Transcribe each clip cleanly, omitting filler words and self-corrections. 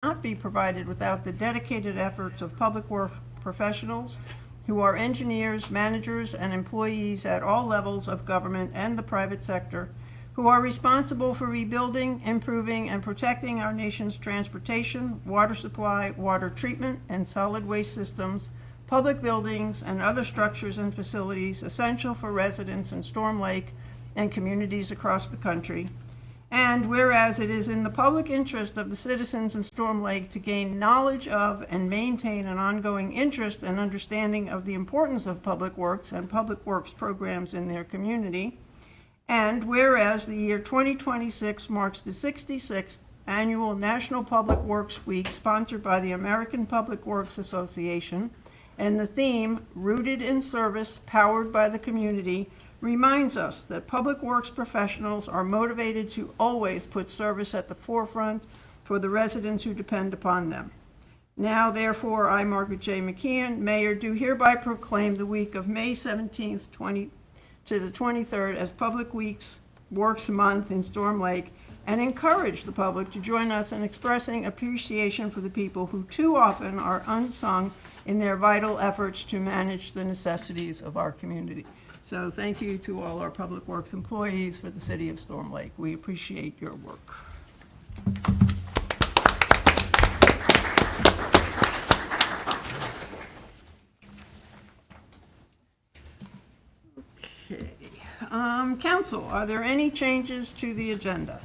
not be provided without the dedicated efforts of public work professionals who are engineers, managers, and employees at all levels of government and the private sector, who are responsible for rebuilding, improving, and protecting our nation's transportation, water supply, water treatment, and solid waste systems, public buildings, and other structures and facilities essential for residents in Storm Lake and communities across the country. And whereas it is in the public interest of the citizens in Storm Lake to gain knowledge of and maintain an ongoing interest and understanding of the importance of public works and public works programs in their community, and whereas the year 2026 marks the 66th annual National Public Works Week sponsored by the American Public Works Association, and the theme, Rooted in Service, Powered by the Community, reminds us that public works professionals are motivated to always put service at the forefront for the residents who depend upon them. Now, therefore, I, Margaret J. McKeon, Mayor, do hereby proclaim the week of May 17th, to the 23rd as Public Works Month in Storm Lake, and encourage the public to join us in expressing appreciation for the people who too often are unsung in their vital efforts to manage the necessities of our community. So thank you to all our Public Works employees for the city of Storm Lake. We appreciate your work. Okay. Council, are there any changes to the agenda?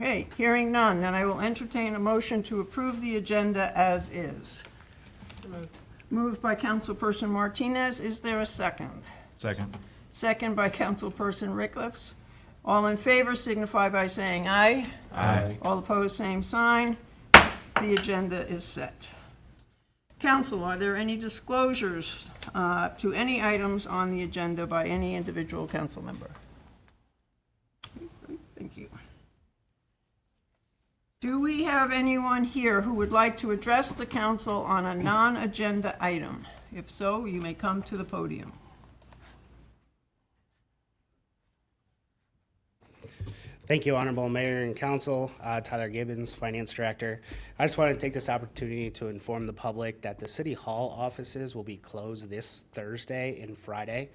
Okay, hearing none, then I will entertain a motion to approve the agenda as is. Moved by Councilperson Martinez. Is there a second? Second. Second by Councilperson Rickliffs. All in favor signify by saying aye. Aye. All opposed, same sign. The agenda is set. Council, are there any disclosures to any items on the agenda by any individual council member? Thank you. Do we have anyone here who would like to address the council on a non-agenda item? If so, you may come to the podium. Thank you, Honorable Mayor and Council. Tyler Gibbons, Finance Director. I just want to take this opportunity to inform the public that the City Hall offices will be closed this Thursday and Friday,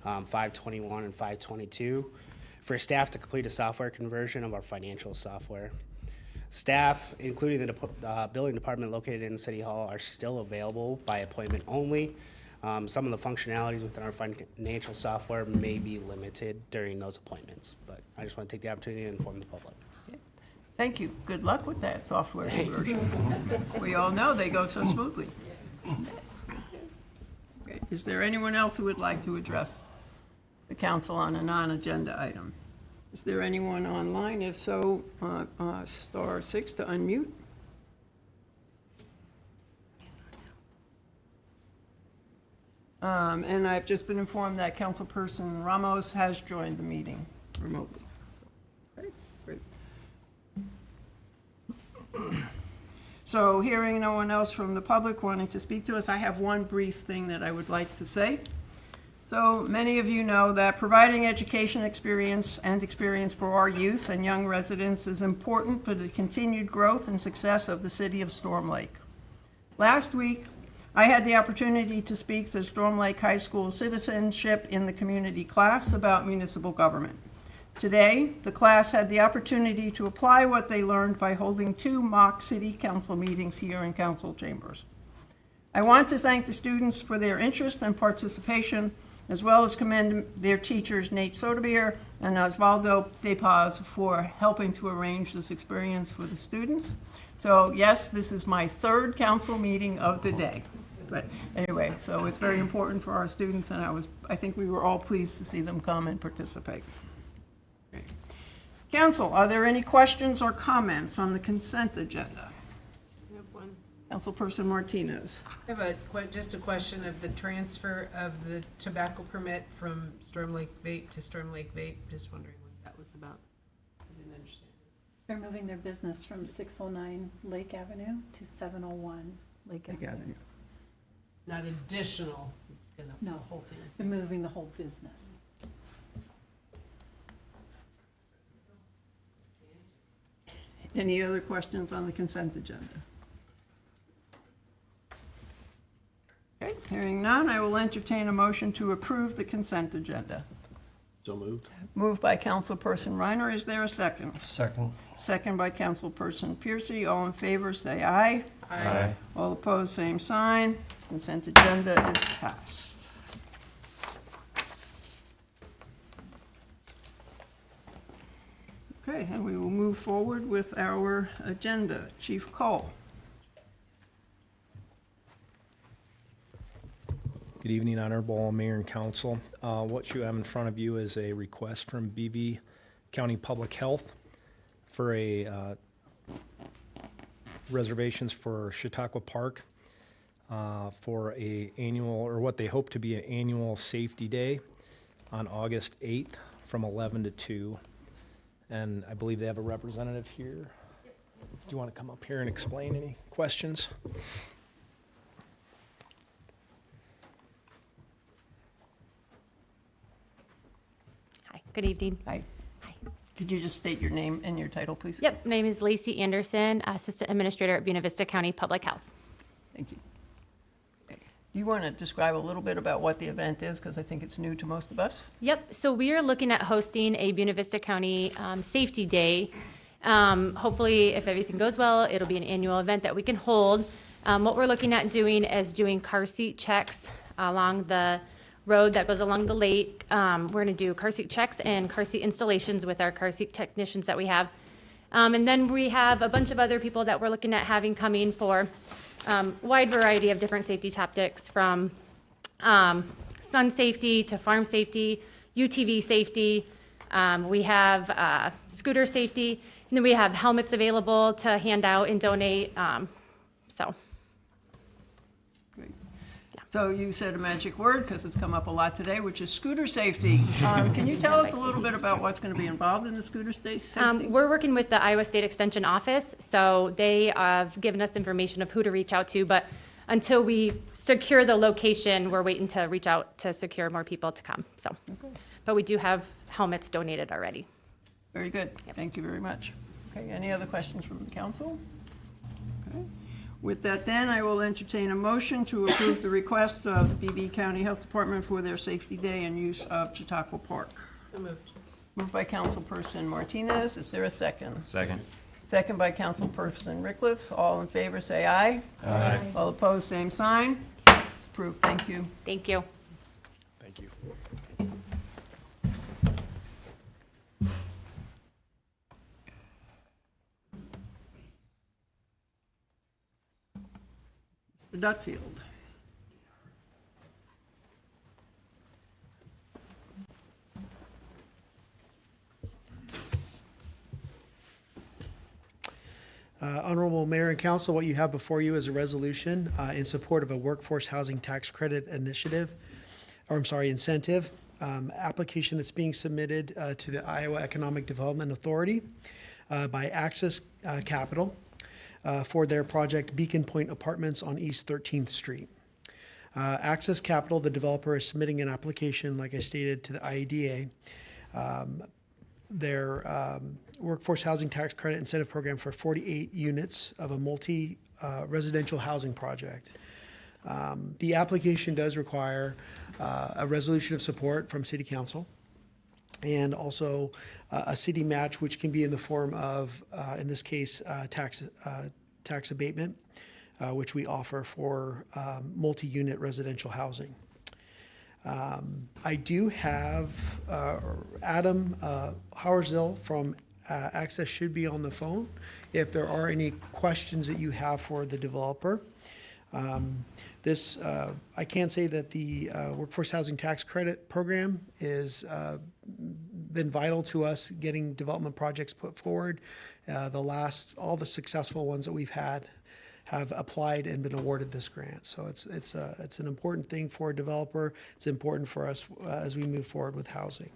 5/21 and 5/22, for staff to complete a software conversion of our financial software. Staff, including the building department located in City Hall, are still available by appointment only. Some of the functionalities within our financial software may be limited during those appointments, but I just want to take the opportunity to inform the public. Thank you. Good luck with that software conversion. We all know they go so smoothly. Okay. Is there anyone else who would like to address the council on a non-agenda item? Is there anyone online? If so, *6 to unmute. And I've just been informed that Councilperson Ramos has joined the meeting remotely. So, great. So hearing no one else from the public wanting to speak to us, I have one brief thing that I would like to say. So many of you know that providing education experience for our youth and young residents is important for the continued growth and success of the city of Storm Lake. Last week, I had the opportunity to speak to Storm Lake High School Citizenship in the Community class about municipal government. Today, the class had the opportunity to apply what they learned by holding 2 mock city council meetings here in council chambers. I want to thank the students for their interest and participation, as well as commend their teachers, Nate Sotobier and Osvaldo De Paz, for helping to arrange this experience for the students. So yes, this is my 3rd council meeting of the day. But anyway, so it's very important for our students, and I think we were all pleased to see them come and participate. Okay. Council, are there any questions or comments on the consent agenda? Councilperson Martinez. I have just a question of the transfer of the tobacco permit from Storm Lake Vape to Storm Lake Vape. Just wondering what that was about. I didn't understand. They're moving their business from 609 Lake Avenue to 701 Lake Avenue. Not additional. It's gonna. No, the whole thing is they're moving the whole business. Any other questions on the consent agenda? Okay, hearing none, I will entertain a motion to approve the consent agenda. So moved. Moved by Councilperson Reiner. Is there a second? Second. Second by Councilperson Pearson. All in favor, say aye. Aye. All opposed, same sign. Consent agenda is passed. Okay, and we will move forward with our agenda. Chief Cole. Good evening, Honorable Mayor and Council. What you have in front of you is a request from BV County Public Health for a reservations for Chautauqua Park for a annual, or what they hope to be an annual safety day on August 8th from 11 to 2. And I believe they have a representative here. Do you want to come up here and explain any questions? Hi, good evening. Hi. Could you just state your name and your title, please? Yep, my name is Lacey Anderson, Assistant Administrator at Buena Vista County Public Health. Thank you. Okay. Do you want to describe a little bit about what the event is? Because I think it's new to most of us. Yep, so we are looking at hosting a Buena Vista County Safety Day. Hopefully, if everything goes well, it'll be an annual event that we can hold. What we're looking at doing is doing car seat checks along the road that goes along the lake. We're going to do car seat checks and car seat installations with our car seat technicians that we have. And then we have a bunch of other people that we're looking at having coming for wide variety of different safety topics, from sun safety to farm safety, UTV safety. We have scooter safety, and then we have helmets available to hand out and donate. So. Great. So you said a magic word, because it's come up a lot today, which is scooter safety. Can you tell us a little bit about what's going to be involved in the scooter safety? We're working with the Iowa State Extension Office, so they have given us information of who to reach out to, but until we secure the location, we're waiting to reach out to secure more people to come, so. Okay. But we do have helmets donated already. Very good. Thank you very much. Okay, any other questions from the council? Okay. With that then, I will entertain a motion to approve the request of the BB County Health Department for their safety day and use of Chautauqua Park. So moved. Moved by Councilperson Martinez. Is there a second? Second. Second by Councilperson Rickliff. All in favor, say aye. Aye. All opposed, same sign. It's approved. Thank you. Thank you. Thank you. The Dutfield. Honorable Mayor and Council, what you have before you is a resolution in support of a workforce housing tax credit initiative, or I'm sorry, incentive, application that's being submitted to the Iowa Economic Development Authority by Access Capital for their project Beacon Point Apartments on East 13th Street. Access Capital, the developer, is submitting an application, like I stated, to the IEDA. Their workforce housing tax credit incentive program for 48 units of a multi-residential housing project. The application does require a resolution of support from City Council, and also a city match, which can be in the form of, in this case, tax abatement, which we offer for multi-unit residential housing. I do have Adam Howersville from Access should be on the phone if there are any questions that you have for the developer. I can say that the Workforce Housing Tax Credit Program is been vital to us getting development projects put forward. All the successful ones that we've had have applied and been awarded this grant. So it's an important thing for a developer. It's important for us as we move forward with housing.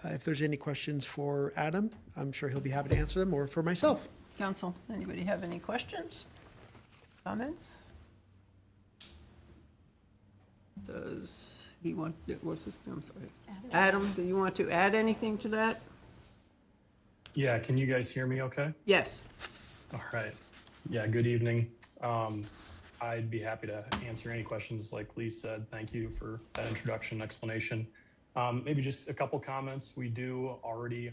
If there's any questions for Adam, I'm sure he'll be happy to answer them, or for myself. Council, anybody have any questions, comments? Does he want, what's his name, I'm sorry. Adam, do you want to add anything to that? Yeah, can you guys hear me okay? Yes. All right. Yeah, good evening. I'd be happy to answer any questions like Lee said. Thank you for that introduction explanation. Maybe just a couple comments. We do already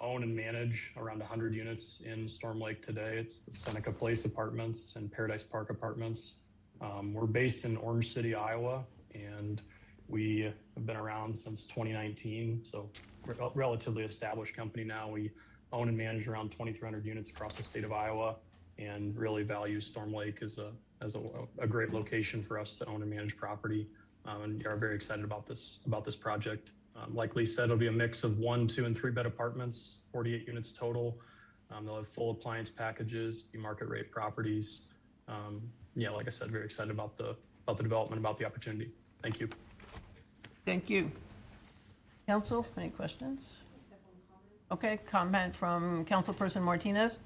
own and manage around 100 units in Storm Lake today. It's the Seneca Place Apartments and Paradise Park Apartments. We're based in Orange City, Iowa, and we have been around since 2019, so relatively established company now. We own and manage around 2,300 units across the state of Iowa, and really value Storm Lake as a great location for us to own and manage property, and are very excited about this project. Like Lee said, it'll be a mix of 1, 2, and 3 bed apartments, 48 units total. They'll have full appliance packages, be market rate properties. Yeah, like I said, very excited about the development, about the opportunity. Thank you. Thank you. Council, any questions? Okay, comment from Councilperson Martinez?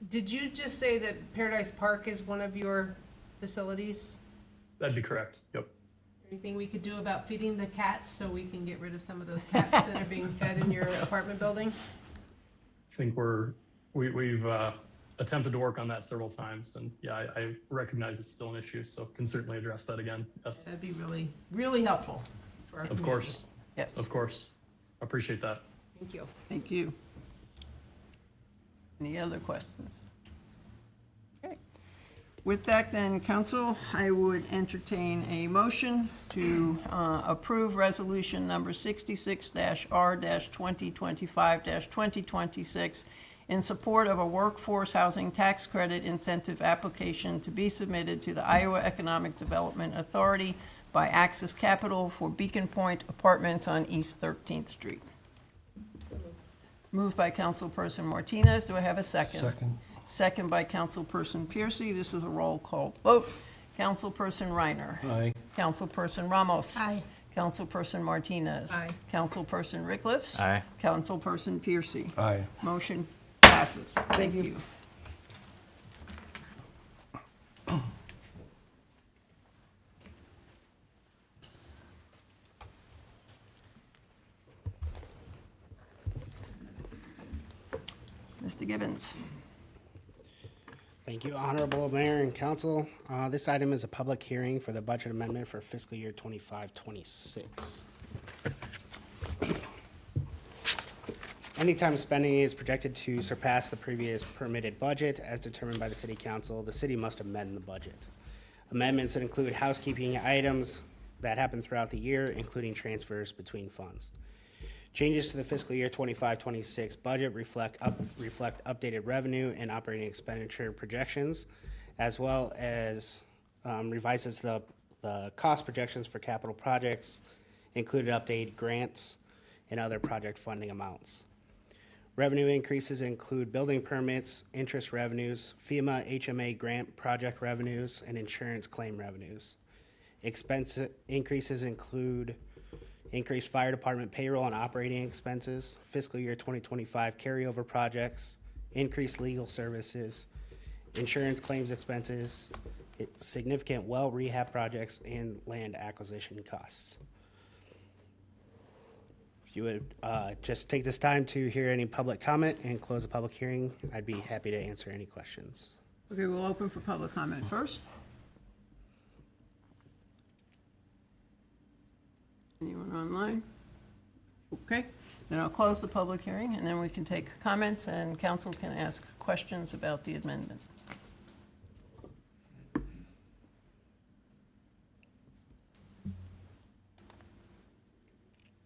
Did you just say that Paradise Park is one of your facilities? That'd be correct. Yep. Anything we could do about feeding the cats so we can get rid of some of those cats that are being fed in your apartment building? I think we've attempted to work on that several times, and yeah, I recognize it's still an issue, so can certainly address that again. Yes. That'd be really, really helpful for our community. Of course. Yes. Of course. Appreciate that. Thank you. Thank you. Any other questions? Okay. With that then, council, I would entertain a motion to approve resolution number 66-R-2025-2026 in support of a workforce housing tax credit incentive application to be submitted to the Iowa Economic Development Authority by Axis Capital for Beacon Point Apartments on East 13th Street. Moved by Councilperson Martinez. Do I have a second? Second. Second by Councilperson Piercy. This is a roll call vote. Councilperson Reiner. Aye. Councilperson Ramos. Aye. Councilperson Martinez. Aye. Councilperson Rickliffs. Aye. Councilperson Piercy. Aye. Motion passes. Thank you. Mr. Gibbons. Thank you, Honorable Mayor and Council. This item is a public hearing for the budget amendment for fiscal year 25-26. Anytime spending is projected to surpass the previous permitted budget as determined by the City Council, the city must amend the budget. Amendments that include housekeeping items that happen throughout the year, including transfers between funds. Changes to the fiscal year 25-26 budget reflect updated revenue and operating expenditure projections, as well as revises the cost projections for capital projects, included updated grants and other project funding amounts. Revenue increases include building permits, interest revenues, FEMA HMA grant project revenues, and insurance claim revenues. Expense increases include increased fire department payroll and operating expenses, fiscal year 2025 carryover projects, increased legal services, insurance claims expenses, significant well rehab projects, and land acquisition costs. If you would just take this time to hear any public comment and close the public hearing, I'd be happy to answer any questions. Okay, we'll open for public comment first. Anyone online? Okay, then I'll close the public hearing, and then we can take comments, and council can ask questions about the amendment.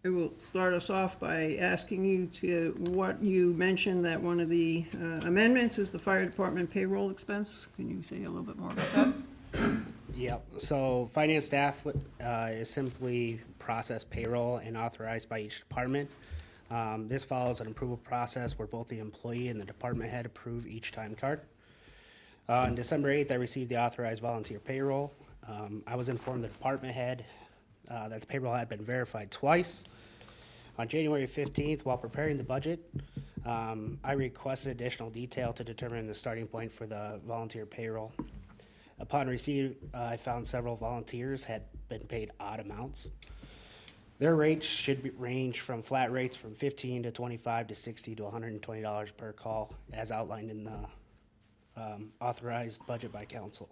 I will start us off by asking you to, what you mentioned that one of the amendments is the fire department payroll expense. Can you say a little bit more about that? Yep, so finance staff is simply process payroll and authorized by each department. This follows an approval process where both the employee and the department head approve each time card. On December 8th, I received the authorized volunteer payroll. I was informed the department head that the payroll had been verified twice. On January 15th, while preparing the budget, I requested additional detail to determine the starting point for the volunteer payroll. Upon receipt, I found several volunteers had been paid odd amounts. Their rates should range from flat rates from $15 to $25 to $60 to $120 per call, as outlined in the authorized budget by council.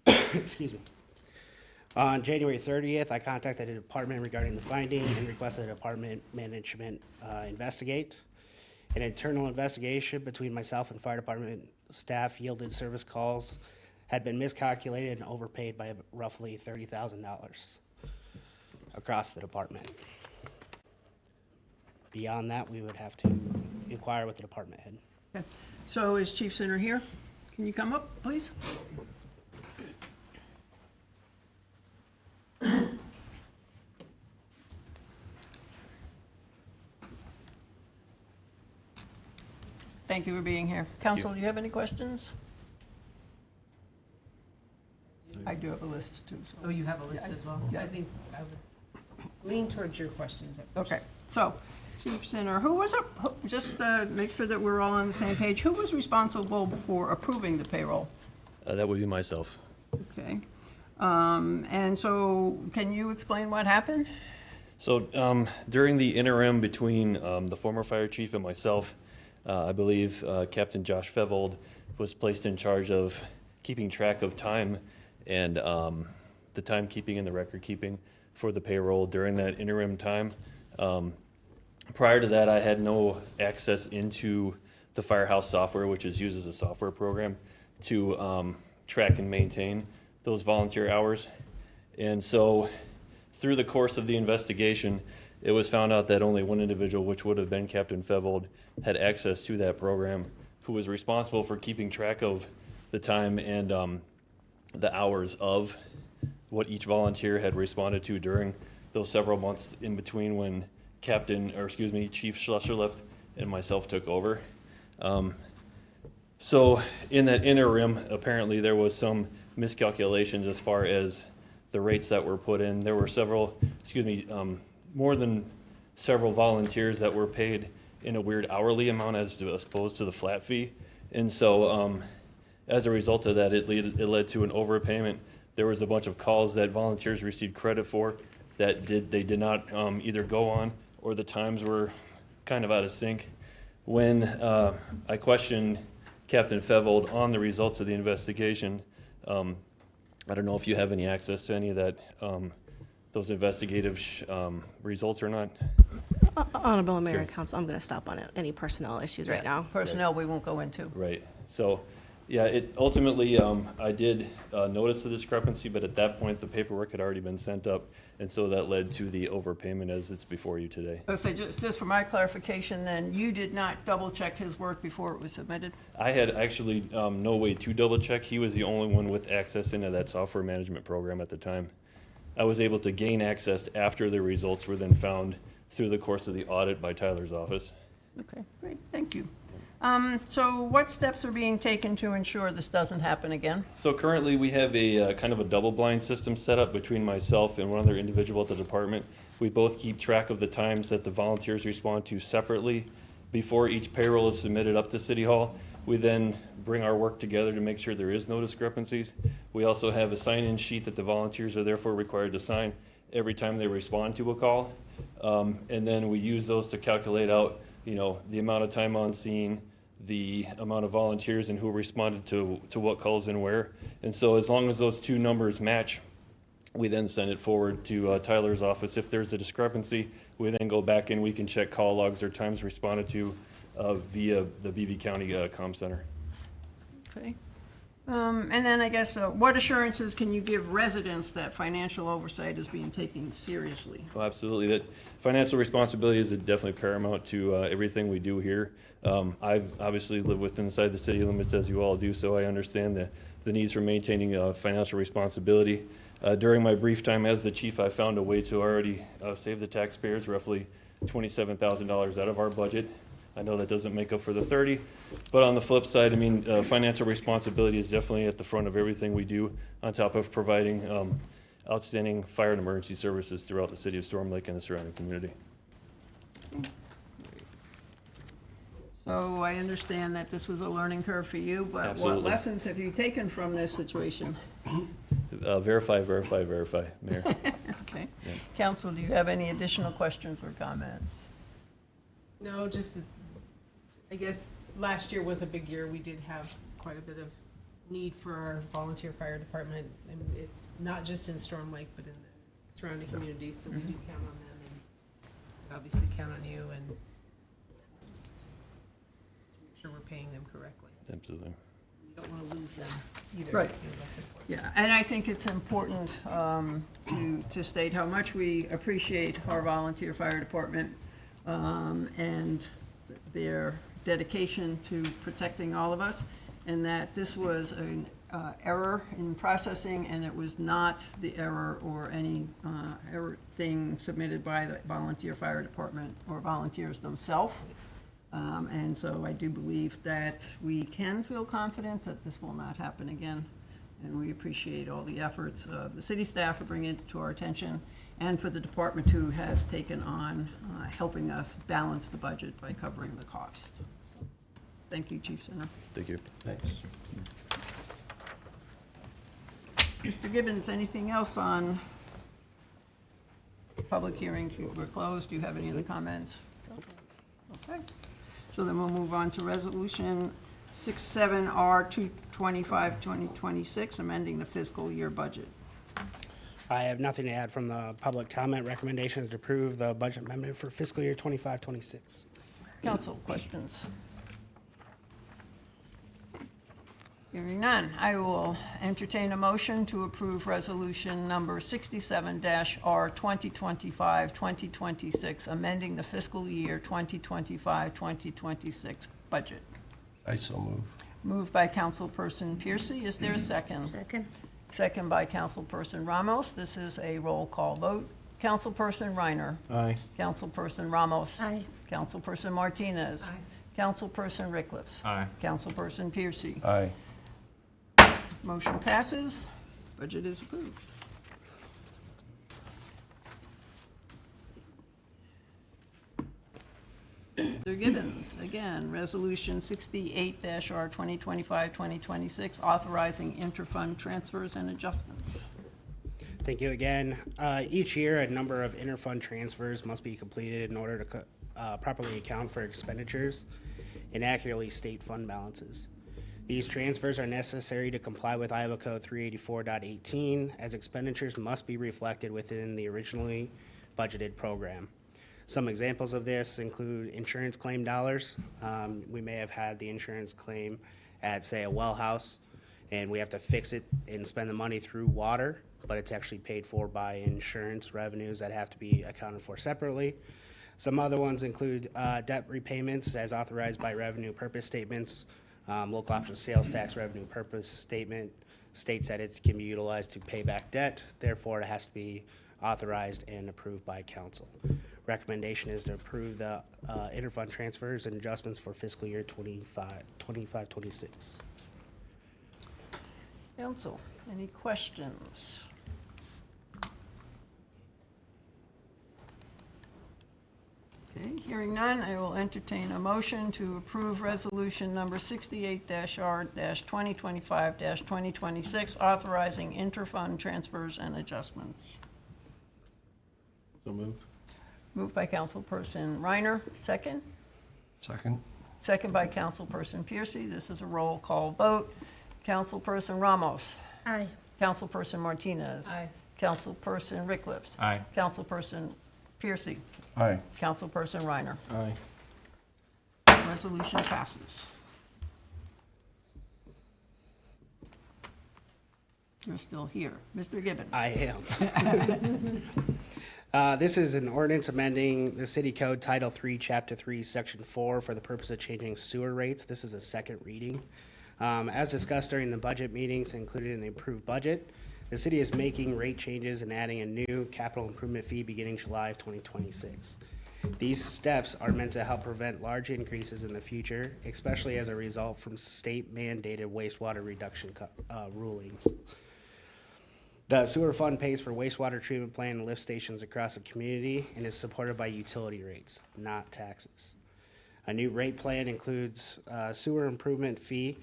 Excuse me. On January 30th, I contacted the department regarding the finding and requested the department management investigate. An internal investigation between myself and fire department staff yielded service calls had been miscalculated and overpaid by roughly $30,000 across the department. Beyond that, we would have to inquire with the department head. Okay. So is Chief Sinner here? Can you come up, please? Thank you for being here. Council, do you have any questions? I do have a list too, so. Oh, you have a list as well? Yeah. I think I would lean towards your questions. at first. Okay, so, Chief Sinner, just make sure that we're all on the same page, who was responsible for approving the payroll? That would be myself. Okay, and so, can you explain what happened? So during the interim between the former fire chief and myself, I believe Captain Josh Fevold was placed in charge of keeping track of time and the timekeeping and the record keeping for the payroll during that interim time. Prior to that, I had no access into the Firehouse software, which is used as a software program to track and maintain those volunteer hours. And so through the course of the investigation, it was found out that only one individual, which would have been Captain Fevold, had access to that program, who was responsible for keeping track of the time and the hours of what each volunteer had responded to during those several months in between when Chief Schlusser left and myself took over. So in that interim, apparently there was some miscalculations as far as the rates that were put in. There were more than several volunteers that were paid in a weird hourly amount as opposed to the flat fee. And so as a result of that, it led to an overpayment. There was a bunch of calls that volunteers received credit for that they did not either go on, or the times were kind of out of sync. When I questioned Captain Fevold on the results of the investigation, I don't know if you have any access to any of that, those investigative results or not. Honorable Mayor and Council, I'm going to stop on any personnel issues right now. Personnel we won't go into. Right. So, yeah, it ultimately, I did notice the discrepancy, but at that point, the paperwork had already been sent up, and so that led to the overpayment as it's before you today. So just for my clarification, then, you did not double-check his work before it was submitted? I had actually no way to double check. He was the only one with access into that software management program at the time. I was able to gain access after the results were then found through the course of the audit by Tyler's office. Okay, great, thank you. So what steps are being taken to ensure this doesn't happen again? So currently we have a kind of a double-blind system set up between myself and one other individual at the department. We both keep track of the times that the volunteers respond to separately before each payroll is submitted up to City Hall. We then bring our work together to make sure there is no discrepancies. We also have a sign-in sheet that the volunteers are therefore required to sign every time they respond to a call. And then we use those to calculate out, the amount of time on scene, the amount of volunteers and who responded to what calls and where. And so as long as those two numbers match, we then send it forward to Tyler's office. If there's a discrepancy, we then go back and we can check call logs or times responded to via the BV County Comm Center. Okay. And then I guess, what assurances can you give residents that financial oversight is being taken seriously? Well, absolutely. That financial responsibility is definitely paramount to everything we do here. I obviously live inside the city limits, as you all do, so I understand the needs for maintaining financial responsibility. During my brief time as the chief, I found a way to already save the taxpayers roughly $27,000 out of our budget. I know that doesn't make up for the 30, but on the flip side, financial responsibility is definitely at the front of everything we do, on top of providing outstanding fire and emergency services throughout the city of Storm Lake and the surrounding community. So I understand that this was a learning curve for you, but Absolutely. what lessons have you taken from this situation? Verify, Mayor. Okay. Council, do you have any additional questions or comments? No, just that, I guess last year was a big year. We did have quite a bit of need for our volunteer fire department. And it's not just in Storm Lake, but in the surrounding communities, so we do count on them and obviously count on you and to make sure we're paying them correctly. Absolutely. We don't want to lose them either. Right. You know, that's important. Yeah, and I think it's important to state how much we appreciate our volunteer fire department and their dedication to protecting all of us, and that this was an error in processing, and it was not the error or any thing submitted by the volunteer fire department or volunteers themselves. And so I do believe that we can feel confident that this will not happen again. And we appreciate all the efforts of the city staff for bringing it to our attention and for the department who has taken on helping us balance the budget by covering the cost. So, thank you, Chief Center. Thank you. Thanks. Mr. Gibbons, anything else on public hearing? We're closed. Do you have any other comments? Okay. So then we'll move on to Resolution 67R 225-2026, amending the fiscal year budget. I have nothing to add from the public comment. Recommendations to approve the budget amendment for fiscal year 25-26. Council, questions? Hearing none, I will entertain a motion to approve resolution number 67-R 2025-2026, amending the fiscal year 2025-2026 budget. I so move. Moved by Councilperson Pearson. Is there a second? Second. Second by Councilperson Ramos. This is a roll call vote. Councilperson Reiner. Aye. Councilperson Ramos. Aye. Councilperson Martinez. Aye. Councilperson Rickliffs. Aye. Councilperson Pearson. Aye. Motion passes. Budget is approved. Mr. Gibbons, again, Resolution 68-R 2025-2026, authorizing interfund transfers and adjustments. Thank you again. Each year, a number of interfund transfers must be completed in order to properly account for expenditures and accurately state fund balances. These transfers are necessary to comply with Iowa Code 384.18, as expenditures must be reflected within the originally budgeted program. Some examples of this include insurance claim dollars. We may have had the insurance claim at, say, a well house, and we have to fix it and spend the money through water, but it's actually paid for by insurance revenues that have to be accounted for separately. Some other ones include debt repayments as authorized by revenue purpose statements. Local option sales tax revenue purpose statement states that it can be utilized to pay back debt. Therefore, it has to be authorized and approved by council. Recommendation is to approve the interfund transfers and adjustments for fiscal year 25-26. Council, any questions? Okay, hearing none, I will entertain a motion to approve resolution number 68-R 2025-2026, authorizing interfund transfers and adjustments. So moved. Moved by Councilperson Reiner, second. Second. Second by Councilperson Pearson. This is a roll call vote. Councilperson Ramos. Aye. Councilperson Martinez. Aye. Councilperson Rickliffs. Aye. Councilperson Pearson. Aye. Councilperson Reiner. Aye. Resolution passes. You're still here. Mr. Gibbons. I am. This is an ordinance amending the City Code Title III, Chapter 3, Section 4 for the purpose of changing sewer rates. This is a second reading. As discussed during the budget meetings included in the approved budget, the city is making rate changes and adding a new capital improvement fee beginning July of 2026. These steps are meant to help prevent large increases in the future, especially as a result from state mandated wastewater reduction rulings. The sewer fund pays for wastewater treatment plant and lift stations across the community and is supported by utility rates, not taxes. A new rate plan includes sewer improvement fee,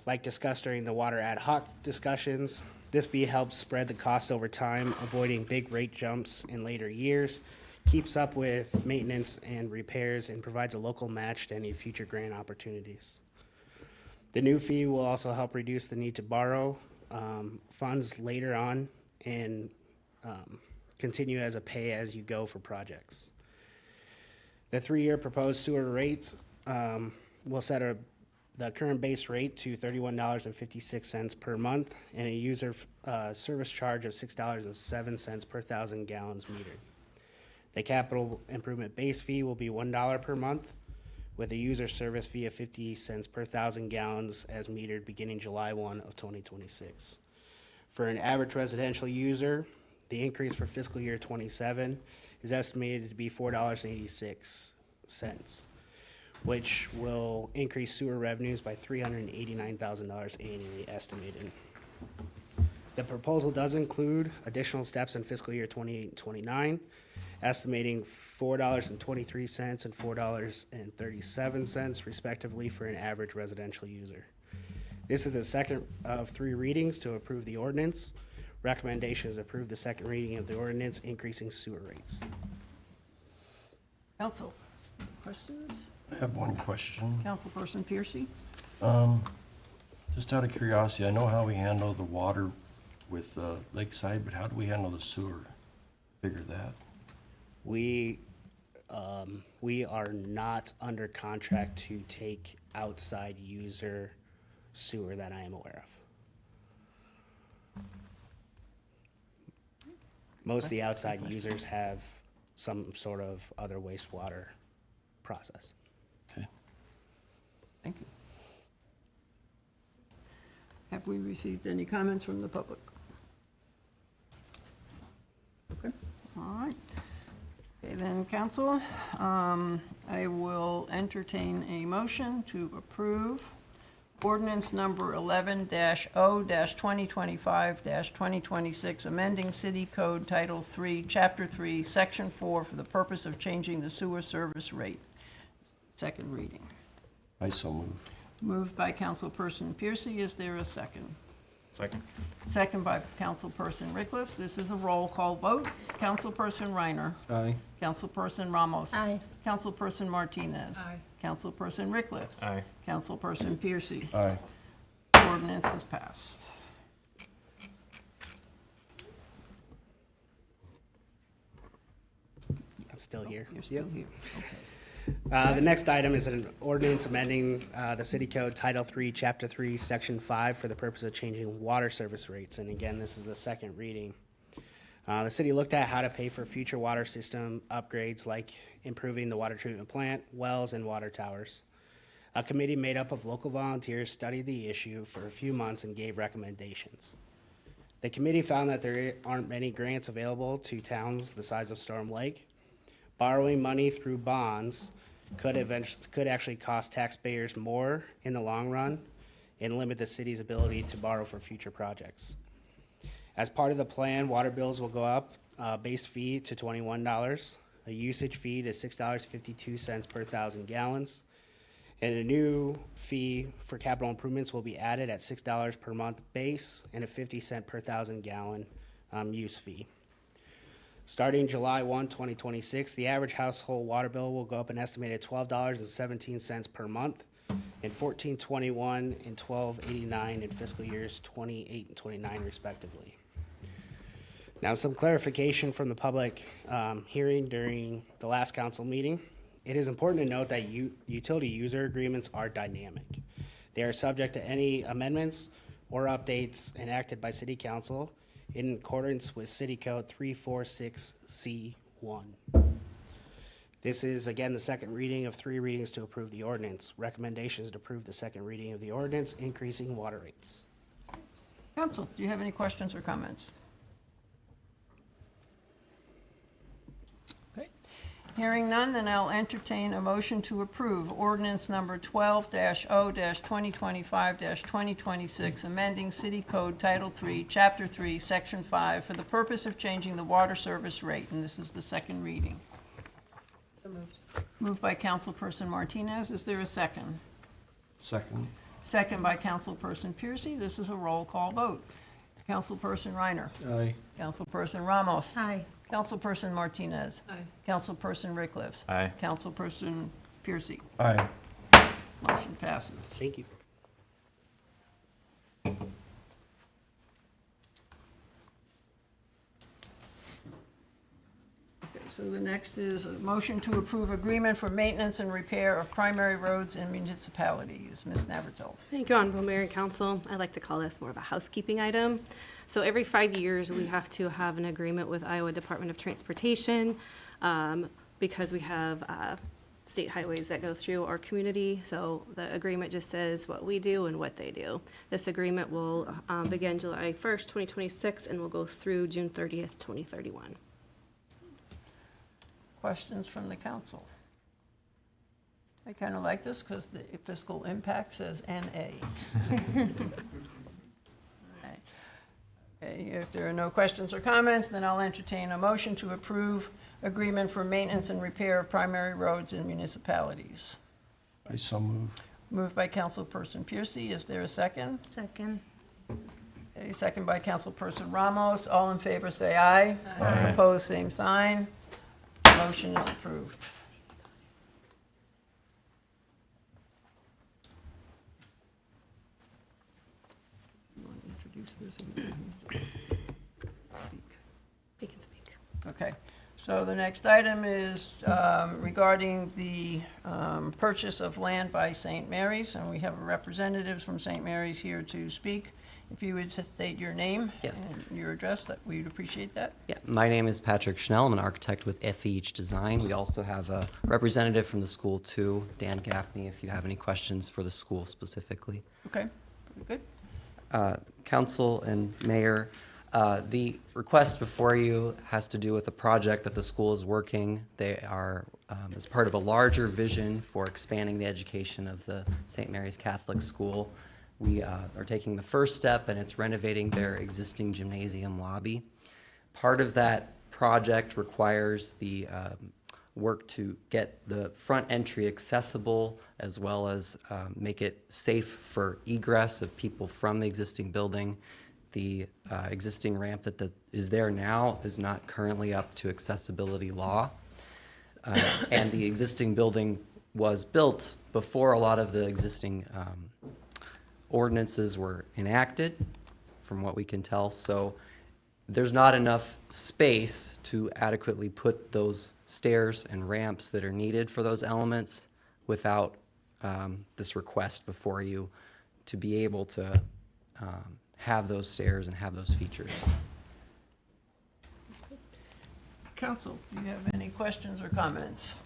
like discussed during the water ad hoc discussions. This fee helps spread the cost over time, avoiding big rate jumps in later years, keeps up with maintenance and repairs, and provides a local match to any future grant opportunities. The new fee will also help reduce the need to borrow funds later on and continue as a pay-as-you-go for projects. The 3-year proposed sewer rates will set the current base rate to $31.56 per month and a user service charge of $6.07 per 1,000 gallons metered. The capital improvement base fee will be $1 per month, with a user service fee of 50 cents per 1,000 gallons as metered beginning July 1 of 2026. For an average residential user, the increase for fiscal year 27 is estimated to be $4.86, which will increase sewer revenues by $389,000 annually estimated. The proposal does include additional steps in fiscal year 28 and 29, estimating $4.23 and $4.37 respectively for an average residential user. This is the second of 3 readings to approve the ordinance. Recommendation is to approve the second reading of the ordinance increasing sewer rates. Council, questions? I have one question. Councilperson Piercy? Just out of curiosity, I know how we handle the water with Lakeside, but how do we handle the sewer? Figure that. We are not under contract to take outside user sewer that I am aware of. Most of the outside users have some sort of other wastewater process. Okay. Thank you. Have we received any comments from the public? Okay, all right. Okay, then, council, I will entertain a motion to approve ordinance number 11-0-2025-2026, amending City Code Title 3, Chapter 3, Section 4, for the purpose of changing the sewer service rate. Second reading. I so move. Moved by Councilperson Piercy. Is there a second? Second. Second by Councilperson Rickliff. This is a roll call vote. Councilperson Reiner. Aye. Councilperson Ramos. Aye. Councilperson Martinez. Aye. Councilperson Rickliff. Aye. Councilperson Piercy. Aye. Ordinance is passed. I'm still here. You're still Yep. here. Okay. The next item is an ordinance amending the City Code Title 3, Chapter 3, Section 5 for the purpose of changing water service rates. And again, this is the second reading. The city looked at how to pay for future water system upgrades like improving the water treatment plant, wells, and water towers. A committee made up of local volunteers studied the issue for a few months and gave recommendations. The committee found that there aren't many grants available to towns the size of Storm Lake. Borrowing money through bonds could actually cost taxpayers more in the long run and limit the city's ability to borrow for future projects. As part of the plan, water bills will go up, base fee to $21, a usage fee to $6.52 per 1,000 gallons, and a new fee for capital improvements will be added at $6 per month base and a 50 cent per 1,000 gallon use fee. Starting July 1, 2026, the average household water bill will go up an estimated $12.17 per month, and $14.21 and $12.89 in fiscal years 28 and 29 respectively. Now, some clarification from the public hearing during the last council meeting. It is important to note that utility user agreements are dynamic. They are subject to any amendments or updates enacted by City Council in accordance with City Code 346C1. This is, again, the second reading of 3 readings to approve the ordinance. Recommendation is to approve the second reading of the ordinance, increasing water rates. Council, do you have any questions or comments? Okay. Hearing none, then I'll entertain a motion to approve ordinance number 12-0-2025-2026, amending City Code Title 3, Chapter 3, Section 5, for the purpose of changing the water service rate, and this is the second reading. So moved. Moved by Councilperson Martinez. Is there a second? Second. Second by Councilperson Piercy. This is a roll call vote. Councilperson Reiner. Aye. Councilperson Ramos. Aye. Councilperson Martinez. Aye. Councilperson Rickliff. Aye. Councilperson Piercy. Aye. Motion passes. Thank you. Okay, so the next is a motion to approve agreement for maintenance and repair of primary roads in municipalities. Ms. Navratil. Thank you, Honorable Mayor and Council. I like to call this more of a housekeeping item. So every 5 years, we have to have an agreement with Iowa Department of Transportation because we have state highways that go through our community. So the agreement just says what we do and what they do. This agreement will begin July 1st, 2026, and will go through June 30th, 2031. Questions from the council? I kind of like this because the fiscal impact says NA. Okay, if there are no questions or comments, then I'll entertain a motion to approve agreement for maintenance and repair of primary roads in municipalities. I so move. Moved by Councilperson Piercy. Is there a second? Second. Okay, second by Councilperson Ramos. All in favor, say aye. Aye. Opposed, same sign. Motion is approved. You want to introduce this again? Speak. We can speak. Okay, so the next item is regarding the purchase of land by St. Mary's, and we have representatives from St. Mary's here to speak. If you would state your name Yes. and your address, that we'd appreciate that. Yeah, my name is Patrick Schnell. I'm an architect with FEH Design. We also have a representative from the school too, Dan Gaffney, if you have any questions for the school specifically. Okay, very good. Council and Mayor, the request before you has to do with a project that the school is working. They are as part of a larger vision for expanding the education of the St. Mary's Catholic School. We are taking the first step, and it's renovating their existing gymnasium lobby. Part of that project requires the work to get the front entry accessible, as well as make it safe for egress of people from the existing building. The existing ramp that is there now is not currently up to accessibility law. And the existing building was built before a lot of the existing ordinances were enacted, from what we can tell. So there's not enough space to adequately put those stairs and ramps that are needed for those elements without this request before you to be able to have those stairs and have those features. Council, do you have any questions or comments?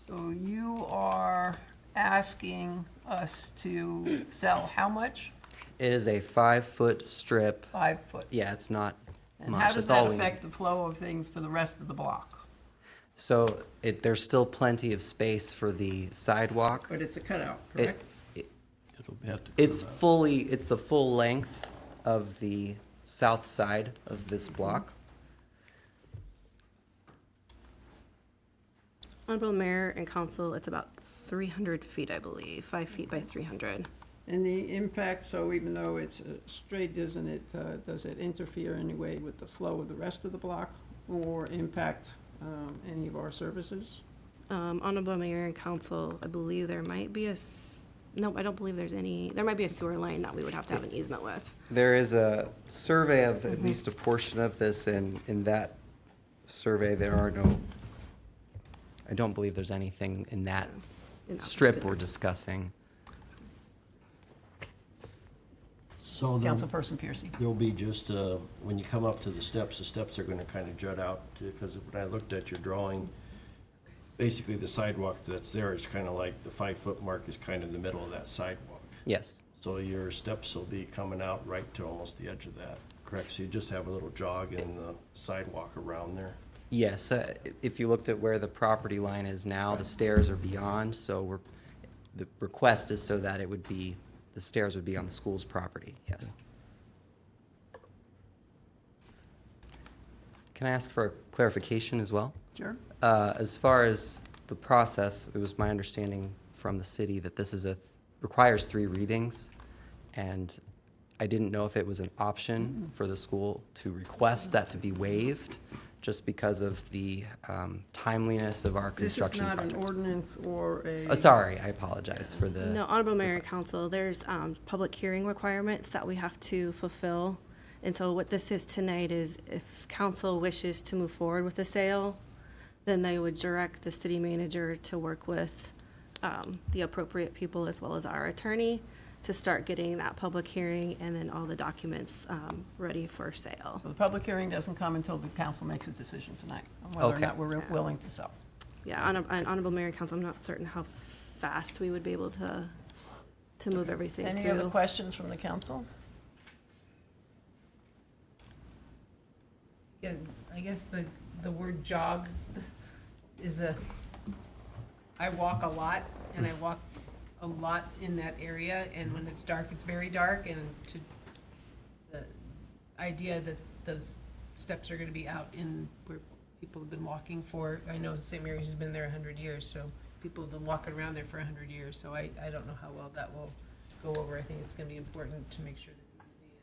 So you are asking us to sell how much? It is a 5-foot strip. 5 foot. Yeah, it's not And much. how does That's all that we need. affect the flow of things for the rest of the block? So there's still plenty of space for the sidewalk. But it's a cutout, It- correct? It'll have to. It's curve out. it's the full length of the south side of this block. Honorable Mayor and Council, it's about 300 feet, I believe, 5 feet by 300. And the impact, so even though it's straight, does it interfere in any way with the flow of the rest of the block or impact any of our services? Honorable Mayor and Council, I believe there might be no, I don't believe there's any, there might be a sewer line that we would have to have an easement with. There is a survey of at least a portion of this, and in that survey, there are no, I don't believe there's anything in that In that strip particular- we're discussing. So then Councilperson Piercy. there'll be just, when you come up to the steps are gonna kind of jut out, because when I looked at your drawing, basically the sidewalk that's there is kind of like the 5-foot mark is kind of the middle of that sidewalk. Yes, So your steps will be coming out right to almost the edge of that, correct? So you just have a little jog in the sidewalk around there? yes. If you looked at where the property line is now, the stairs are beyond, so the request is so that it would be, the stairs would be on the school's property, yes. Can I ask for a clarification as well? Sure. As far as the process, it was my understanding from the city that this is requires 3 readings. And I didn't know if it was an option for the school to request that to be waived, just because of the timeliness of our This is construction not an project. ordinance or a. Oh, sorry, I apologize for the. No, Honorable Mayor and Council, there's public hearing requirements that we have to fulfill. And so what this is tonight is if council wishes to move forward with the sale, then they would direct the city manager to work with the appropriate people as well as our attorney to start getting that public hearing and then all the documents ready for sale. So the public hearing doesn't come until the council makes a decision tonight on whether or Okay. not we're willing to sell. Yeah, and Honorable Mayor and Council, I'm not certain how fast we would be able to move everything through. Any other questions from the council? Yeah, I guess the word jog is I walk a lot, and I walk a lot in that area, and when it's dark, it's very dark, and to the idea that those steps are gonna be out in where people have been walking for, I know St. Mary's has been there 100 years, so people have been walking around there for 100 years, so I don't know how well that will go over. I think it's gonna be important to make sure the community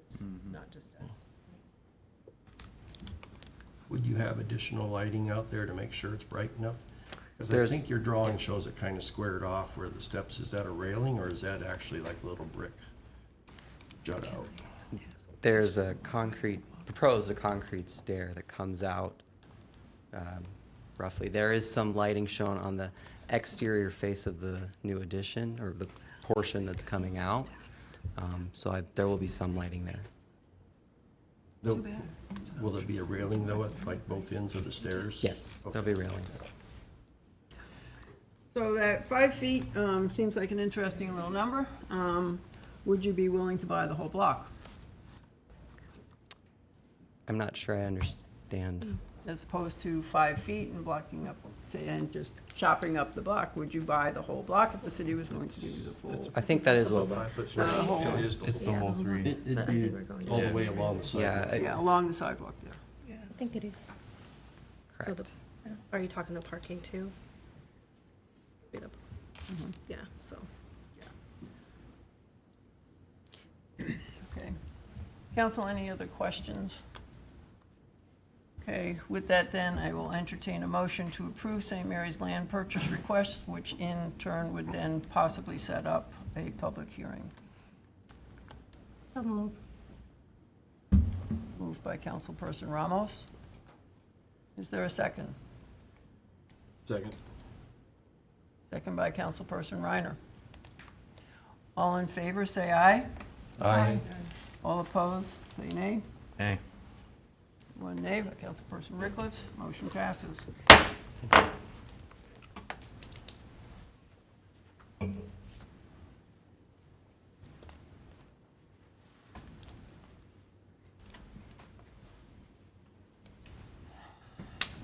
is on board with this, not just us. Would you have additional lighting out there to make sure it's bright enough? Because I There's- think your drawing shows it kind of squared off where the steps, is that a railing or is that actually like a little brick jut out? There's a proposed concrete stair that comes out roughly. There is some lighting shown on the exterior face of the new addition, or the portion that's coming out. So there will be some lighting there. Will there be a railing though at like both ends of the stairs? Yes, there'll be railings. So that 5 feet seems like an interesting little number. Would you be willing to buy the whole block? I'm not sure I understand. As opposed to 5 feet and blocking up, and just chopping up the block, would you buy the whole block if the city was going to give you the full? I think that is what, 5 foot The whole- It is It's the whole three. It'd be all the way along the side. yeah, Yeah, along the sidewalk there. I think it is. So correct. are you talking the parking too? Yeah, so. Okay. Council, any other questions? Okay, with that then, I will entertain a motion to approve St. Mary's land purchase request, which in turn would then possibly set up a public hearing. So move. Moved by Councilperson Ramos. Is there a second? Second. Second by Councilperson Reiner. All in favor, say aye. Aye. All opposed, say nay. Hey. One nay by Councilperson Rickliff. Motion passes.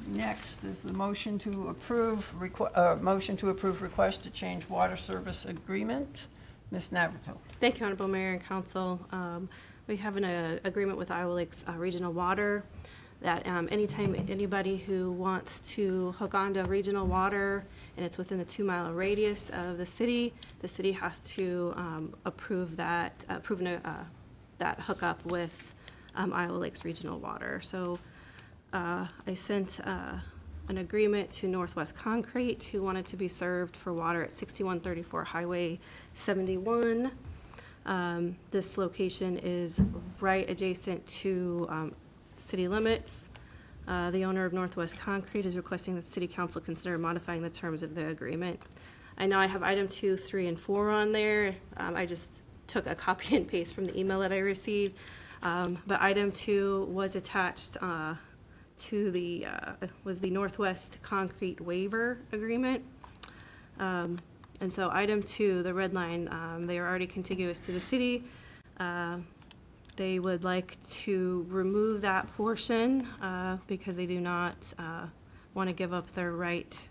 Next is the motion to approve, request to change water service agreement. Ms. Navratil. Thank you, Honorable Mayor and Council. We have an agreement with Iowa Lakes Regional Water that anytime anybody who wants to hook onto regional water and it's within a 2-mile radius of the city has to approve that hookup with Iowa Lakes Regional Water. So I sent an agreement to Northwest Concrete, who wanted to be served for water at 6134 Highway 71. This location is right adjacent to city limits. The owner of Northwest Concrete is requesting that City Council consider modifying the terms of the agreement. I know I have item 2, 3, and 4 on there. I just took a copy and paste from the email that I received. But item 2 was attached to the Northwest Concrete waiver agreement. And so item 2, the red line, they are already contiguous to the city. They would like to remove that portion because they do not want to give up their right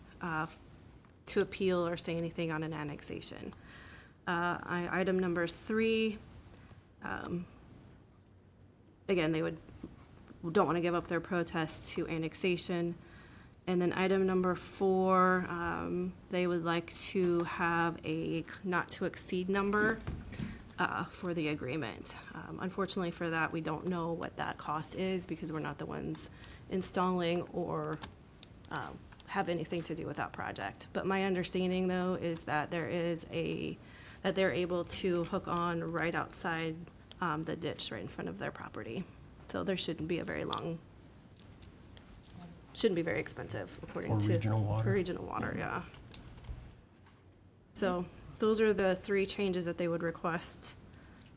to appeal or say anything on an annexation. Item number 3, again, they don't want to give up their protest to annexation. And then item number 4, they would like to have a not to exceed number for the agreement. Unfortunately for that, we don't know what that cost is because we're not the ones installing or have anything to do with that project. But my understanding though is that that they're able to hook on right outside the ditch right in front of their property. So there shouldn't be very expensive according to. For regional water? For regional water, yeah. So those are the 3 changes that they would request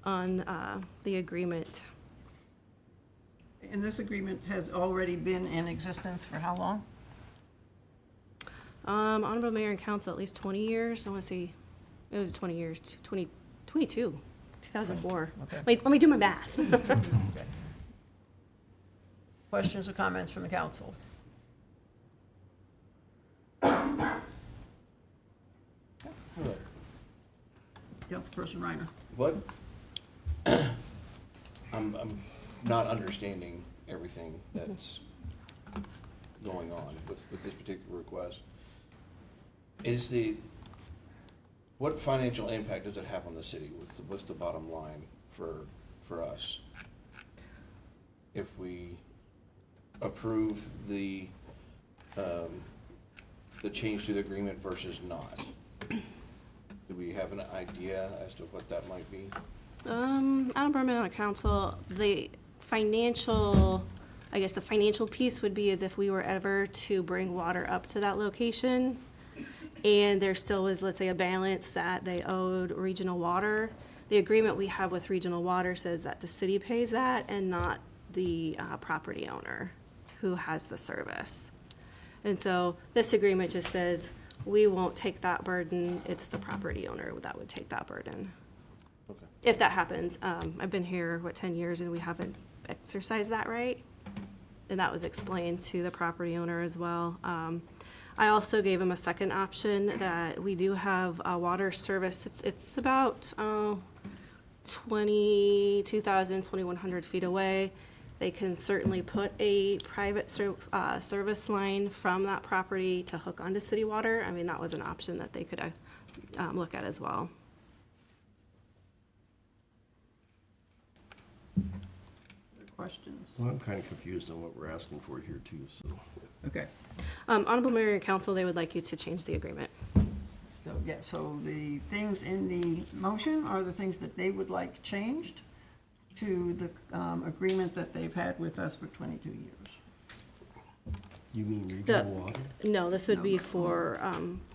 on the agreement. And this agreement has already been in existence for how long? Honorable Mayor and Council, at least 20 years. I want to say it was 20 years, 2022, 2004. Okay. Wait, let me do my math. Questions or comments from the council? Councilperson Reiner. What? I'm not understanding everything that's going on with this particular request. What financial impact does it have on the city? What's the bottom line for us? If we approve the change to the agreement versus not? Do we have an idea as to what that might be? Honorable Mayor and Council, the financial piece would be as if we were ever to bring water up to that location and there still was, let's say, a balance that they owed regional water. The agreement we have with regional water says that the city pays that and not the property owner who has the service. And so this agreement just says we won't take that burden, it's the property owner that would take that burden. Okay. If that happens. I've been here, 10 years, and we haven't exercised that right. And that was explained to the property owner as well. I also gave him a second option that we do have a water service. It's about 2,100 feet away. They can certainly put a private service line from that property to hook onto city water. I mean, that was an option that they could look at as well. Questions? Well, I'm kind of confused on what we're asking for here too, so. Okay. Honorable Mayor and Council, they would like you to change the agreement. So the things in the motion are the things that they would like changed to the agreement that they've had with us for 22 years. You mean regional water? No, this would be for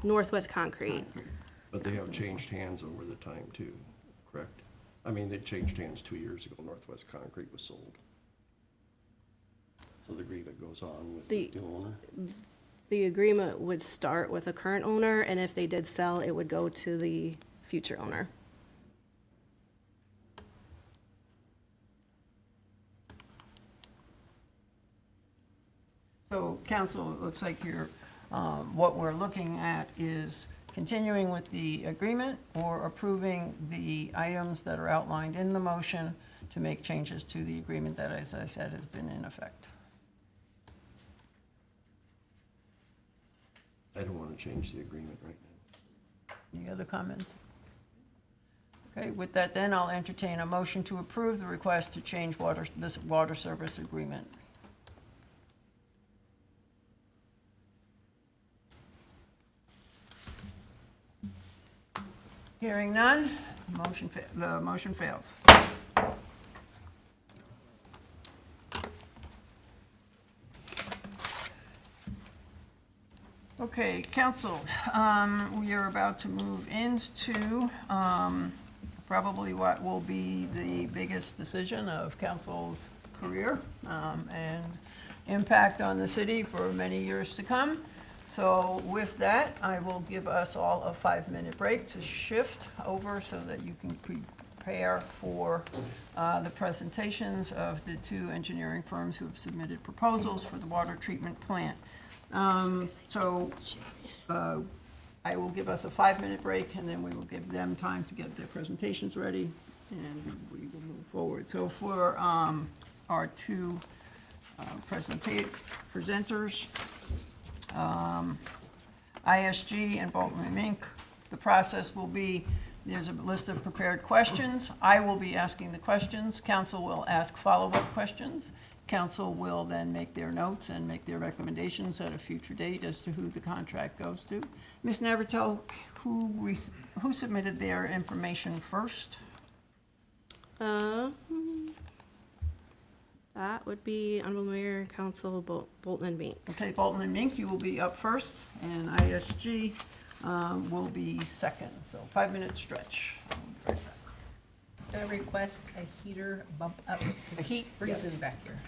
Northwest Concrete. But they have changed hands over the time too, correct? I mean, they changed hands 2 years ago. Northwest Concrete was sold. So the agreement goes on with the new owner? The agreement would start with the current owner, and if they did sell, it would go to the future owner. So council, it looks like you're, what we're looking at is continuing with the agreement or approving the items that are outlined in the motion to make changes to the agreement that, as I said, has been in effect. I don't want to change the agreement right now. Any other comments? Okay, with that then, I'll entertain a motion to approve the request to change this water service agreement. Hearing none, the motion fails. Okay, council, we are about to move into probably what will be the biggest decision of council's career and impact on the city for many years to come. So with that, I will give us all a 5-minute break to shift over so that you can prepare for the presentations of the 2 engineering firms who have submitted proposals for the water treatment plant. I will give us a 5-minute break, and then we will give them time to get their presentations ready, and we will move forward. So for our 2 presenters, ISG and Bolton and Mink. The process will be, there's a list of prepared questions. I will be asking the questions. Council will ask follow-up questions. Council will then make their notes and make their recommendations at a future date as to who the contract goes to. Ms. Navratil, who submitted their information first? That would be Honorable Mayor and Council Bolton and Mink. Okay, Bolton and Mink, you will be up first, and ISG will be second. So 5-minute stretch. Do I request a heater bump up? 'Cause it's heat, freezing yes. back here.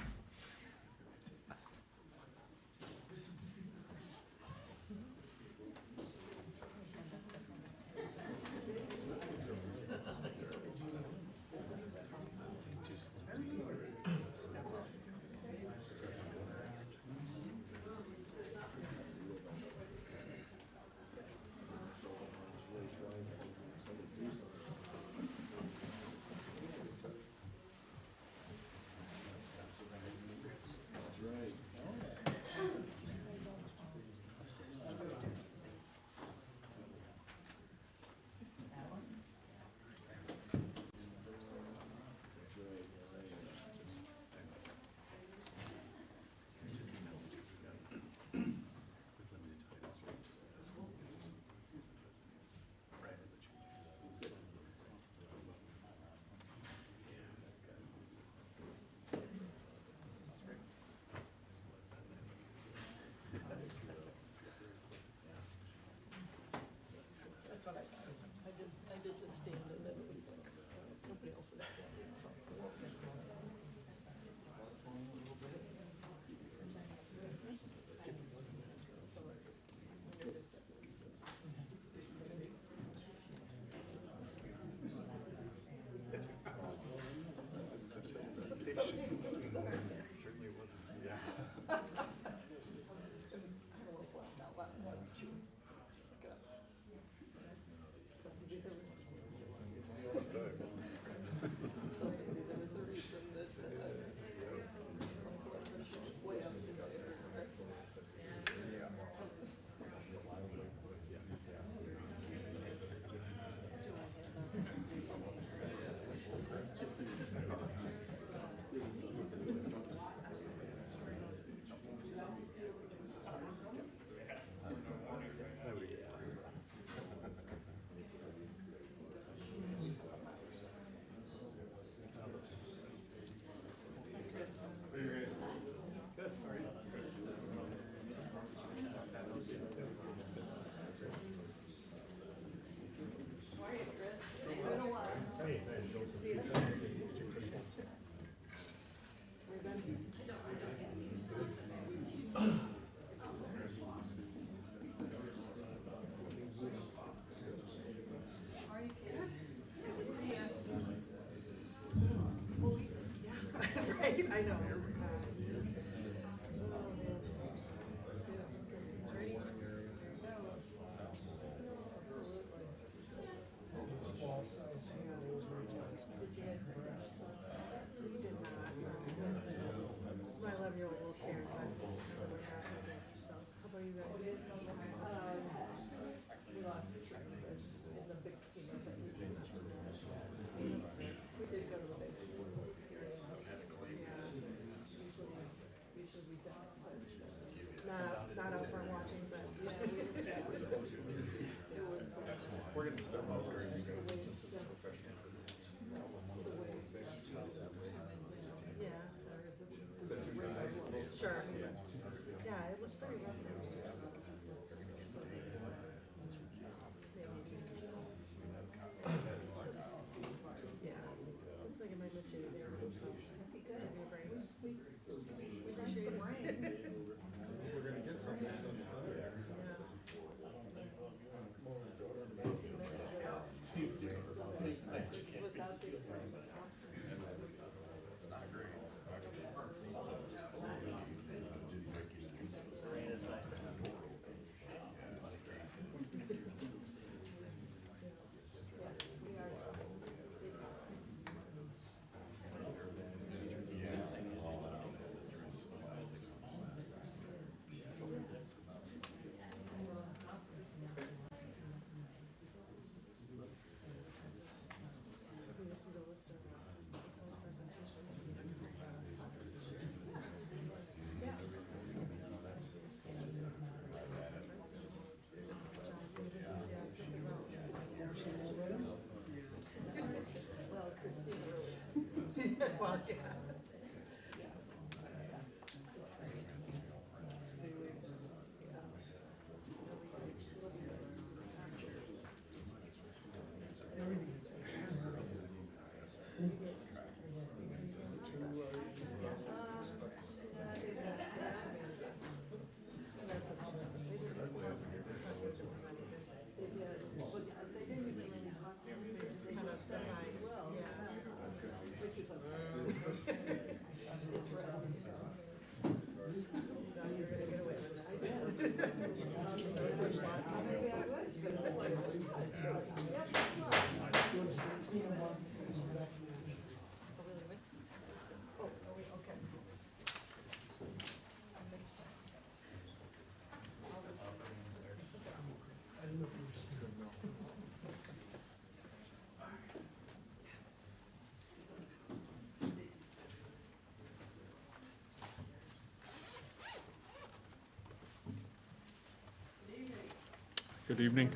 Good evening.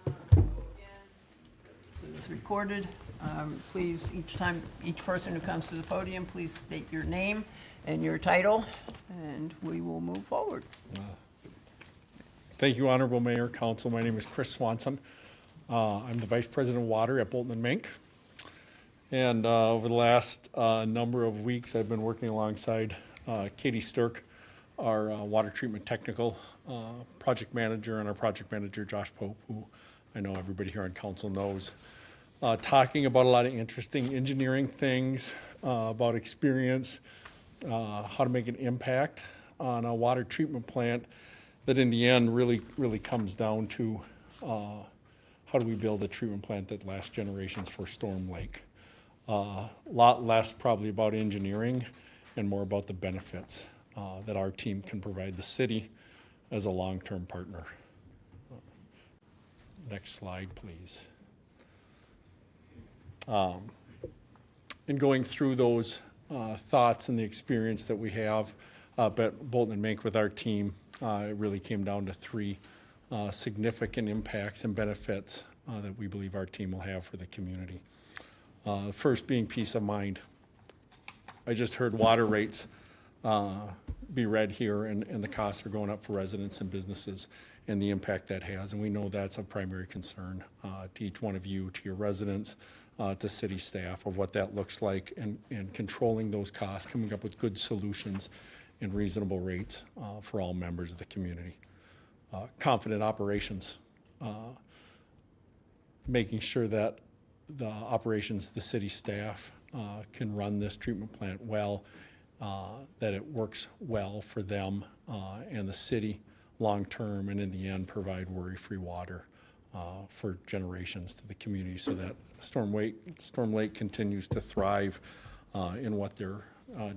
This is recorded. Please, each person who comes to the podium, please state your name and your title, and we will move forward. Thank you, Honorable Mayor, Council. My name is Chris Swanson. I'm the Vice President of Water at Bolton and Mink. And over the last number of weeks, I've been working alongside Katie Stirk, our water treatment technical project manager, and our project manager, Josh Pope, who I know everybody here on council knows, talking about a lot of interesting engineering things, about experience, how to make an impact on a water treatment plant that in the end really comes down to how do we build a treatment plant that lasts generations for Storm Lake. A lot less probably about engineering and more about the benefits that our team can provide the city as a long-term partner. Next slide, please. In going through those thoughts and the experience that we have at Bolton and Mink with our team, it really came down to three significant impacts and benefits that we believe our team will have for the community. First being peace of mind. I just heard water rates be read here, and the costs are going up for residents and businesses and the impact that has. And we know that's of primary concern to each one of you, to your residents, to city staff, of what that looks like, and controlling those costs, coming up with good solutions and reasonable rates for all members of the community. Confident operations, making sure that the operations, the city staff can run this treatment plant well, that it works well for them and the city long-term, and in the end provide worry-free water for generations to the community, so that Storm Lake continues to thrive in what they're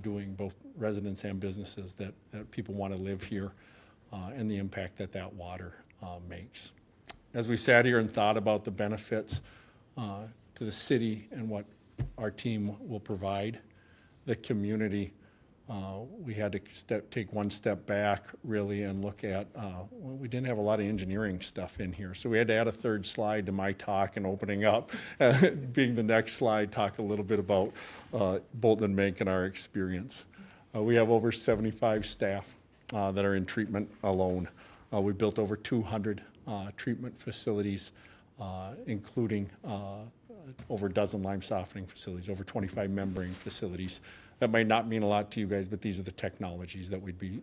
doing, both residents and businesses, that people want to live here, and the impact that water makes. As we sat here and thought about the benefits to the city and what our team will provide the community, we had to take one step back really and look at, we didn't have a lot of engineering stuff in here. So we had to add a third slide to my talk and opening up, being the next slide, talk a little bit about Bolton and Mink and our experience. We have over 75 staff that are in treatment alone. We built over 200 treatment facilities, including over a dozen lime softening facilities, over 25 membrane facilities. That might not mean a lot to you guys, but these are the technologies that we'd be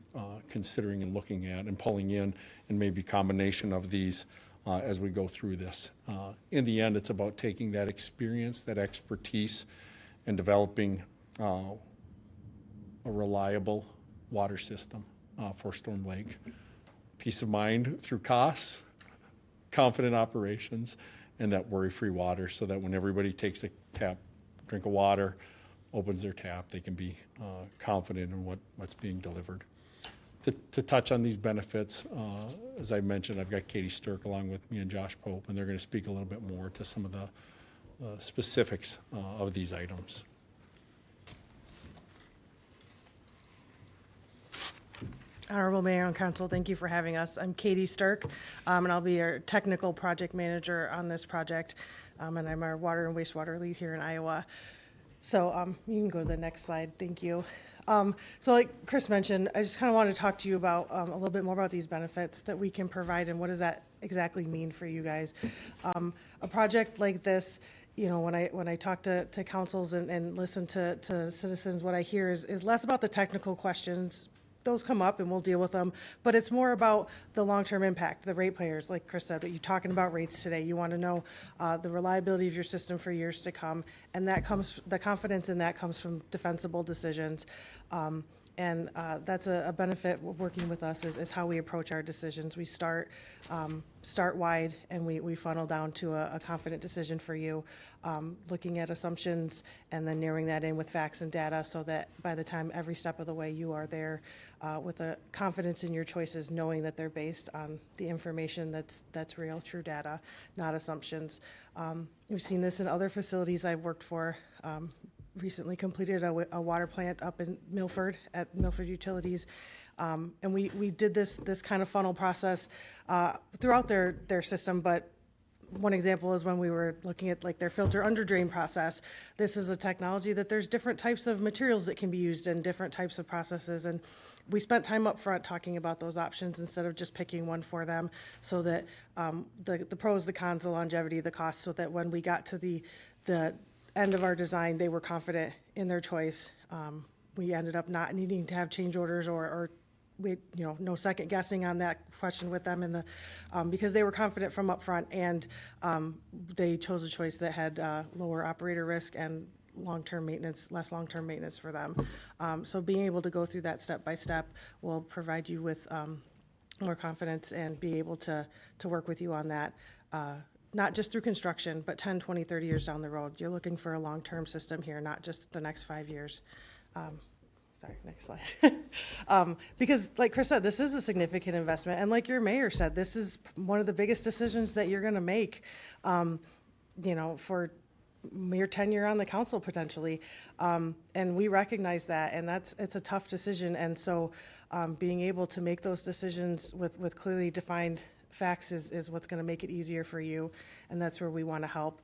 considering and looking at and pulling in, and maybe combination of these as we go through this. In the end, it's about taking that experience, that expertise, and developing a reliable water system for Storm Lake. Peace of mind through costs, confident operations, and that worry-free water, so that when everybody takes a drink of water, opens their tap, they can be confident in what's being delivered. To touch on these benefits, as I mentioned, I've got Katie Stirk along with me and Josh Pope, and they're going to speak a little bit more to some of the specifics of these items. Honorable Mayor and Council, thank you for having us. I'm Katie Stirk, and I'll be your technical project manager on this project, and I'm our water and wastewater lead here in Iowa. So you can go to the next slide. Thank you. So like Chris mentioned, I just kind of want to talk to you about a little bit more about these benefits that we can provide, and what does that exactly mean for you guys. A project like this, you know, when I talk to councils and listen to citizens, what I hear is less about the technical questions. Those come up and we'll deal with them, but it's more about the long-term impact, the ratepayers, like Chris said. You're talking about rates today. You want to know the reliability of your system for years to come, and the confidence in that comes from defensible decisions. And that's a benefit of working with us is how we approach our decisions. We start wide, and we funnel down to a confident decision for you, looking at assumptions and then narrowing that in with facts and data, so that by the time every step of the way you are there with a confidence in your choices, knowing that they're based on the information that's real, true data, not assumptions. We've seen this in other facilities I've worked for. Recently completed a water plant up in Milford at Milford Utilities. And we did this kind of funnel process throughout their system, but one example is when we were looking at like their filter under drain process. This is a technology that there's different types of materials that can be used in different types of processes. And we spent time up front talking about those options instead of just picking one for them, so that the pros, the cons, the longevity, the costs, so that when we got to the end of our design, they were confident in their choice. We ended up not needing to have change orders or we, no second guessing on that question with them because they were confident from upfront, and they chose a choice that had lower operator risk and long-term maintenance, less long-term maintenance for them. So being able to go through that step by step will provide you with more confidence and be able to work with you on that. Not just through construction, but 10, 20, 30 years down the road. You're looking for a long-term system here, not just the next 5 years. Sorry, next slide. Because like Chris said, this is a significant investment. And like your mayor said, this is one of the biggest decisions that you're going to make, for your tenure on the council potentially. And we recognize that, and it's a tough decision. And so being able to make those decisions with clearly defined facts is what's going to make it easier for you. And that's where we want to help.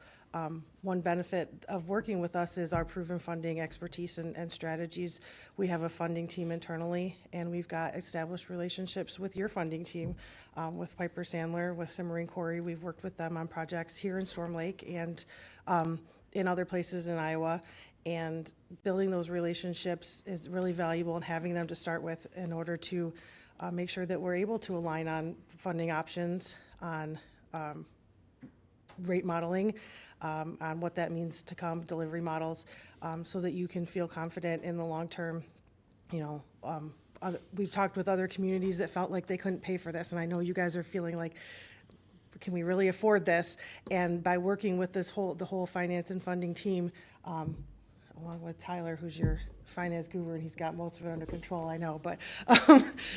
One benefit of working with us is our proven funding expertise and strategies. We have a funding team internally, and we've got established relationships with your funding team, with Piper Sandler, with Simmering Corey. We've worked with them on projects here in Storm Lake and in other places in Iowa. And building those relationships is really valuable, and having them to start with in order to make sure that we're able to align on funding options, on rate modeling, on what that means to come, delivery models, so that you can feel confident in the long term. We've talked with other communities that felt like they couldn't pay for this, and I know you guys are feeling like, can we really afford this? And by working with the whole finance and funding team, along with Tyler, who's your finance guru, and he's got most of it under control, I know, but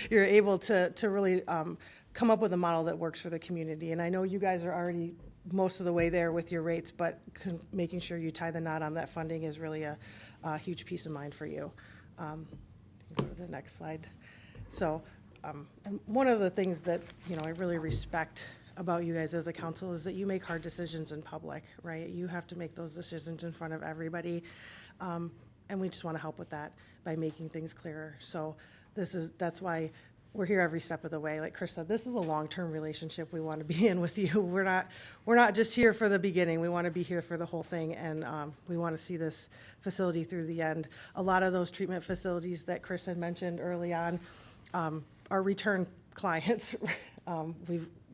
you're able to really come up with a model that works for the community. And I know you guys are already most of the way there with your rates, but making sure you tie the knot on that funding is really a huge peace of mind for you. Go to the next slide. So and one of the things that I really respect about you guys as a council is that you make hard decisions in public, right? You have to make those decisions in front of everybody. And we just want to help with that by making things clearer. So that's why we're here every step of the way. Like Chris said, this is a long-term relationship we want to be in with you. We're not just here for the beginning. We want to be here for the whole thing, and we want to see this facility through the end. A lot of those treatment facilities that Chris had mentioned early on are return clients.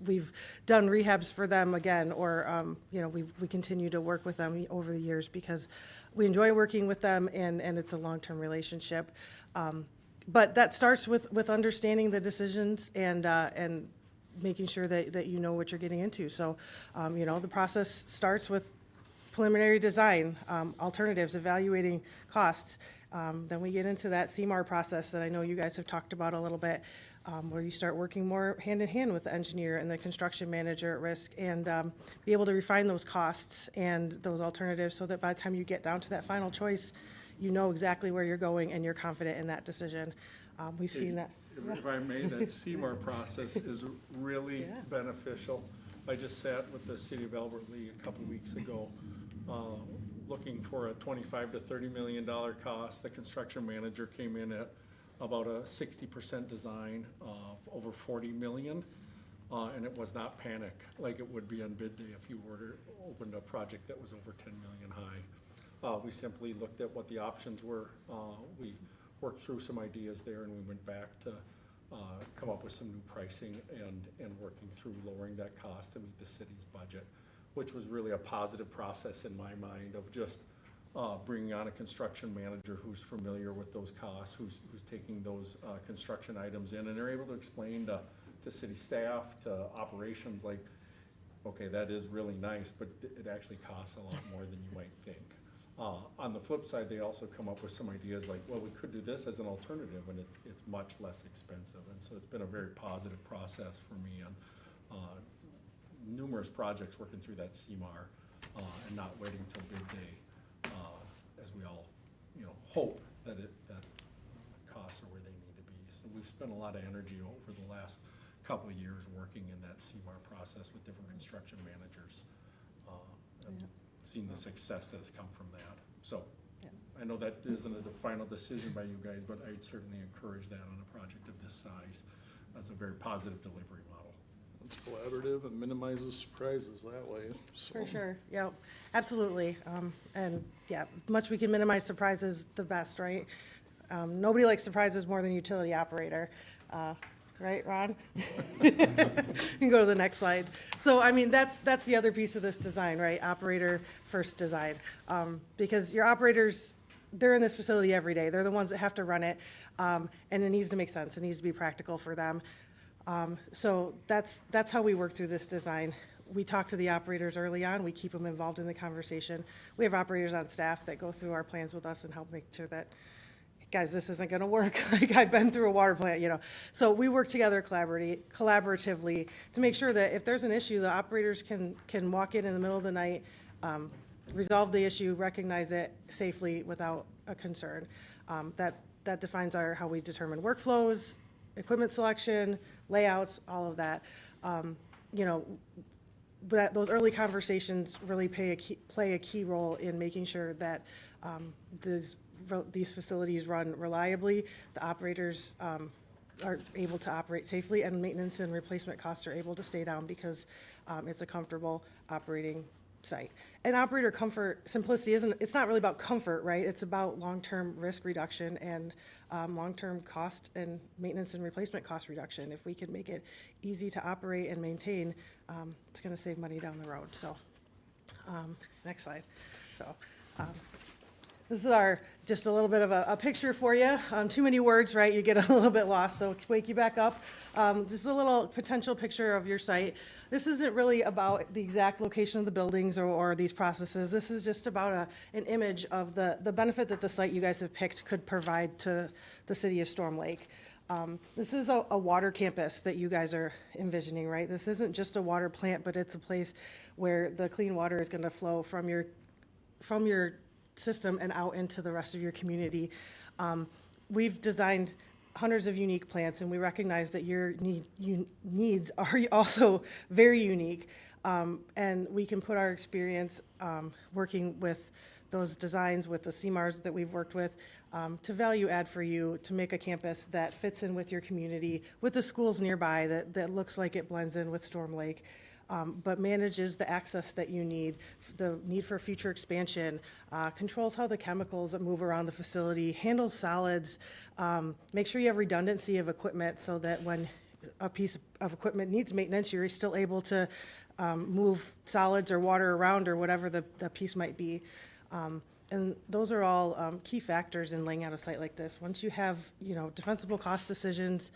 We've done rehabs for them again, or we continue to work with them over the years because we enjoy working with them, and it's a long-term relationship. But that starts with understanding the decisions and making sure that you know what you're getting into. So, the process starts with preliminary design, alternatives, evaluating costs. Then we get into that CMAR process that I know you guys have talked about a little bit, where you start working more hand in hand with the engineer and the construction manager at risk, and be able to refine those costs and those alternatives so that by the time you get down to that final choice, you know exactly where you're going and you're confident in that decision. We've seen that. If I may, that CMAR process is really beneficial. I just sat with the city of Albert Lee a couple weeks ago, looking for a $25 to $30 million cost. The construction manager came in at about a 60% design of over $40 million, and it was not panic like it would be on bid day if you opened a project that was over $10 million high. We simply looked at what the options were. We worked through some ideas there, and we went back to come up with some new pricing and working through lowering that cost to meet the city's budget, which was really a positive process in my mind of just bringing on a construction manager who's familiar with those costs, who's taking those construction items in, and they're able to explain to city staff, to operations, like, okay, that is really nice, but it actually costs a lot more than you might think. On the flip side, they also come up with some ideas like, well, we could do this as an alternative, and it's much less expensive. And so it's been a very positive process for me on numerous projects working through that CMAR and not waiting till bid day, as we all hope that costs are where they need to be. So we've spent a lot of energy over the last couple of years working in that CMAR process with different construction managers. And seen the success that has come from that. So I know that isn't the final decision by you guys, but I'd certainly encourage that on a project of this size. That's a very positive delivery model. It's collaborative and minimizes surprises that way. So. For sure, yep, absolutely. And yeah, much we can minimize surprises, the best, right? Nobody likes surprises more than utility operator. Right, Ron? You can go to the next slide. So, I mean, that's the other piece of this design, right? Operator first design. Because your operators, they're in this facility every day. They're the ones that have to run it. And it needs to make sense. It needs to be practical for them. So that's how we work through this design. We talk to the operators early on. We keep them involved in the conversation. We have operators on staff that go through our plans with us and help make sure that, guys, this isn't going to work. Like, I've been through a water plant, you know. So we work together collaboratively to make sure that if there's an issue, the operators can walk in the middle of the night, resolve the issue, recognize it safely without a concern. That defines how we determine workflows, equipment selection, layouts, all of that. You know, those early conversations really play a key role in making sure that these facilities run reliably, the operators are able to operate safely, and maintenance and replacement costs are able to stay down because it's a comfortable operating site. And operator comfort, simplicity it's not really about comfort, right? It's about long-term risk reduction and long-term cost and maintenance and replacement cost reduction. If we can make it easy to operate and maintain, it's gonna save money down the road. So, next slide. So, this is just a little bit of a picture for you. Too many words, right? You get a little bit lost, so wake you back up. Just a little potential picture of your site. This isn't really about the exact location of the buildings or these processes. This is just about an image of the benefit that the site you guys have picked could provide to the city of Storm Lake. This is a water campus that you guys are envisioning, right? This isn't just a water plant, but it's a place where the clean water is going to flow from your system and out into the rest of your community. We've designed hundreds of unique plants, and we recognize that your needs are also very unique. And we can put our experience working with those designs, with the CMARs that we've worked with, to value add for you to make a campus that fits in with your community, with the schools nearby, that looks like it blends in with Storm Lake. But manages the access that you need, the need for future expansion, controls how the chemicals that move around the facility, handles solids, make sure you have redundancy of equipment so that when a piece of equipment needs maintenance, you're still able to move solids or water around or whatever the piece might be. And those are all key factors in laying out a site like this. Once you have, defensible cost decisions,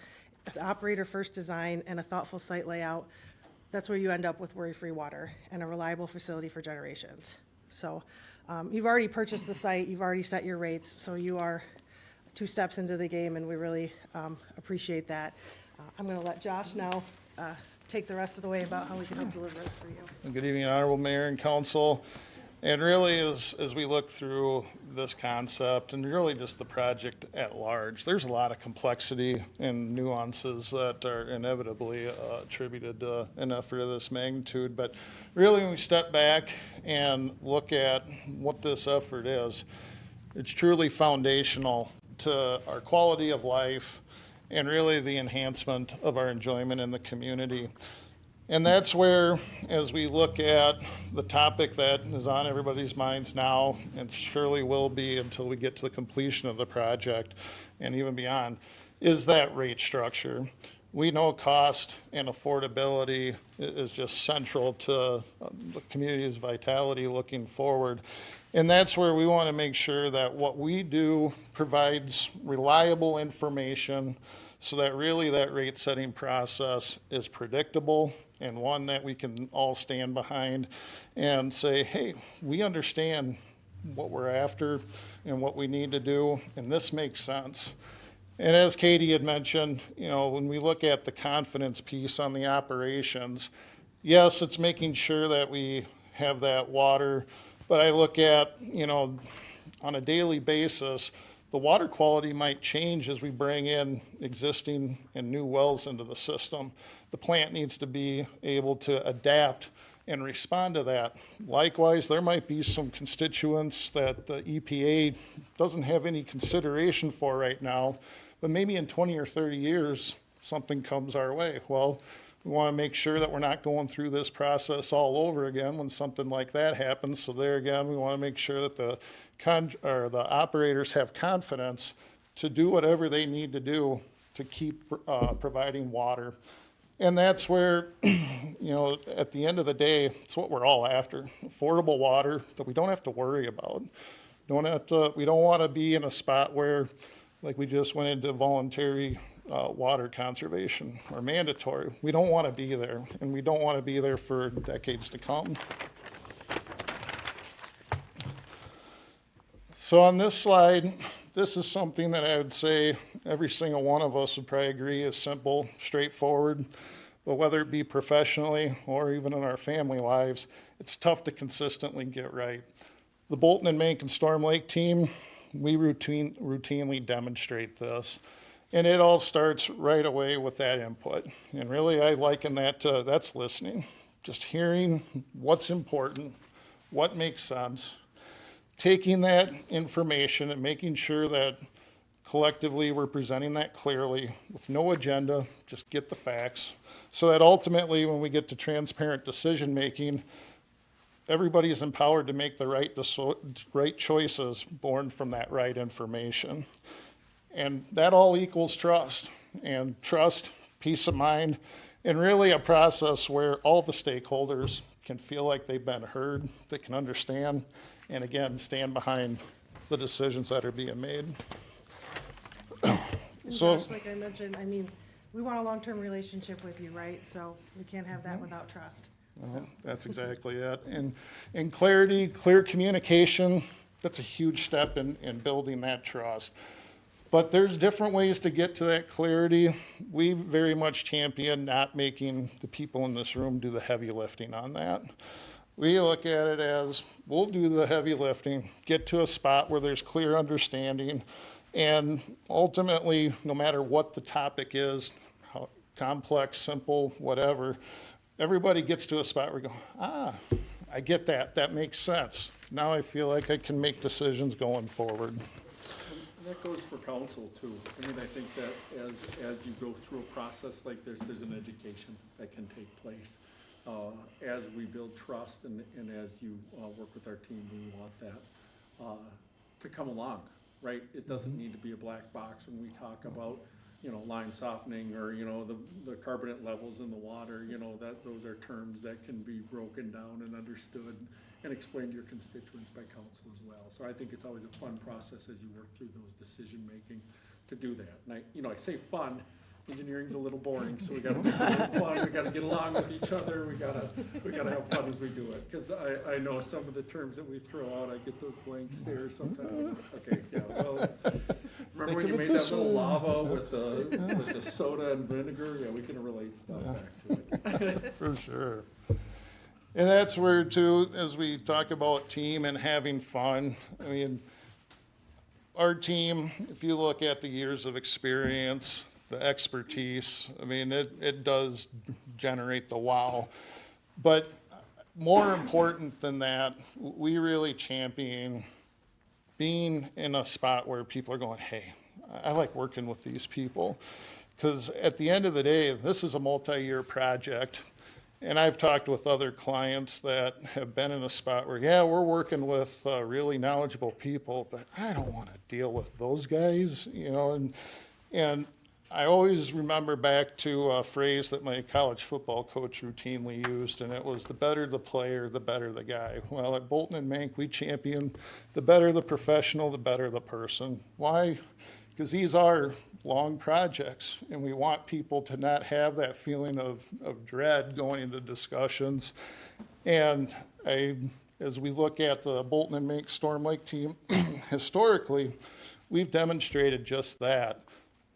operator first design, and a thoughtful site layout, that's where you end up with worry-free water and a reliable facility for generations. So you've already purchased the site, you've already set your rates, so you are 2 steps into the game, and we really appreciate that. I'm going to let Josh now take the rest of the way about how we can help deliver it for you. Good evening, Honorable Mayor and Council. And really, as we look through this concept and really just the project at large, there's a lot of complexity and nuances that are inevitably attributed to an effort of this magnitude. But really, when we step back and look at what this effort is, it's truly foundational to our quality of life and really the enhancement of our enjoyment in the community. And that's where, as we look at the topic that is on everybody's minds now, and surely will be until we get to the completion of the project and even beyond, is that rate structure. We know cost and affordability is just central to the community's vitality looking forward. And that's where we want to make sure that what we do provides reliable information so that really that rate setting process is predictable and one that we can all stand behind and say, hey, we understand what we're after and what we need to do, and this makes sense. And as Katie had mentioned, when we look at the confidence piece on the operations, yes, it's making sure that we have that water, but I look at, on a daily basis, the water quality might change as we bring in existing and new wells into the system. The plant needs to be able to adapt and respond to that. Likewise, there might be some constituents that the EPA doesn't have any consideration for right now, but maybe in 20 or 30 years, something comes our way. Well, we want to make sure that we're not going through this process all over again when something like that happens. So there again, we want to make sure that the operators have confidence to do whatever they need to do to keep providing water. And that's where, at the end of the day, it's what we're all after. Affordable water that we don't have to worry about. We don't want to be in a spot where, like we just went into voluntary water conservation or mandatory. We don't want to be there, and we don't want to be there for decades to come. So on this slide, this is something that I would say every single one of us would probably agree is simple, straightforward, but whether it be professionally or even in our family lives, it's tough to consistently get right. The Bolton and Mank and Storm Lake team, we routinely demonstrate this. And it all starts right away with that input. And really, I liken that to, that's listening. Just hearing what's important, what makes sense, taking that information and making sure that collectively we're presenting that clearly with no agenda, just get the facts, so that ultimately when we get to transparent decision making, everybody is empowered to make the right choices born from that right information. And that all equals trust, and trust, peace of mind, and really a process where all the stakeholders can feel like they've been heard, they can understand, and again, stand behind the decisions that are being made. And So, Josh, like I mentioned, we want a long-term relationship with you, right? So we can't have that without trust. So. that's exactly it. And clarity, clear communication, that's a huge step in building that trust. But there's different ways to get to that clarity. We very much champion not making the people in this room do the heavy lifting on that. We look at it as, we'll do the heavy lifting, get to a spot where there's clear understanding, and ultimately, no matter what the topic is, how complex, simple, whatever, everybody gets to a spot where we go, I get that, that makes sense. Now I feel like I can make decisions going forward. That goes for council too. I think that as you go through a process like this, there's an education that can take place. As we build trust and as you work with our team, we want that to come along, right? It doesn't need to be a black box when we talk about, lime softening or, the carbonate levels in the water, that those are terms that can be broken down and understood and explain to your constituents by council as well. So I think it's always a fun process as you work through those decision-making to do that. And I say fun, engineering's a little boring, so we gotta make it a little fun, we gotta get along with each other, we gotta have fun as we do it. Cause I know some of the terms that we throw out, I get those blank stares sometimes. Okay, yeah, well, remember when you made that little lava with the soda and vinegar? Yeah, we can relate stuff back to it. For sure. And that's where too, as we talk about team and having fun, our team, if you look at the years of experience, the expertise, it does generate the wow. But more important than that, we really champion being in a spot where people are going, hey, I like working with these people. Because at the end of the day, this is a multi-year project. And I've talked with other clients that have been in a spot where, yeah, we're working with really knowledgeable people, but I don't want to deal with those guys, and I always remember back to a phrase that my college football coach routinely used, and it was, the better the player, the better the guy. Well, at Bolton and Mank, we champion the better the professional, the better the person. Why? Because these are long projects, and we want people to not have that feeling of dread going into discussions. And as we look at the Bolton and Mank Storm Lake team, historically, we've demonstrated just that.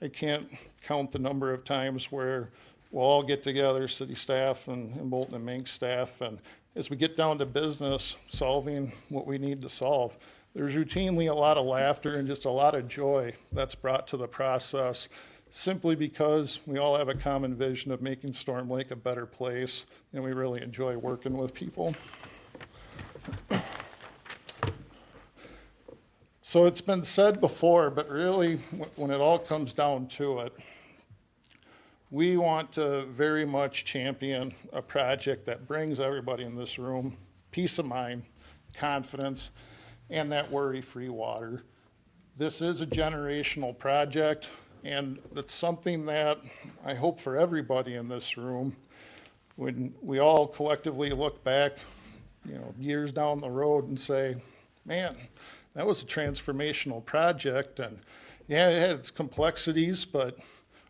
I can't count the number of times where we'll all get together, city staff and Bolton and Mank staff, and as we get down to business, solving what we need to solve, There's routinely a lot of laughter and just a lot of joy that's brought to the process, simply because we all have a common vision of making Storm Lake a better place, and we really enjoy working with people. So it's been said before, but really, when it all comes down to it, we want to very much champion a project that brings everybody in this room peace of mind, confidence, and that worry-free water. This is a generational project, and it's something that I hope for everybody in this room, when we all collectively look back, years down the road and say, man, that was a transformational project, and yeah, it had its complexities, but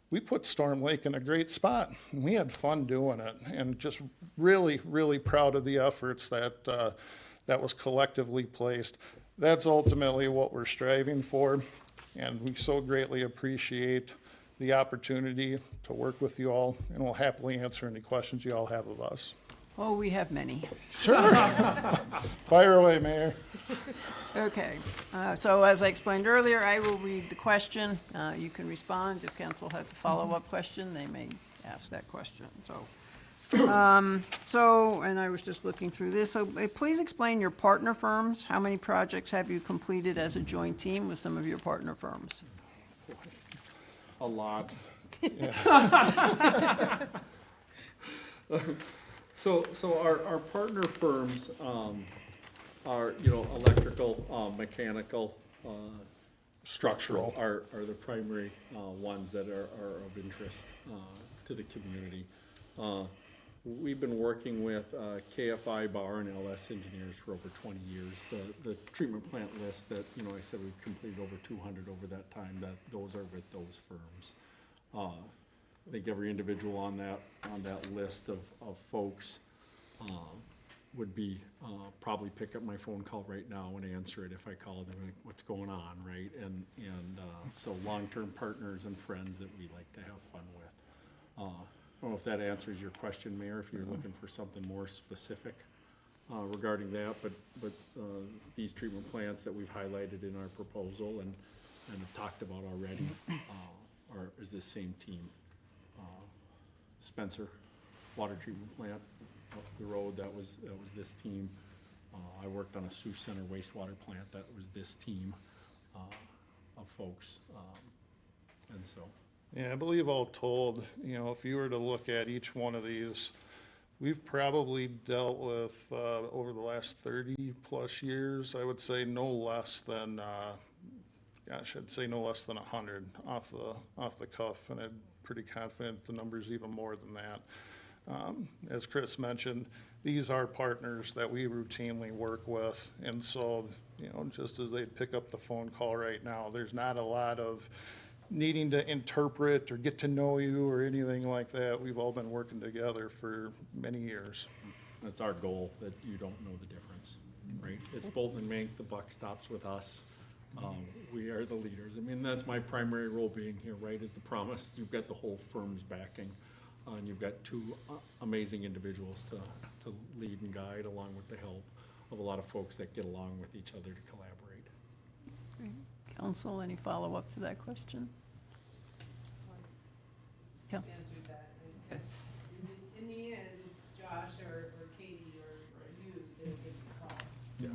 we put Storm Lake in a great spot, and we had fun doing it, and just really, really proud of the efforts that was collectively placed. That's ultimately what we're striving for, and we so greatly appreciate the opportunity to work with you all, and we'll happily answer any questions you all have of us. Oh, we have many. Sure. Fire away, Mayor. Okay, so as I explained earlier, I will read the question. You can respond. If council has a follow-up question, they may ask that question. And I was just looking through this. So please explain your partner firms. How many projects have you completed as a joint team with some of your partner firms? A lot. So our partner firms are, electrical, mechanical, structural are the primary ones that are of interest to the community. We've been working with KFI Bar and LS Engineers for over 20 years. The treatment plant list that, I said we've completed over 200 over that time, those are with those firms. I think every individual on that list of folks would be probably pick up my phone call right now and answer it if I called them, like, what's going on, right? And so long-term partners and friends that we like to have fun with. I don't know if that answers your question, Mayor, if you're looking for something more specific regarding that, but these treatment plants that we've highlighted in our proposal and have talked about already is this same team. Spencer Water Treatment Plant up the road, that was this team. I worked on a Sioux Center wastewater plant, that was this team of folks, and so. Yeah, I believe all told, if you were to look at each one of these, we've probably dealt with, over the last 30 plus years, I would say no less than, I'd say no less than 100 off the cuff, and I'm pretty confident the number's even more than that. As Chris mentioned, these are partners that we routinely work with, and so, just as they'd pick up the phone call right now, there's not a lot of needing to interpret or get to know you or anything like that. We've all been working together for many years. That's our goal, that you don't know the difference, right? It's Bolton and Mink, the buck stops with us. We are the leaders. I mean, that's my primary role being here, right, is the promise. You've got the whole firm's backing, and you've got two amazing individuals to lead and guide, along with the help of a lot of folks that get along with each other to collaborate. Council, any follow-up to that question? Just answered that. In the end, it's Josh or Katie or you that give the call. Yeah.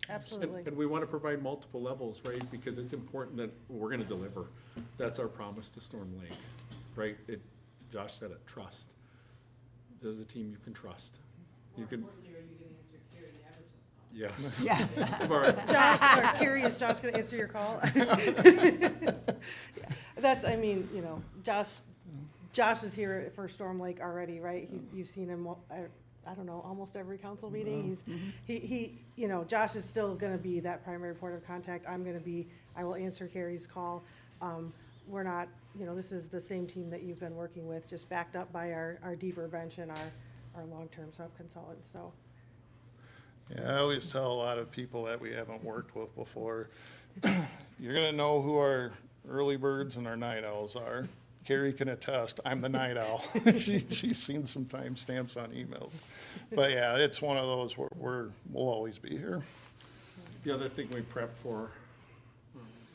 Absolutely. And we want to provide multiple levels, right? Because it's important that we're going to deliver. That's our promise to Storm Lake, right? Josh said it, trust. This is a team you can trust. More importantly, are you going to answer Carrie Abert's call? Yes. Yeah. All right. Josh, Carrie, is Josh going to answer your call? Josh is here for Storm Lake already, right? You've seen him, I don't know, almost every council meeting. Josh is still going to be that primary point of contact. I will answer Carrie's call. We're not, this is the same team that you've been working with, just backed up by our deeper bench and our long-term sub-consultants, so. Yeah, I always tell a lot of people that we haven't worked with before, you're gonna know who our early birds and our night owls are. Carrie can attest, I'm the night owl. She's seen some timestamps on emails. But yeah, it's one of those where we'll always be here. The other thing we prep for,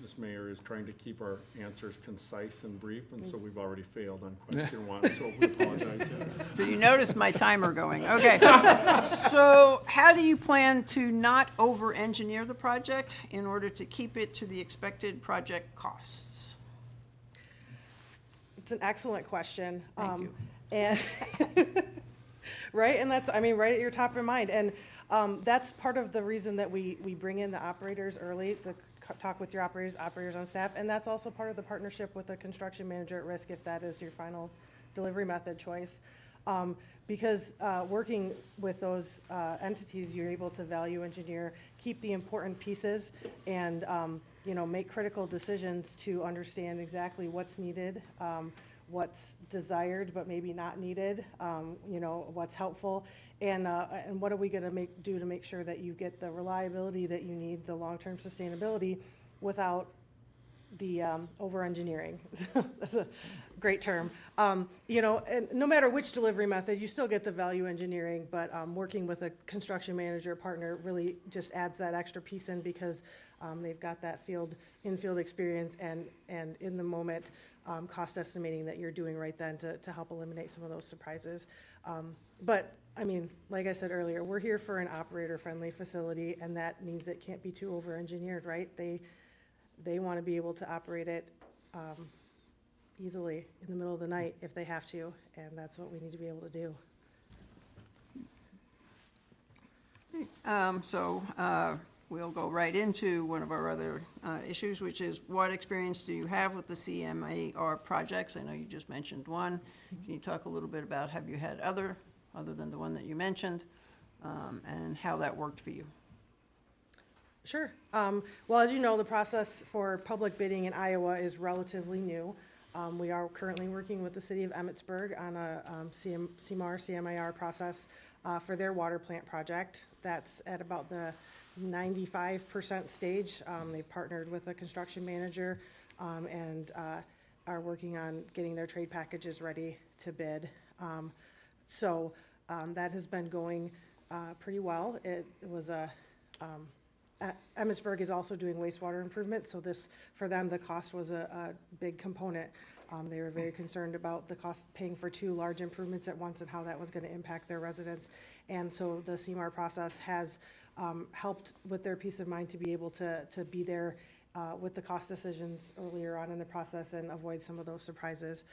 Ms. Mayor, is trying to keep our answers concise and brief, and so we've already failed on question one, so we apologize. So you notice my timer going. Okay. So how do you plan to not over-engineer the project in order to keep it to the expected project costs? It's an excellent question. Thank you. And right, and that's, I mean, right at your top of mind. And that's part of the reason that we bring in the operators early, talk with your operators on staff, and that's also part of the partnership with the construction manager at risk if that is your final delivery method choice. Because working with those entities, you're able to value engineer, keep the important pieces, and make critical decisions to understand exactly what's needed, what's desired but maybe not needed, what's helpful, and what are we going to do to make sure that you get the reliability that you need, the long-term sustainability, without the over-engineering. That's a great term. And no matter which delivery method, you still get the value engineering, but working with a construction manager partner really just adds that extra piece in because they've got that in-field experience and in the moment cost estimating that you're doing right then to help eliminate some of those surprises. But I mean, like I said earlier, we're here for an operator-friendly facility, and that means it can't be too over-engineered, right? They want to be able to operate it easily in the middle of the night if they have to, and that's what we need to be able to do. We'll go right into one of our other issues, which is what experience do you have with the CMAR projects? I know you just mentioned one. Can you talk a little bit about, have you had other than the one that you mentioned, and how that worked for you? Sure. Well, as you know, the process for public bidding in Iowa is relatively new. We are currently working with the city of Emmitsburg on a CMAR process for their water plant project. That's at about the 95% stage. They've partnered with a construction manager and are working on getting their trade packages ready to bid. So that has been going pretty well. It was Emmitsburg is also doing wastewater improvement, so this, for them, the cost was a big component. They were very concerned about the cost paying for two large improvements at once and how that was going to impact their residents. And so the CMAR process has helped with their peace of mind to be able to be there with the cost decisions earlier on in the process and avoid some of those surprises.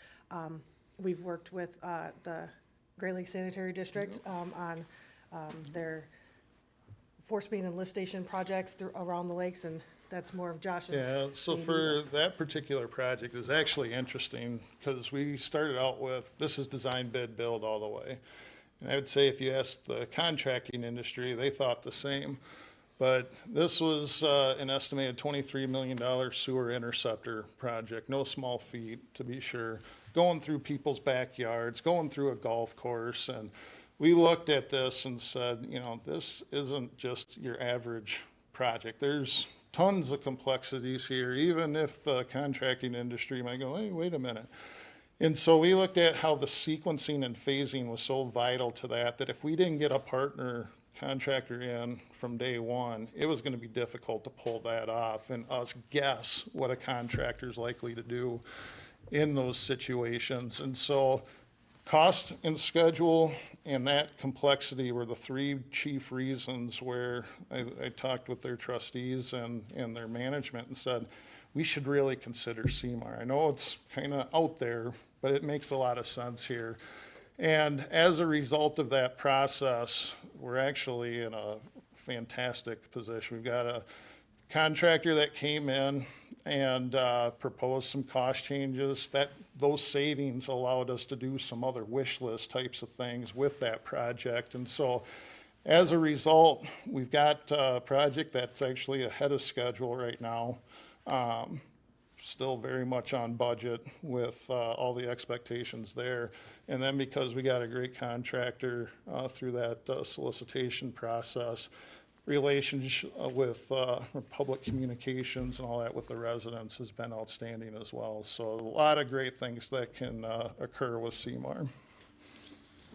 We've worked with the Great Lakes Sanitary District on their force main and lift station projects around the lakes, and that's more of Josh's. Yeah, so for that particular project is actually interesting because we started out with, this is design, bid, build all the way. And I would say if you asked the contracting industry, they thought the same. But this was an estimated $23 million sewer interceptor project, no small feat to be sure, going through people's backyards, going through a golf course, and we looked at this and said, this isn't just your average project. There's tons of complexities here, even if the contracting industry might go, hey, wait a minute. And so we looked at how the sequencing and phasing was so vital to that if we didn't get a partner contractor in from day one, it was going to be difficult to pull that off and us guess what a contractor is likely to do in those situations. And so cost and schedule and that complexity were the three chief reasons where I talked with their trustees and their management and said, we should really consider CMAR. I know it's kind of out there, but it makes a lot of sense here. And as a result of that process, we're actually in a fantastic position. We've got a contractor that came in and proposed some cost changes. Those savings allowed us to do some other wish list types of things with that project. And so as a result, we've got a project that's actually ahead of schedule right now. Still very much on budget with all the expectations there. And then because we got a great contractor through that solicitation process, relations with public communications and all that with the residents has been outstanding as well. So a lot of great things that can occur with CMAR.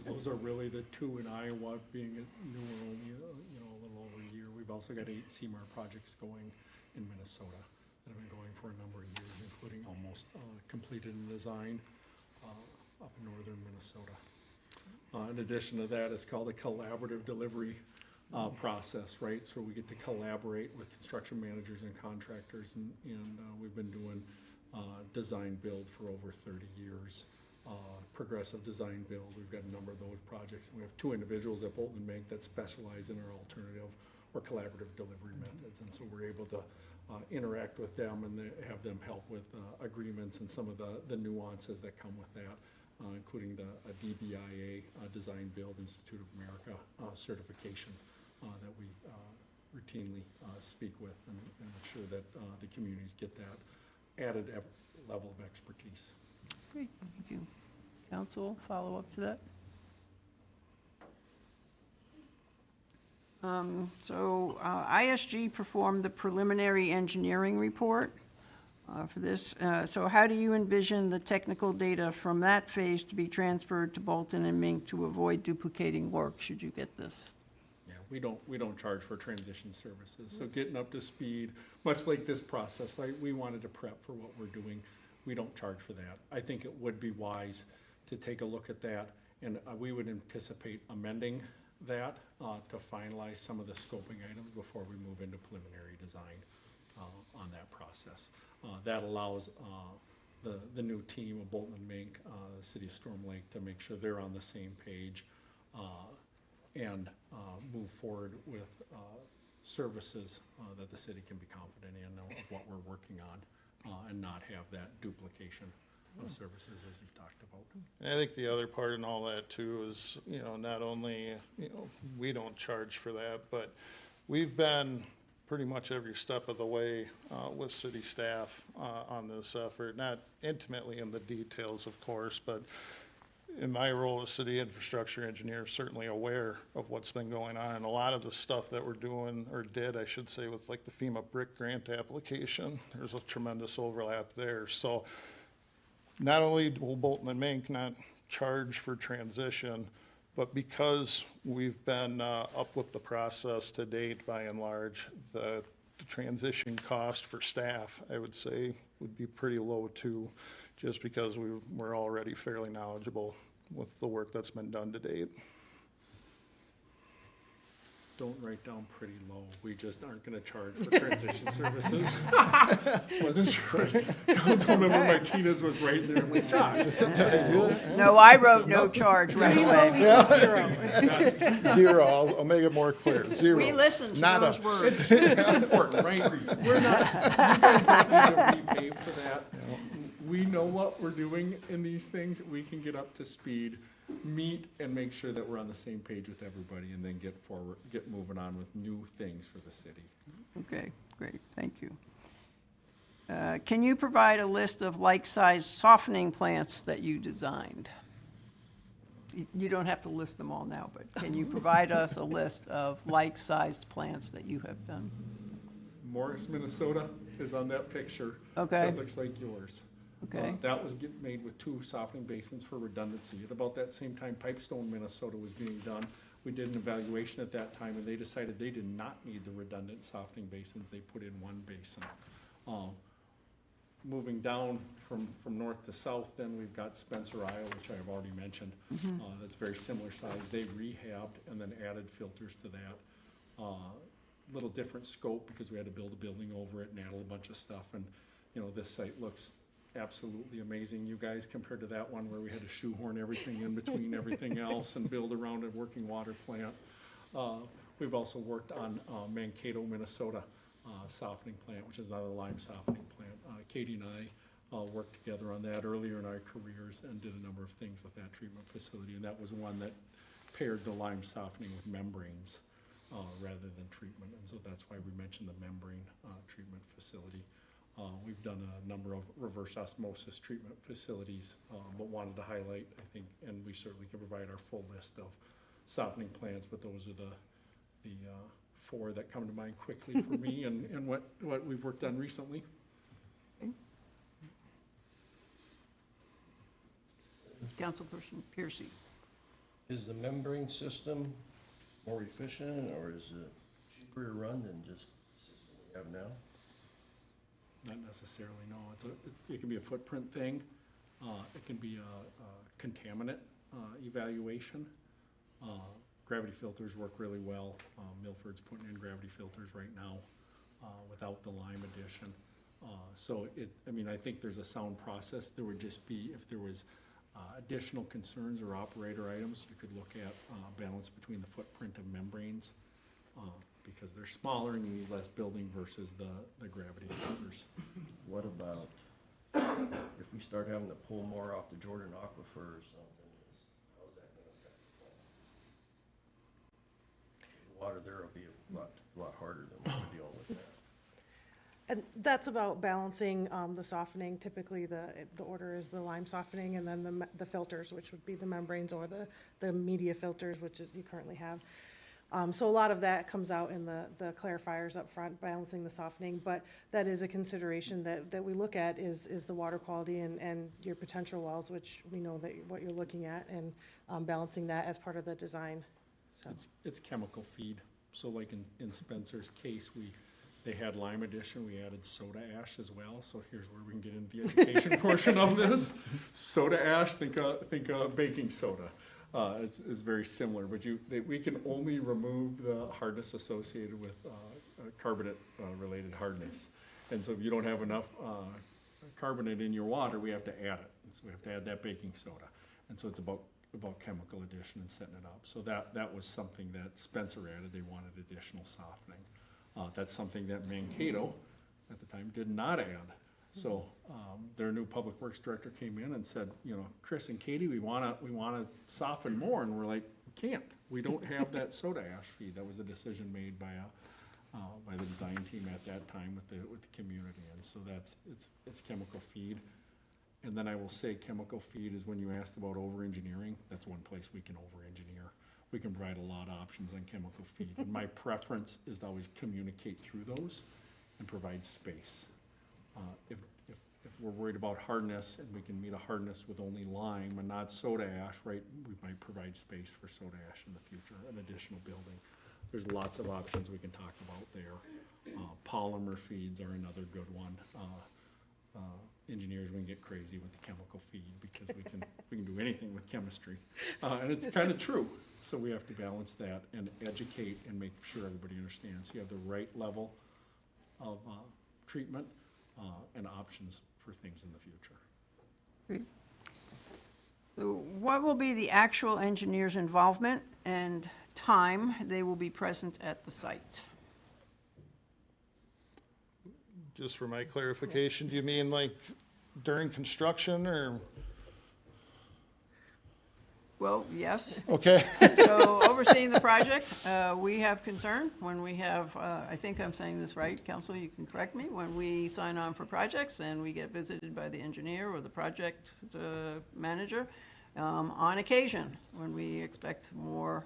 Those are really the two in Iowa, being at Newell, a little over a year. We've we've also got 8 CMAR projects going in Minnesota that have been going for a number of years, including almost completed in design up in northern Minnesota. In addition to that, it's called a collaborative delivery process, right? So we get to collaborate with construction managers and contractors, and we've been doing design build for over 30 years. Progressive design build, we've got a number of those projects, and we have 2 individuals at Bolton and Mink that specialize in our alternative or collaborative delivery methods, and so we're able to interact with them and have them help with agreements and some of the nuances that come with that, including the DBIA, Design Build Institute of America certification that we routinely speak with and ensure that the communities get that added level of expertise. Great, thank you. Council, follow up to that? ISG performed the preliminary engineering report for this. So how do you envision the technical data from that phase to be transferred to Bolton and Mink to avoid duplicating work, should you get this? Yeah, we don't charge for transition services. So getting up to speed, much like this process, like we wanted to prep for what we're doing. We don't charge for that. I think it would be wise to take a look at that, and we would anticipate amending that to finalize some of the scoping items before we move into preliminary design on that process. That allows the new team of Bolton and Mink, the city of Storm Lake, to make sure they're on the same page and move forward with services that the city can be confident in of what we're working on. And not have that duplication of services as you've talked about. I think the other part in all that too is, not only, we don't charge for that, but we've been pretty much every step of the way with city staff on this effort, not intimately in the details, of course, but in my role as city infrastructure engineer, certainly aware of what's been going on. And a lot of the stuff that we're doing, or did, I should say, with like the FEMA BRIC grant application, there's a tremendous overlap there. So not only will Bolton and Mink not charge for transition, but because we've been up with the process to date, by and large, the transition cost for staff, I would say, would be pretty low too, just because we're already fairly knowledgeable with the work that's been done to date. Don't write down pretty low. We just aren't going to charge for transition services. Wasn't sure. Councilmember Martinez was right there with Josh. No, I wrote no charge right away. Zero. I'll make it more clear. Zero. We listened to Not those a- words. It's important, right? We're not, you guys don't need to repay for that. We know what we're doing in these things. We can get up to speed, meet, and make sure that we're on the same page with everybody, and then get moving on with new things for the city. Okay, great, thank you. Can you provide a list of like-sized softening plants that you designed? You don't have to list them all now, but can you provide us a list of like-sized plants that you have done? Morris, Minnesota is on that picture. Okay. That looks like yours. Okay. That was made with 2 softening basins for redundancy. At about that same time, Pipestone, Minnesota was being done. We did an evaluation at that time, and they decided they did not need the redundant softening basins. They put in 1 basin. Moving down from north to south, then we've got Spencer, Iowa, which I have already mentioned. That's very similar size. They rehabbed and then added filters to that. Little different scope because we had to build a building over it and add a bunch of stuff. And, this site looks absolutely amazing, you guys, compared to that one where we had to shoehorn everything in between everything else and build around a working water plant. We've also worked on Mankato, Minnesota softening plant, which is another lime softening plant. Katie and I worked together on that earlier in our careers and did a number of things with that treatment facility, and that was one that paired the lime softening with membranes rather than treatment, and so that's why we mentioned the membrane treatment facility. We've done a number of reverse osmosis treatment facilities, but wanted to highlight, I think, and we certainly can provide our full list of softening plants, but those are the 4 that come to mind quickly for me and what we've worked on recently. Councilperson Pearson. Is the membrane system more efficient, or is it cheaper shorter run than just the system we have now? Not necessarily, no. It can be a footprint thing. It can be a contaminant evaluation. Gravity filters work really well. Milford's putting in gravity filters right now without the lime addition. So I think there's a sound process. There would just be, if there was additional concerns or operator items, you could look at balance between the footprint of membranes because they're smaller and you need less building versus the gravity filters. What about if we start having to pull more off the Jordan Aquifer or something? How's that gonna affect the plant? 'Cause the water there will be a lot harder than what we're dealing with now. And that's about balancing the softening. Typically, the order is the lime softening, and then the filters, which would be the membranes or the media filters, which is you currently have. So a lot of that comes out in the clarifiers up front, balancing the softening. But that is a consideration that we look at is the water quality and your potential wells, which we know that what you're looking at, and balancing that as part of the design. So. It's chemical feed. So like in Spencer's case, they had lime addition, we added soda ash as well, so here's where we can get into the education portion of this. Soda ash, think of baking soda. It's very similar, but we can only remove the hardness associated with carbonate related hardness. And so if you don't have enough carbonate in your water, we have to add it. And so we have to add that baking soda. And so it's about chemical addition and setting it up. So that was something that Spencer added. They wanted additional softening. That's something that Mankato at the time did not add. So their new public works director came in and said, Chris and Katie, we want to soften more, and we're like, we can't. We don't have that soda ash feed. That was a decision made by the design team at that time with the community, and so it's chemical feed. And then I will say chemical feed is when you asked about over-engineering, that's one place we can over-engineer. We can provide a lot of options on chemical feed. And my preference is to always communicate through those and provide space. If we're worried about hardness and we can meet a hardness with only lime and not soda ash, right, we might provide space for soda ash in the future, an additional building. There's lots of options we can talk about there. Polymer feeds are another good one. Engineers, we can get crazy with the chemical feed because we can do anything with chemistry. And it's kind of true. So we have to balance that and educate and make sure everybody understands. You have the right level of treatment and options for things in the future. Great. So what will be the actual engineer's involvement and time they will be present at the site? Just for my clarification, do you mean like during construction or? Well, yes. Okay. So overseeing the project, we have concern when we have, I think I'm saying this right, Council, you can correct me, when we sign on for projects and we get visited by the engineer or the project manager, on occasion, when we expect more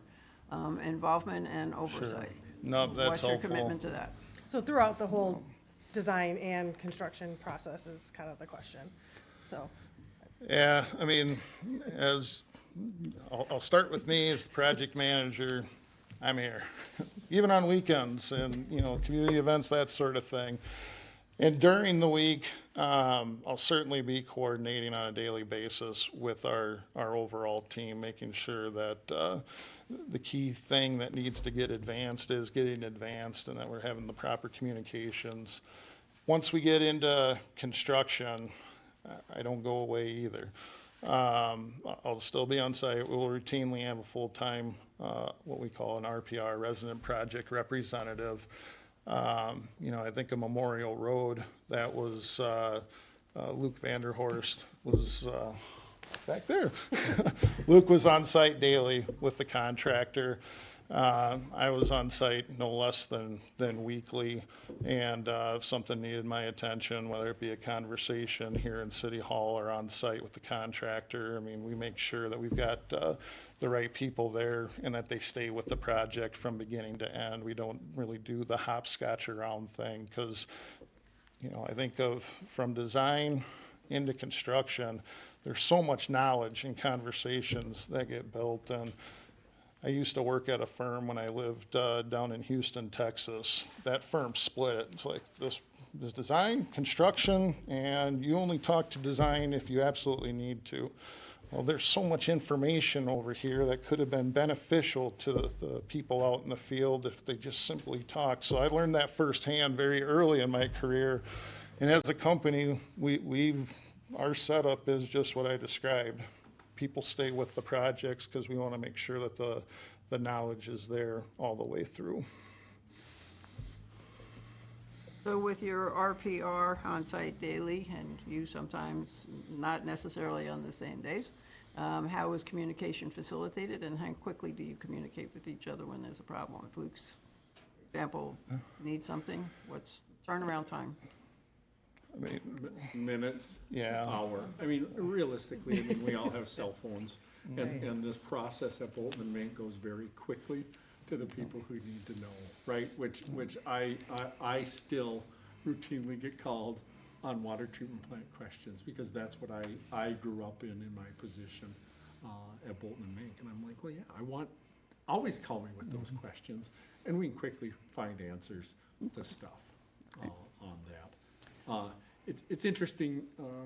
involvement and oversight. Sure. No, that's What's your helpful. commitment to that? So throughout the whole design and construction process is kind of the question. So. Yeah, I mean, I'll start with me as the project manager. I'm here, even on weekends and, community events, that sort of thing. And during the week, I'll certainly be coordinating on a daily basis with our overall team, making sure that the key thing that needs to get advanced is getting advanced and that we're having the proper communications. Once we get into construction, I don't go away either. I'll still be on site. We'll routinely have a full-time, what we call an RPR, resident project representative. I think a Memorial Road, that was Luke Vanderhorst was back there. Luke was on site daily with the contractor. I was on site no less than weekly, and if something needed my attention, whether it be a conversation here in City Hall or on site with the contractor, we make sure that we've got the right people there and that they stay with the project from beginning to end. We don't really do the hopscotch around thing because, I think of from design into construction, there's so much knowledge and conversations that get built, and I used to work at a firm when I lived down in Houston, Texas. That firm split. It's like this is design, construction, and you only talk to design if you absolutely need to. Well, there's so much information over here that could have been beneficial to the people out in the field if they just simply talk. So I learned that firsthand very early in my career. And as a company, our setup is just what I described. People stay with the projects because we want to make sure that the knowledge is there all the way through. So with your RPR on-site daily, and you sometimes not necessarily on the same days, how is communication facilitated, and how quickly do you communicate with each other when there's a problem? If Luke's, for example, needs something, what's turnaround time? I mean, Minutes, yeah. hour. I mean, realistically, I mean, we all have cell phones, and this process at Bolton and Mink goes very quickly to the people who need to know, right? Which I still routinely get called on water treatment plant questions, because that's what I grew up in my position at Bolton and Mink. And I'm like, well, yeah, always call me with those questions, and we can quickly find answers to stuff on that. It's interesting,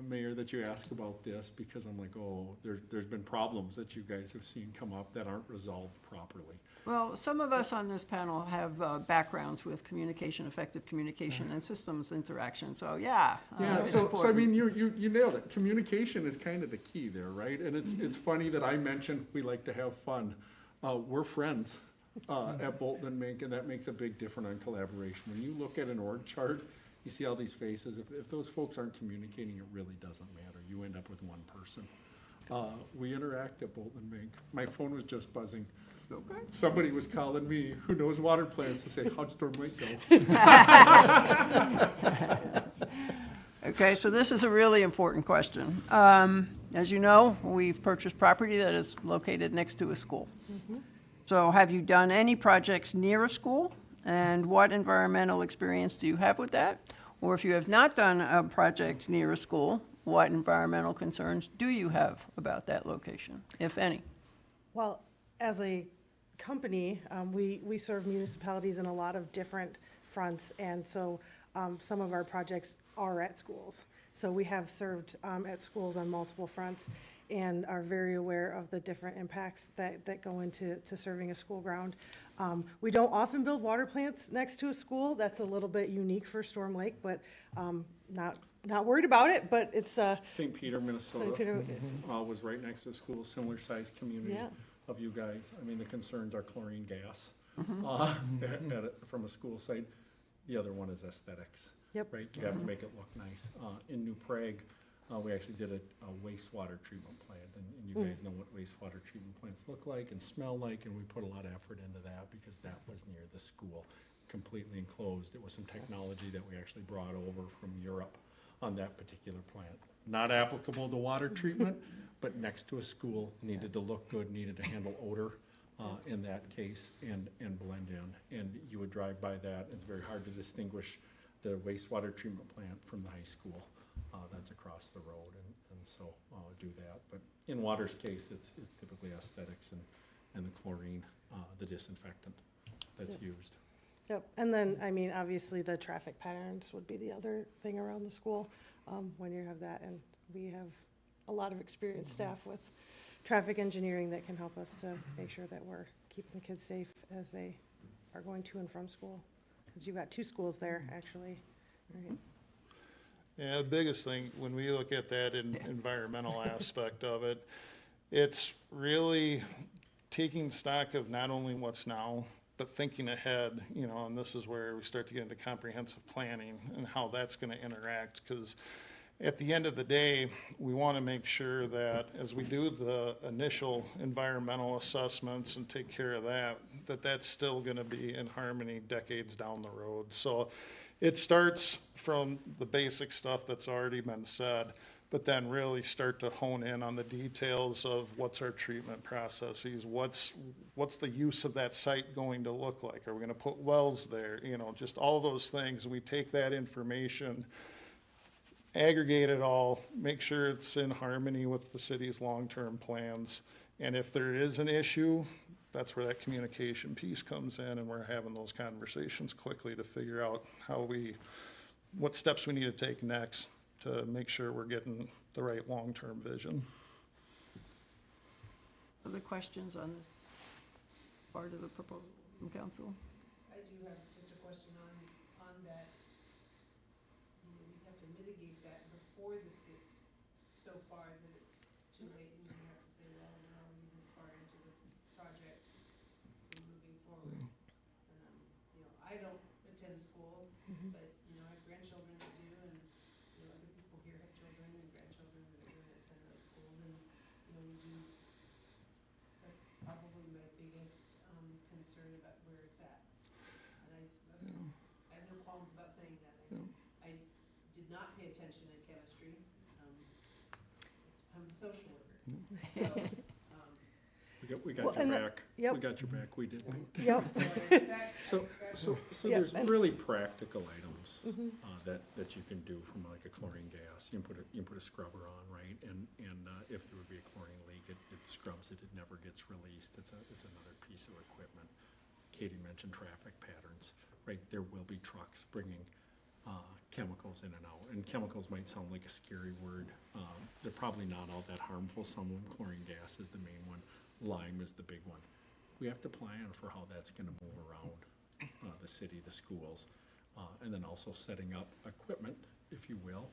Mayor, that you ask about this, because I'm like, oh, there's been problems that you guys have seen come up that aren't resolved properly. Well, some of us on this panel have backgrounds with communication, effective communication, and systems interaction, so yeah. It's So I important. mean, you nailed it. Communication is kind of the key there, right? And it's funny that I mentioned we like to have fun. We're friends at Bolton and Mink, and that makes a big difference on collaboration. When you look at an org chart, you see all these faces. If those folks aren't communicating, it really doesn't matter. You end up with one person. We interact at Bolton and Mink. My phone was just buzzing. Okay. Somebody was calling me who knows water plants to say, how'd Storm Lake go? Okay, so this is a really important question. As you know, we've purchased property that is located next to a school. So have you done any projects near a school? And what environmental experience do you have with that? Or if you have not done a project near a school, what environmental concerns do you have about that location, if any? Well, as a company, we serve municipalities in a lot of different fronts, and so some of our projects are at schools. So we have served at schools on multiple fronts and are very aware of the different impacts that go into serving a school ground. We don't often build water plants next to a school. That's a little bit unique for Storm Lake, but not worried about it, but it's St. Peter, Minnesota. St. Peter, was right next to a school, similar sized community Yeah. of you guys. I mean, the concerns are chlorine gas from a school site. The other one is aesthetics. Yep. Right? You have to make it look nice. In New Prague, we actually did a wastewater treatment plant, and you guys know what wastewater treatment plants look like and smell like, and we put a lot of effort into that because that was near the school, completely enclosed. It was some technology that we actually brought over from Europe on that particular plant. Not applicable to water treatment, but next to a school, needed to look good, needed to handle odor in that case, and blend in. And you would drive by that, it's very hard to distinguish the wastewater treatment plant from the high school. That's across the road, and so do that. But in water's case, it's typically aesthetics and the chlorine, the disinfectant that's used. Yep, and then, I mean, obviously, the traffic patterns would be the other thing around the school, when you have that, and we have a lot of experienced staff with traffic engineering that can help us to make sure that we're keeping the kids safe as they are going to and from school, because you've got two schools there, actually, right? Yeah, the biggest thing, when we look at that environmental aspect of it, it's really taking stock of not only what's now, but thinking ahead, and this is where we start to get into comprehensive planning and how that's going to interact, because at the end of the day, we want to make sure that as we do the initial environmental assessments and take care of that, that's still going to be in harmony decades down the road. So it starts from the basic stuff that's already been said, but then really start to hone in on the details of what's our treatment processes, what's the use of that site going to look like? Are we going to put wells there? Just all those things. We take that information, aggregate it all, make sure it's in harmony with the city's long-term plans. And if there is an issue, that's where that communication piece comes in, and we're having those conversations quickly to figure out what steps we need to take next to make sure we're getting the right long-term vision. Other questions on this part of the proposal from council? I do have just a question on that. You know, we have to mitigate that before this gets so far that it's too late, and we have to say, well, we're already this far into the project, we're moving forward. You know, I don't attend school, but, you know, I have grandchildren that do, and, you know, other people here have children and grandchildren that are going to attend those schools, and, you know, we do, that's probably my biggest concern about where it's at. And I have no qualms about saying that. I did not pay attention in chemistry. I'm a social worker. So, We got Well, your and back. yep. We got your back, we didn't. Yep. So Yeah, there's and- really practical items Mhm. that you can do from like a chlorine gas. You can put a scrubber on, right? And if there would be a chlorine leak, it scrubs it, it never gets released. It's another piece of equipment. Katie mentioned traffic patterns, right? There will be trucks bringing chemicals in and out. And chemicals might sound like a scary word. They're probably not all that harmful. Some of them, chlorine gas is the main one. Lime is the big one. We have to plan for how that's gonna move around the city, the schools, and then also setting up equipment, if you will,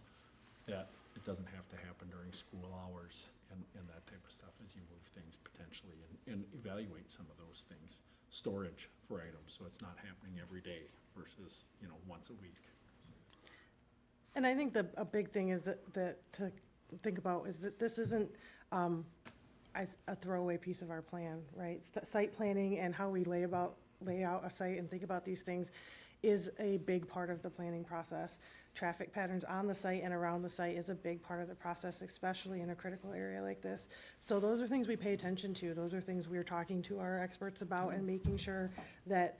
that it doesn't have to happen during school hours and that type of stuff as you move things potentially and evaluate some of those things. Storage for items, so it's not happening every day versus, you know, once a week. And I think a big thing is that to think about is that this isn't a throwaway piece of our plan, right? Site planning and how we lay out a site and think about these things is a big part of the planning process. Traffic patterns on the site and around the site is a big part of the process, especially in a critical area like this. So those are things we pay attention to. Those are things we're talking to our experts about and making sure that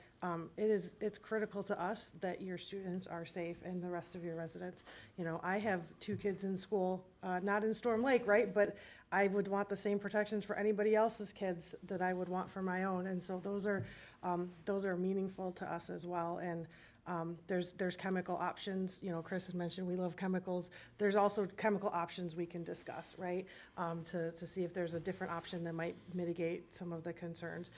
it's critical to us that your students are safe and the rest of your residents. You know, I have 2 kids in school, not in Storm Lake, right? But I would want the same protections for anybody else's kids that I would want for my own. And so those are meaningful to us as well. And there's chemical options. You know, Chris had mentioned we love chemicals. There's also chemical options we can discuss, right? To see if there's a different option that might mitigate some of the concerns.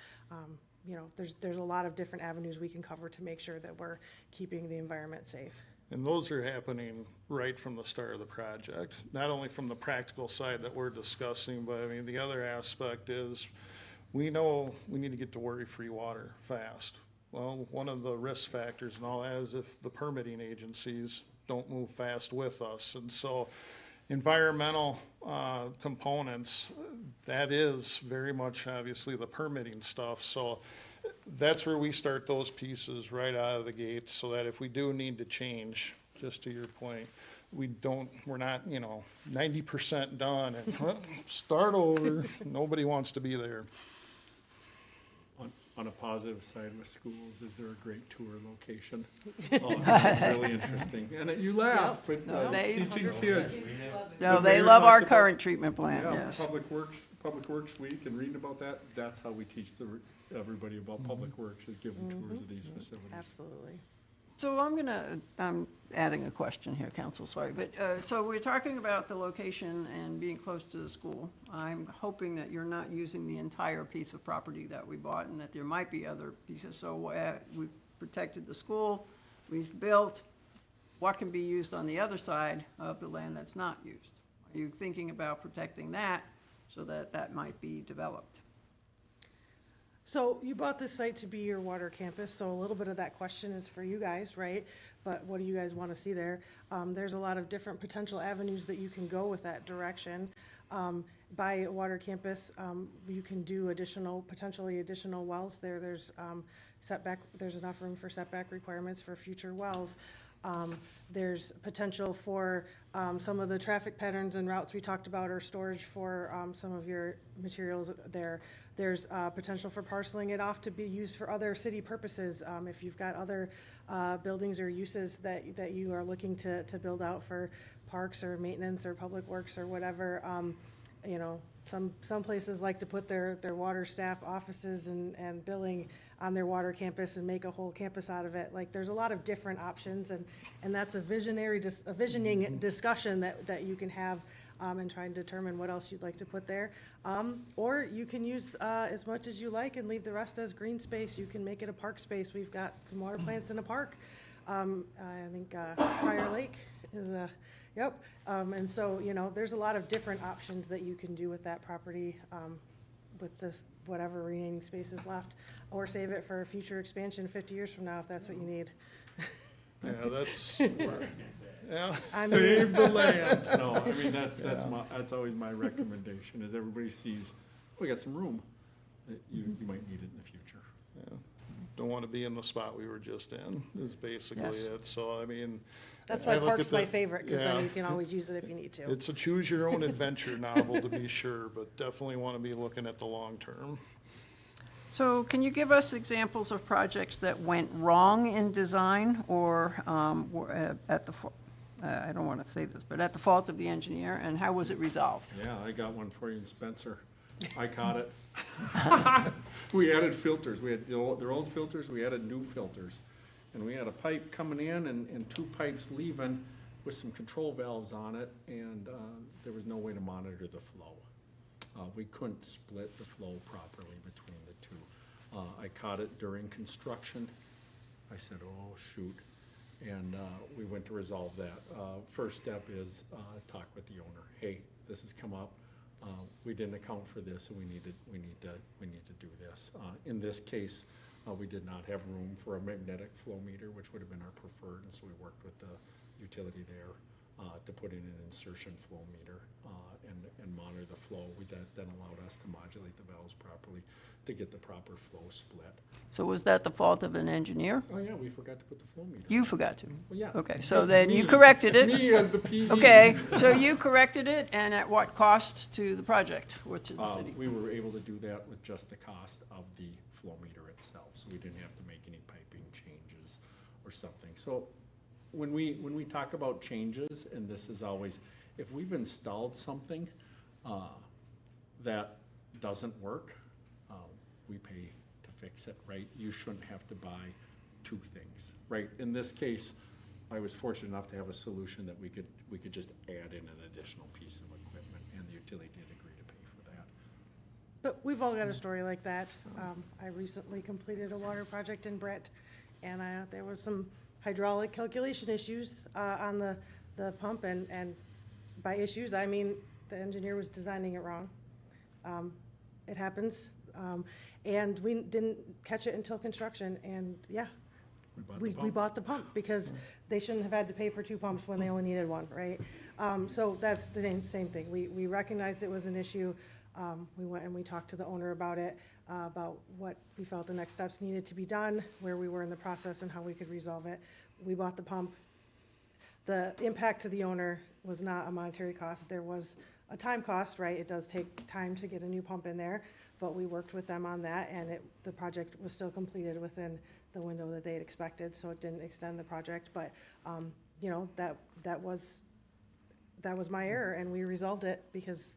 You know, there's a lot of different avenues we can cover to make sure that we're keeping the environment safe. And those are happening right from the start of the project, not only from the practical side that we're discussing, but I mean, the other aspect is we know we need to get to worry-free water fast. Well, one of the risk factors and all that is if the permitting agencies don't move fast with us. And so environmental components, that is very much obviously the permitting stuff. So that's where we start those pieces right out of the gate so that if we do need to change, just to your point, we're not, 90% done and start over. Nobody wants to be there. On a positive side with schools, is there a great tour location? Oh, that's really interesting. And you laugh, but No, teaching kids. No, The they mayor love our talked about- current treatment plant, Yeah, yes. Public Works Week and reading about that, that's how we teach everybody about Public Works, is giving tours of these facilities. Absolutely. So I'm adding a question here, Council, sorry, but, so we're talking about the location and being close to the school. I'm hoping that you're not using the entire piece of property that we bought and that there might be other pieces. So we've protected the school, we've built. What can be used on the other side of the land that's not used? Are you thinking about protecting that so that that might be developed? So you bought this site to be your water campus, so a little bit of that question is for you guys, right? But what do you guys want to see there? There's a lot of different potential avenues that you can go with that direction. By a water campus, you can do potentially additional wells there. There's enough room for setback requirements for future wells. There's potential for some of the traffic patterns and routes we talked about, or storage for some of your materials there. There's potential for parceling it off to be used for other city purposes. If you've got other buildings or uses that you are looking to build out for parks or maintenance or public works or whatever, You know, some places like to put their water staff offices and billing on their water campus and make a whole campus out of it. Like, there's a lot of different options, and that's a visioning discussion that you can have and try and determine what else you'd like to put there. Or you can use as much as you like and leave the rest as green space. You can make it a park space. We've got some water plants in a park. I think Prior Lake is a, yep. And so, you know, there's a lot of different options that you can do with that property with this, whatever remaining space is left, or save it for a future expansion 50 years from now if that's what you need. Yeah, that's, yeah. Save the land. No, I mean, that's always my recommendation, is everybody sees, we got some room that you might need it in the future. Yeah. Don't want to be in the spot we were just in, is basically Yes. it. So, I mean. That's why I look park's at my the- favorite, because yeah. then you can always use it if you need to. It's a choose-your-own-adventure novel, to be sure, but definitely want to be looking at the long term. So can you give us examples of projects that went wrong in design or were at the, I don't want to say this, but at the fault of the engineer, and how was it resolved? Yeah, I got one for you in Spencer. I caught it. We added filters. We had their old filters, we added new filters. And we had a pipe coming in and two pipes leaving with some control valves on it, and there was no way to monitor the flow. We couldn't split the flow properly between the two. I caught it during construction. I said, oh, shoot. And we went to resolve that. First step is talk with the owner. Hey, this has come up. We didn't account for this, and we need to do this. In this case, we did not have room for a magnetic flow meter, which would have been our preferred, and so we worked with the utility there to put in an insertion flow meter and monitor the flow. That then allowed us to modulate the valves properly to get the proper flow split. So was that the fault of an engineer? Oh yeah, we forgot to put the flow meter. You forgot to? Well, yeah. Okay, so then you corrected it? Me as the PG. Okay, so you corrected it, and at what cost to the project or to the city? We were able to do that with just the cost of the flow meter itself, so we didn't have to make any piping changes or something. So when we talk about changes, and this is always, if we've installed something that doesn't work, we pay to fix it, right? You shouldn't have to buy two things, right? In this case, I was fortunate enough to have a solution that we could just add in an additional piece of equipment, and the utility did agree to pay for that. But we've all got a story like that. I recently completed a water project in Brett, and there was some hydraulic calculation issues on the pump, and by issues, I mean the engineer was designing it wrong. It happens, and we didn't catch it until construction, and yeah, we bought the pump because they shouldn't have had to pay for two pumps when they only needed one, right? So that's the same thing. We recognized it was an issue. We went and we talked to the owner about it, about what we felt the next steps needed to be done, where we were in the process, and how we could resolve it. We bought the pump. The impact to the owner was not a monetary cost. There was a time cost, right? It does take time to get a new pump in there, but we worked with them on that, and the project was still completed within the window that they had expected, so it didn't extend the project. But you know, that was my error, and we resolved it because.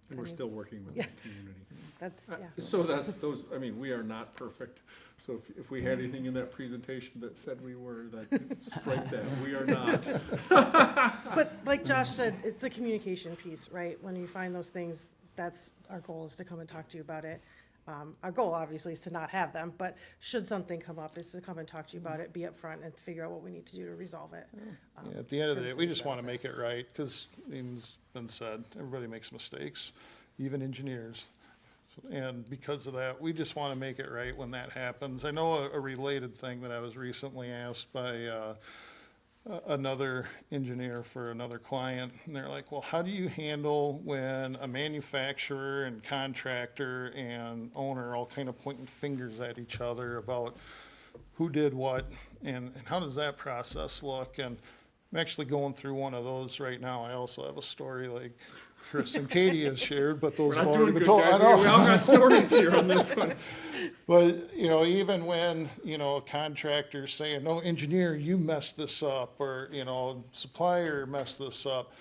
And we're still working with the community. That's, yeah. So that's those, I mean, we are not perfect. So if we had anything in that presentation that said we were, that strike that, we are not. But like Josh said, it's the communication piece, right? When you find those things, that's our goal, is to come and talk to you about it. Our goal obviously is to not have them, but should something come up, is to come and talk to you about it, be upfront, and figure out what we need to do to resolve it. Yeah, at the end of for the the day, we city's just want to benefit. make it right, because it's been said, everybody makes mistakes, even engineers. And because of that, we just want to make it right when that happens. I know a related thing that I was recently asked by another engineer for another client, and they're like, well, how do you handle when a manufacturer and contractor and owner all kind of pointing fingers at each other about who did what, and how does that process look? And I'm actually going through one of those right now. I also have a story like Chris and Katie has shared, but those We're not have doing already been good, told. guys. I know. We all got stories here on this one. But, you know, even when, you know, a contractor's saying, no, engineer, you messed this up, or, you know, supplier messed this up,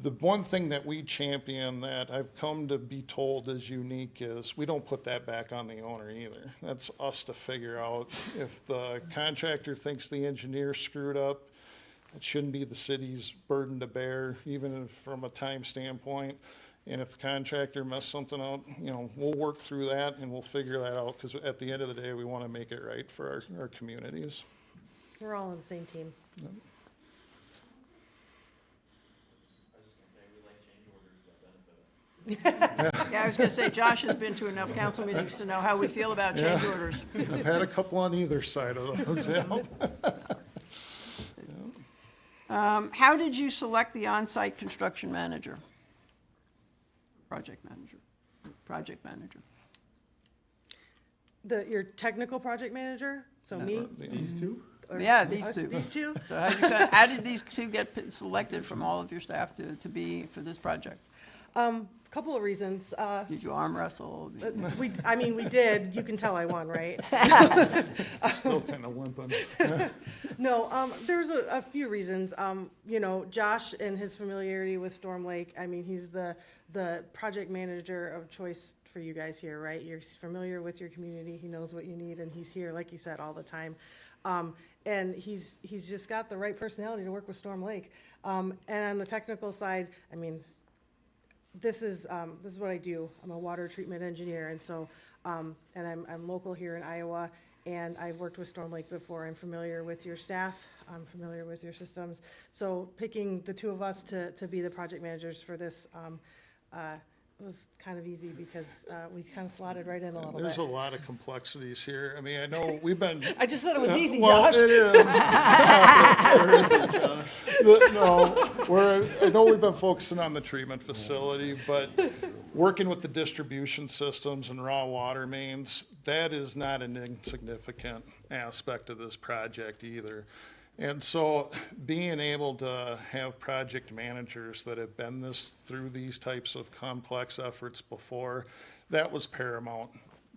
The one thing that we champion that I've come to be told is unique is we don't put that back on the owner either. That's us to figure out. If the contractor thinks the engineer screwed up, it shouldn't be the city's burden to bear, even from a time standpoint. And if the contractor messed something up, you know, we'll work through that and we'll figure that out, because at the end of the day, we want to make it right for our communities. We're all on the same team. Yeah, I was gonna say, Josh has been to enough council meetings to know how we feel about change Yeah. orders. I've had a couple on either side of those, yeah. How did you select the on-site construction manager? Project manager? Your technical project manager, so me? These two? Or Yeah, these us- two. These two? So how did these two get selected from all of your staff to be for this project? Couple of reasons. Did you arm wrestle? We did. You can tell I won, right? Still kind of limping. No, there's a few reasons. You know, Josh and his familiarity with Storm Lake, I mean, he's the project manager of choice for you guys here, right? You're familiar with your community, he knows what you need, and he's here, like you said, all the time. And he's just got the right personality to work with Storm Lake. And on the technical side, I mean, this is what I do. I'm a water treatment engineer, and so and I'm local here in Iowa, and I've worked with Storm Lake before. I'm familiar with your staff. I'm familiar with your systems. So picking the two of us to be the project managers for this was kind of easy because we kind of slotted right in a little bit. There's a lot of complexities here. I mean, I know we've been. I just said it was easy, well, Josh. It is. There isn't, Josh. No, I know we've been focusing on the treatment facility, but working with the distribution systems and raw water mains, that is not an insignificant aspect of this project either. And so being able to have project managers that have been through these types of complex efforts before, that was paramount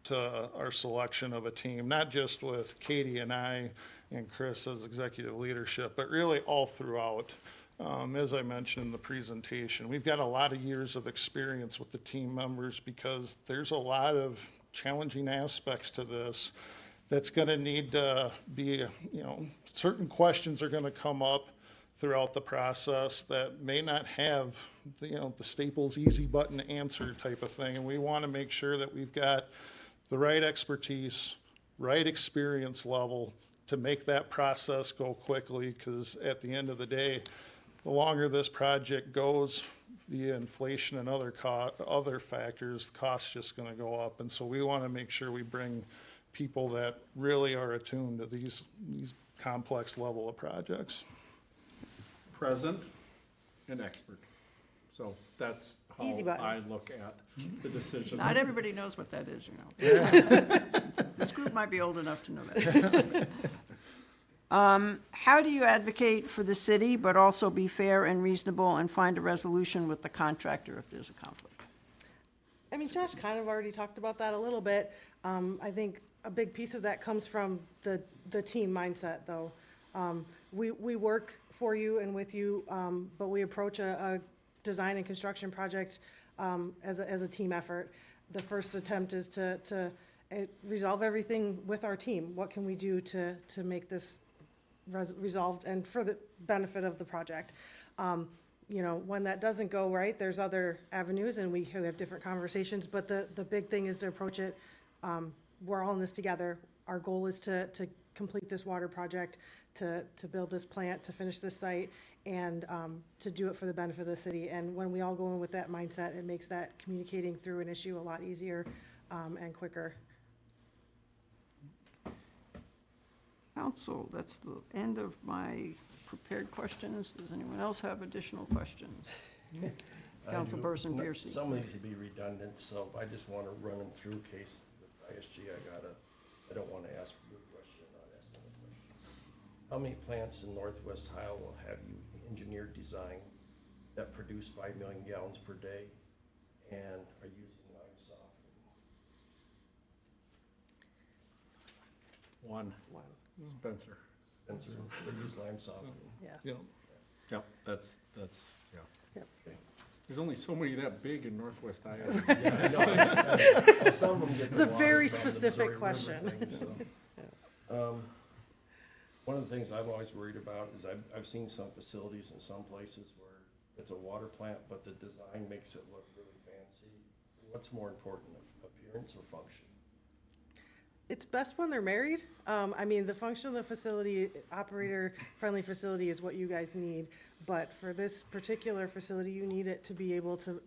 to our selection of a team, not just with Katie and I and Chris as executive leadership, but really all throughout. As I mentioned in the presentation, we've got a lot of years of experience with the team members because there's a lot of challenging aspects to this that's going to need to be, you know, certain questions are going to come up throughout the process that may not have, you know, the Staples easy button answer type of thing. And we want to make sure that we've got the right expertise, right experience level to make that process go quickly, because at the end of the day, the longer this project goes via inflation and other factors, the cost's just going to go up. And so we want to make sure we bring people that really are attuned to these complex level of projects. Present and expert. So that's how Easy button. I look at the decision. Not everybody knows what that is, you know. This group might be old enough to know that. How do you advocate for the city, but also be fair and reasonable and find a resolution with the contractor if there's a conflict? I mean, Josh kind of already talked about that a little bit. I think a big piece of that comes from the team mindset, though. We work for you and with you, but we approach a design and construction project as a team effort. The first attempt is to resolve everything with our team. What can we do to make this resolved and for the benefit of the project? You know, when that doesn't go right, there's other avenues and we have different conversations, but the big thing is to approach it. We're all in this together. Our goal is to complete this water project, to build this plant, to finish this site, and to do it for the benefit of the city. And when we all go in with that mindset, it makes that communicating through an issue a lot easier and quicker. Council, that's the end of my prepared questions. Does anyone else have additional questions? Councilperson Pearson. Some of these would be redundant, so I just want to run them through in case with ISG I don't want to ask you a question, not ask them a question. How many plants in Northwest Iowa will have you engineered design that produce 5 million gallons per day and are using lime softening? One. Spencer. They use lime softening. Yes. Yeah. Yep, that's, yeah. Yep. There's only so many that big in northwest Iowa. Well, some of them get It's the a water very from the specific Missouri River question. thing, so. One of the things I'm always worried about is I've seen some facilities in some places where it's a water plant, but the design makes it look really fancy. What's more important, appearance or function? It's best when they're married. I mean, the function of the facility, operator-friendly facility is what you guys need. But for this particular facility, you need it to be able to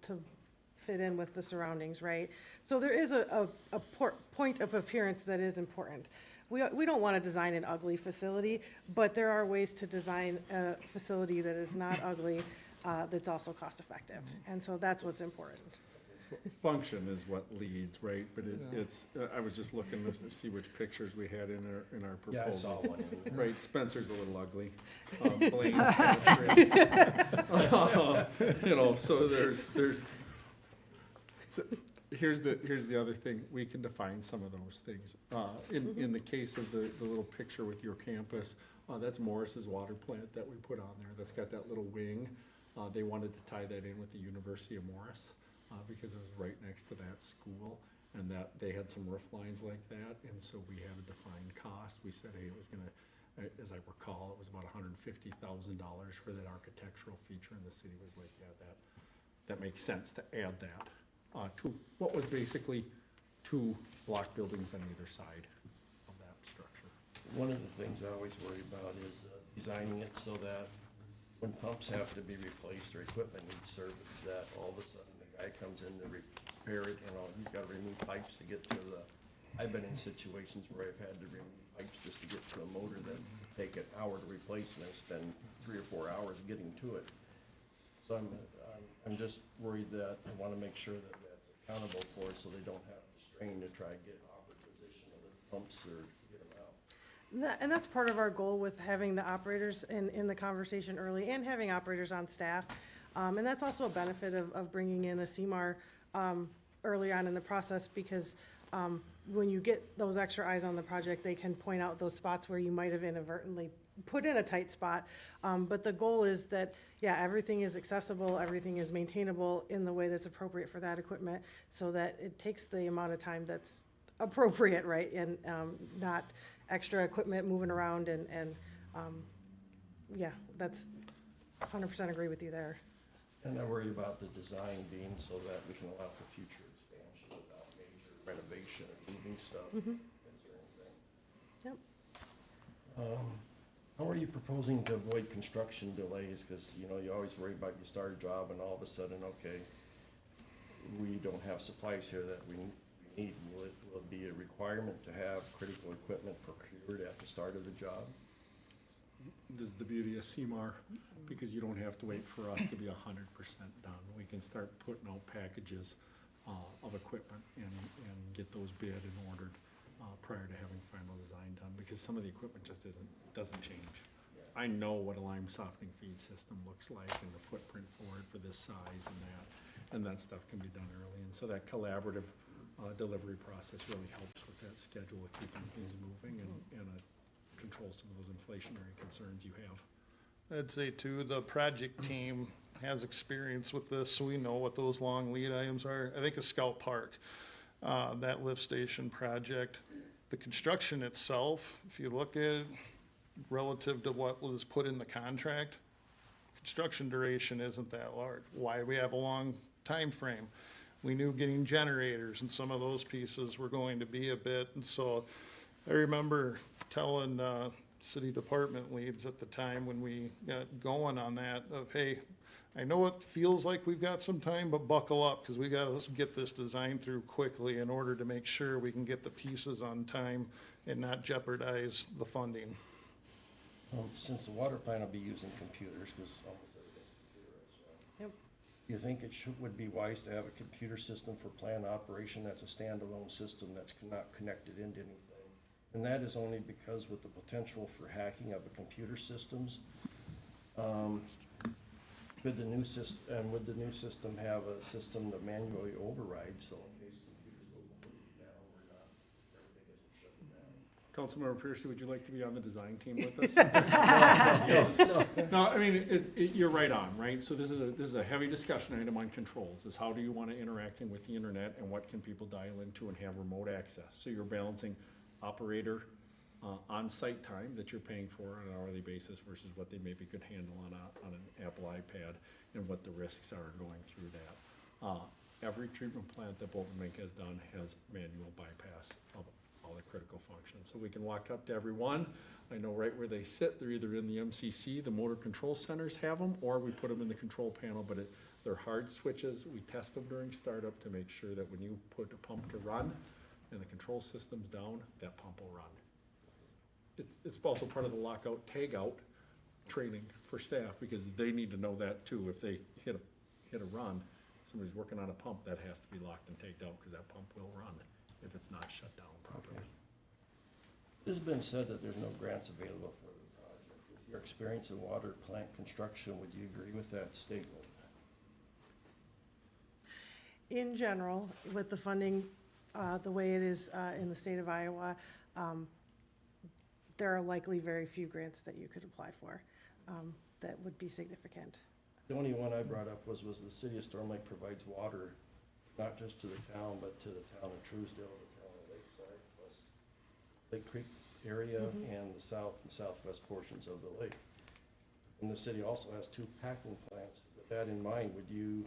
fit in with the surroundings, right? So there is a point of appearance that is important. We don't want to design an ugly facility, but there are ways to design a facility that is not ugly, that's also cost-effective. And so that's what's important. Function is what leads, right? But it's, I was just looking to see which pictures we had in our proposal. Yeah, I saw one. Right, Spencer's a little ugly. Blaine's kind of great. You know, so there's, so here's the other thing, we can define some of those things. In the case of the little picture with your campus, that's Morris's water plant that we put on there. That's got that little wing. They wanted to tie that in with the University of Morris. Because it was right next to that school, and that they had some roof lines like that, and so we had a defined cost. We said, hey, it was gonna, as I recall, it was about $150,000 for that architectural feature, and the city was like, yeah, that makes sense to add that to what was basically 2 block buildings on either side of that structure. One of the things I always worry about is designing it so that when pumps have to be replaced or equipment needs service, that all of a sudden guy comes in to repair it, you know, he's got to remove pipes to get to the, I've been in situations where I've had to remove pipes just to get to a motor that take an hour to replace, and I spend 3 or 4 hours getting to it. So I'm just worried that I want to make sure that that's accountable for, so they don't have to strain to try and get off the position of the pumps or get them out. And that's part of our goal with having the operators in the conversation early and having operators on staff. And that's also a benefit of bringing in a CMAR early on in the process, because when you get those extra eyes on the project, they can point out those spots where you might have inadvertently put in a tight spot. But the goal is that, yeah, everything is accessible, everything is maintainable in the way that's appropriate for that equipment, so that it takes the amount of time that's appropriate, right? And not extra equipment moving around and yeah, that's 100% agree with you there. And I worry about the design being so that we can allow for future expansion without major renovation or moving stuff. Mhm. Is there anything? Yep. How are you proposing to avoid construction delays? Because, you know, you always worry about you start a job and all of a sudden, okay, we don't have supplies here that we need. Will it be a requirement to have critical equipment procured at the start of the job? This is the beauty of CMAR, because you don't have to wait for us to be 100% done. We can start putting out packages of equipment and get those bid and ordered prior to having final design done, because some of the equipment just doesn't change. I know what a lime softening feed system looks like and the footprint for it for this size and that stuff can be done early. And so that collaborative delivery process really helps with that schedule of keeping things moving and control some of those inflationary concerns you have. I'd say too, the project team has experience with this, so we know what those long lead items are. I think of Scout Park, that lift station project, the construction itself, if you look at it relative to what was put in the contract, construction duration isn't that large. Why we have a long time frame? We knew getting generators and some of those pieces were going to be a bit, and so I remember telling city department leads at the time when we got going on that of, hey, I know it feels like we've got some time, but buckle up, because we got to get this design through quickly in order to make sure we can get the pieces on time and not jeopardize the funding. Since the water plant will be using computers, because almost everything's computerized, right? Yep. You think it would be wise to have a computer system for plant operation that's a standalone system that's not connected into anything? And that is only because with the potential for hacking of the computer systems, would the new system have a system to manually override, so in case computers go completely down, everything isn't shutting down? Councilmember Pearson, would you like to be on the design team with us? No, I mean, you're right on, right? So this is a heavy discussion item on controls, is how do you want to interacting with the internet and what can people dial into and have remote access? So you're balancing operator on-site time that you're paying for on an hourly basis versus what they maybe could handle on an Apple iPad and what the risks are going through that. Every treatment plant that Bolton Mink has done has manual bypass of all the critical functions. So we can walk up to every one. I know right where they sit. They're either in the MCC, the motor control centers have them, or we put them in the control panel, but they're hard switches. We test them during startup to make sure that when you put a pump to run and the control system's down, that pump will run. It's also part of the lockout, tagout training for staff because they need to know that too. If they hit a run, somebody's working on a pump, that has to be locked and tagged out because that pump will run if it's not shut down properly. It's been said that there's no grants available for the project. With your experience in water plant construction, would you agree with that statement? In general, with the funding, the way it is in the state of Iowa, there are likely very few grants that you could apply for that would be significant. The only one I brought up was the city of Storm Lake provides water, not just to the town, but to the town of Truesdale, the town of Lakeside, plus Lake Creek area and the south and southwest portions of the lake. And the city also has 2 packing plants. With that in mind, would you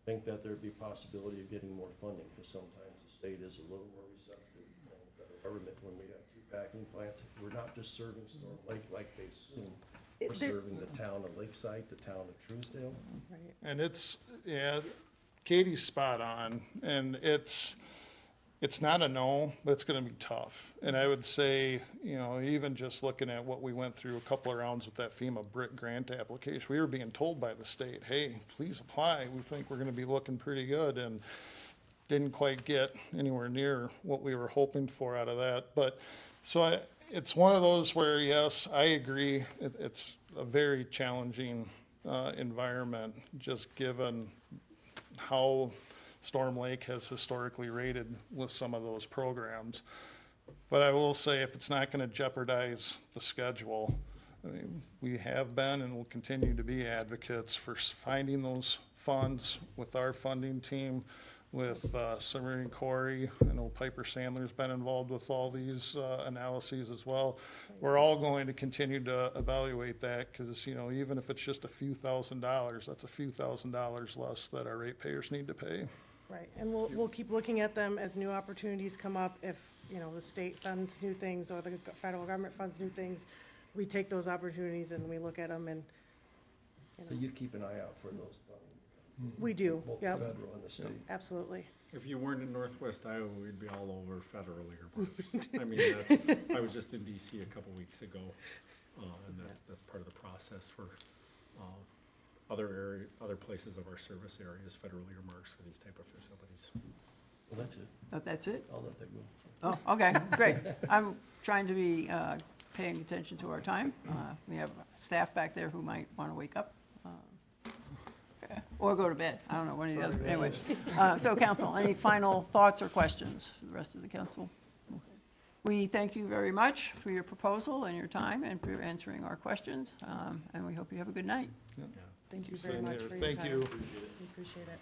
think that there'd be possibility of getting more funding? Because sometimes the state is a little more receptive than the federal government when we have 2 packing plants. We're not just serving Storm Lake like they assume. We're serving the town of Lakeside, the town of Truesdale. Right. And Katie's spot on, and it's not a no, but it's gonna be tough. And I would say, even just looking at what we went through a couple of rounds with that FEMA BRIC grant application, we were being told by the state, hey, please apply, we think we're gonna be looking pretty good, and didn't quite get anywhere near what we were hoping for out of that. But, it's one of those where, yes, I agree, it's a very challenging environment, just given how Storm Lake has historically rated with some of those programs. But I will say, if it's not going to jeopardize the schedule, I mean, we have been and will continue to be advocates for finding those funds with our funding team, with Samir and Corey. I know Piper Sandler's been involved with all these analyses as well. We're all going to continue to evaluate that because, even if it's just a few $1,000s, that's a few $1,000s less that our ratepayers need to pay. Right, and we'll keep looking at them as new opportunities come up. If, the state funds new things or the federal government funds new things, we take those opportunities and we look at them and, So you keep an eye out for those funding. we do, Both yep, federal and the state. absolutely. If you weren't in Northwest Iowa, we'd be all over federal earmarks. I mean, I was just in DC a couple weeks ago, and that's part of the process for other places of our service areas, federal earmarks for these type of facilities. Well, that's it. Oh, that's it? I'll let that go. Oh, okay, great. I'm trying to be paying attention to our time. We have staff back there who might want to wake up. Okay. Or go to bed. I don't know, one or the other. But anyway, so council, any final thoughts or questions for the rest of the council? Okay. We thank you very much for your proposal and your time and for answering our questions. And we hope you have a good night. Yeah. Thank you very Same much here. for your Thank time. you. We appreciate it.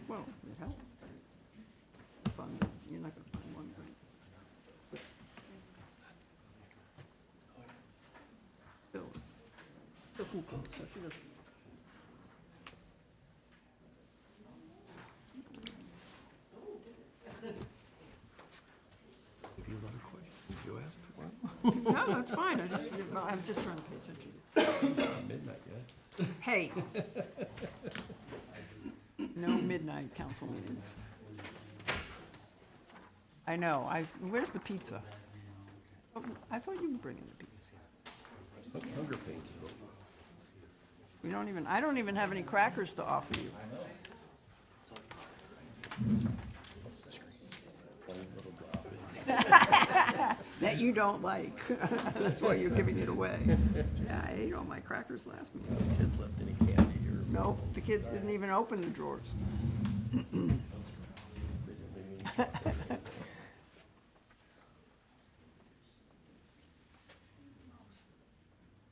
Well, it helped. Fun. You're not going to find one thing. Still, it's cuckoo, so she doesn't. If you have other questions, you ask. No, that's fine, I'm just trying to pay attention. It's not midnight yet. Hey. No midnight council meetings. I know, where's the pizza? Oh, I thought you were bringing the pizza. Hunger pains. I don't even have any crackers to offer you. That you don't like. That's why you're giving it away. Yeah, I ate all my crackers last meeting. Kids left any candy or? No, the kids didn't even open the drawers.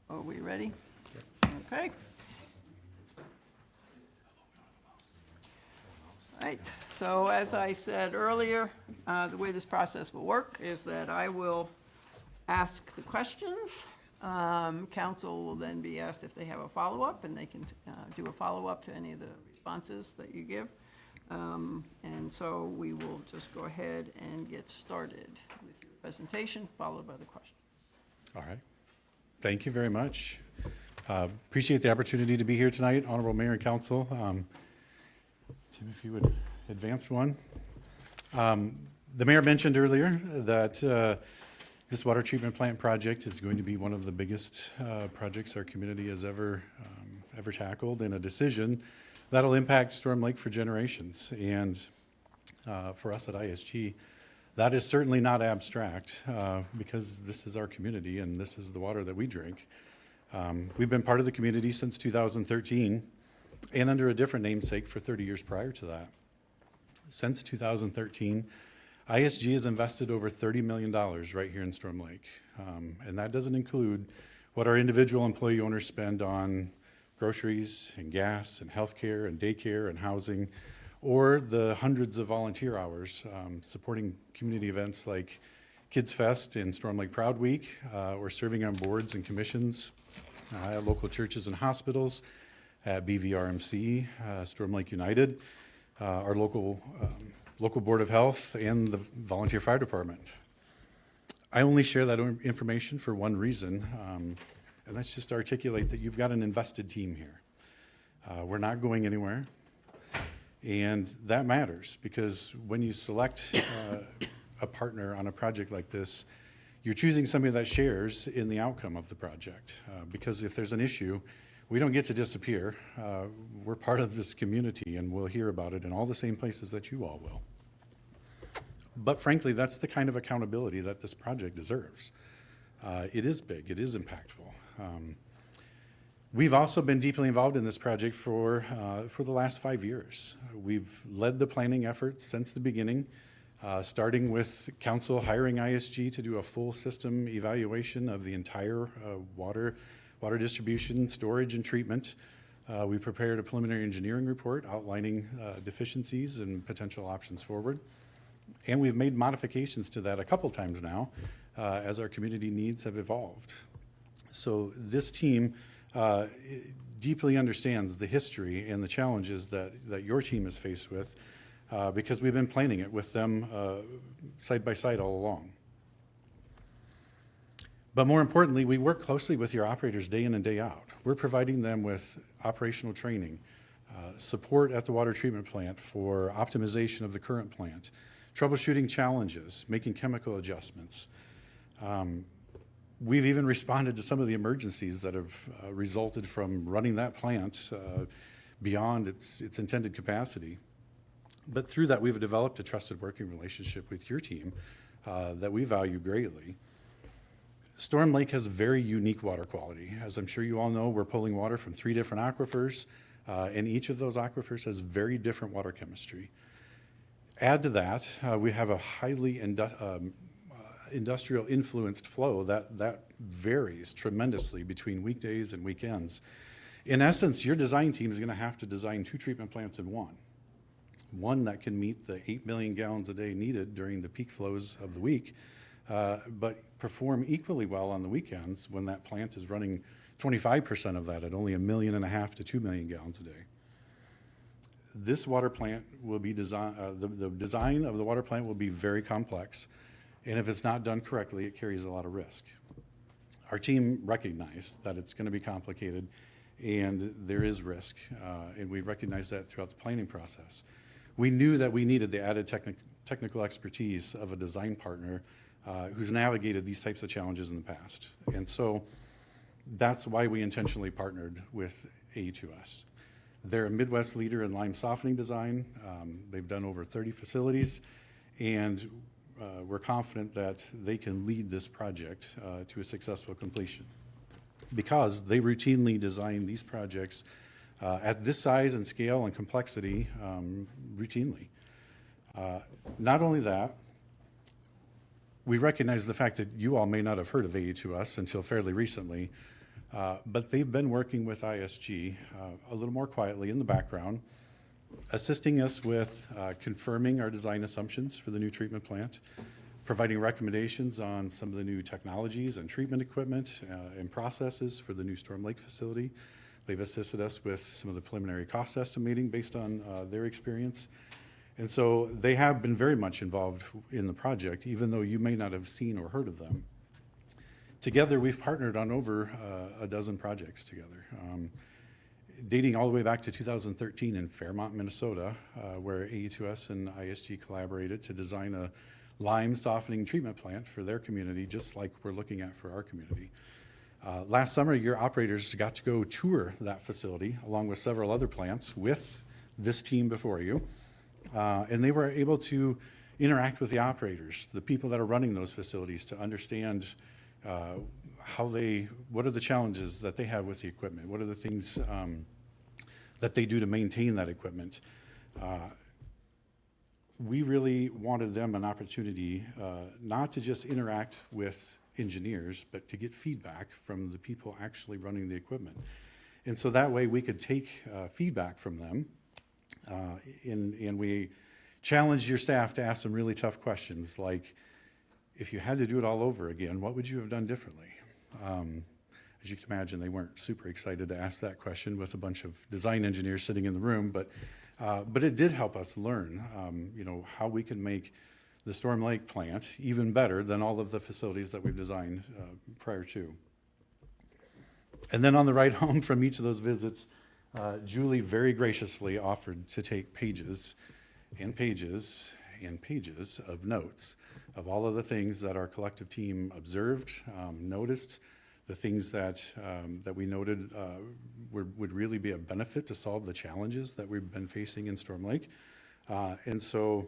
Are we ready? Okay. Right, so as I said earlier, the way this process will work is that I will ask the questions. Council will then be asked if they have a follow-up, and they can do a follow-up to any of the responses that you give. And so we will just go ahead and get started with your presentation, followed by the question. All right. Thank you very much. Appreciate the opportunity to be here tonight, Honorable Mayor and Council. Tim, if you would advance one. The mayor mentioned earlier that this water treatment plant project is going to be one of the biggest projects our community has ever tackled, and a decision that'll impact Storm Lake for generations. And for us at ISG, that is certainly not abstract because this is our community and this is the water that we drink. We've been part of the community since 2013 and under a different namesake for 30 years prior to that. Since 2013, ISG has invested over $30 million right here in Storm Lake. And that doesn't include what our individual employee owners spend on groceries and gas and healthcare and daycare and housing, or the hundreds of volunteer hours supporting community events like Kids Fest and Storm Lake Proud Week, or serving on boards and commissions at local churches and hospitals, at BVRMC, Storm Lake United, our local Board of Health, and the Volunteer Fire Department. I only share that information for one reason, and that's just to articulate that you've got an invested team here. We're not going anywhere, and that matters because when you select a partner on a project like this, you're choosing somebody that shares in the outcome of the project. Because if there's an issue, we don't get to disappear. We're part of this community, and we'll hear about it in all the same places that you all will. But frankly, that's the kind of accountability that this project deserves. It is big, it is impactful. We've also been deeply involved in this project for the last 5 years. We've led the planning effort since the beginning, starting with council hiring ISG to do a full system evaluation of the entire water distribution, storage, and treatment. We prepared a preliminary engineering report outlining deficiencies and potential options forward. And we've made modifications to that a couple times now as our community needs have evolved. So this team deeply understands the history and the challenges that your team is faced with because we've been planning it with them side by side all along. But more importantly, we work closely with your operators day in and day out. We're providing them with operational training, support at the water treatment plant for optimization of the current plant, troubleshooting challenges, making chemical adjustments. We've even responded to some of the emergencies that have resulted from running that plant beyond its intended capacity. But through that, we've developed a trusted working relationship with your team that we value greatly. Storm Lake has very unique water quality. As I'm sure you all know, we're pulling water from 3 different aquifers, and each of those aquifers has very different water chemistry. Add to that, we have a highly industrial influenced flow that varies tremendously between weekdays and weekends. In essence, your design team is going to have to design 2 treatment plants in one. One that can meet the 8 million gallons a day needed during the peak flows of the week, but perform equally well on the weekends when that plant is running 25% of that at only 1.5 million to 2 million gallons a day. This water plant will be the design of the water plant will be very complex, and if it's not done correctly, it carries a lot of risk. Our team recognized that it's going to be complicated and there is risk, and we recognized that throughout the planning process. We knew that we needed the added technical expertise of a design partner who's navigated these types of challenges in the past. And so that's why we intentionally partnered with AE2S. They're a Midwest leader in lime softening design. They've done over 30 facilities, and we're confident that they can lead this project to a successful completion, because they routinely design these projects at this size and scale and complexity routinely. Not only that, we recognize the fact that you all may not have heard of AE2S until fairly recently, but they've been working with ISG a little more quietly in the background, assisting us with confirming our design assumptions for the new treatment plant, providing recommendations on some of the new technologies and treatment equipment and processes for the new Storm Lake facility. They've assisted us with some of the preliminary cost estimating based on their experience. And so they have been very much involved in the project, even though you may not have seen or heard of them. Together, we've partnered on over a dozen projects together, dating all the way back to 2013 in Fairmont, Minnesota, where AE2S and ISG collaborated to design a lime softening treatment plant for their community, just like we're looking at for our community. Last summer, your operators got to go tour that facility along with several other plants with this team before you. And they were able to interact with the operators, the people that are running those facilities, to understand what are the challenges that they have with the equipment? What are the things that they do to maintain that equipment? We really wanted them an opportunity not to just interact with engineers, but to get feedback from the people actually running the equipment. And so that way we could take feedback from them, and we challenged your staff to ask some really tough questions, like, if you had to do it all over again, what would you have done differently? As you can imagine, they weren't super excited to ask that question with a bunch of design engineers sitting in the room, but it did help us learn, how we can make the Storm Lake plant even better than all of the facilities that we've designed prior to. And then on the ride home from each of those visits, Julie very graciously offered to take pages and pages and pages of notes of all of the things that our collective team observed, noticed, the things that we noted would really be a benefit to solve the challenges that we've been facing in Storm Lake. And so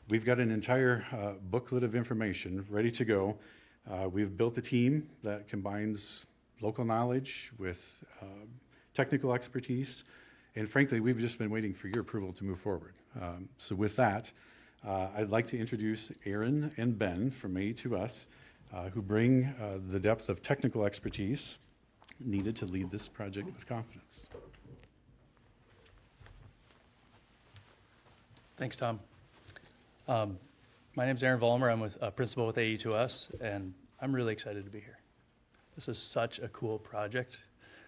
we've got an entire booklet of information ready to go. We've built a team that combines local knowledge with technical expertise, and frankly, we've just been waiting for your approval to move forward. So with that, I'd like to introduce Aaron and Ben from AE2S, who bring the depth of technical expertise needed to lead this project with confidence. Thanks, Tom. My name's Aaron Vollmer. I'm a principal with AE2S, and I'm really excited to be here. This is such a cool project.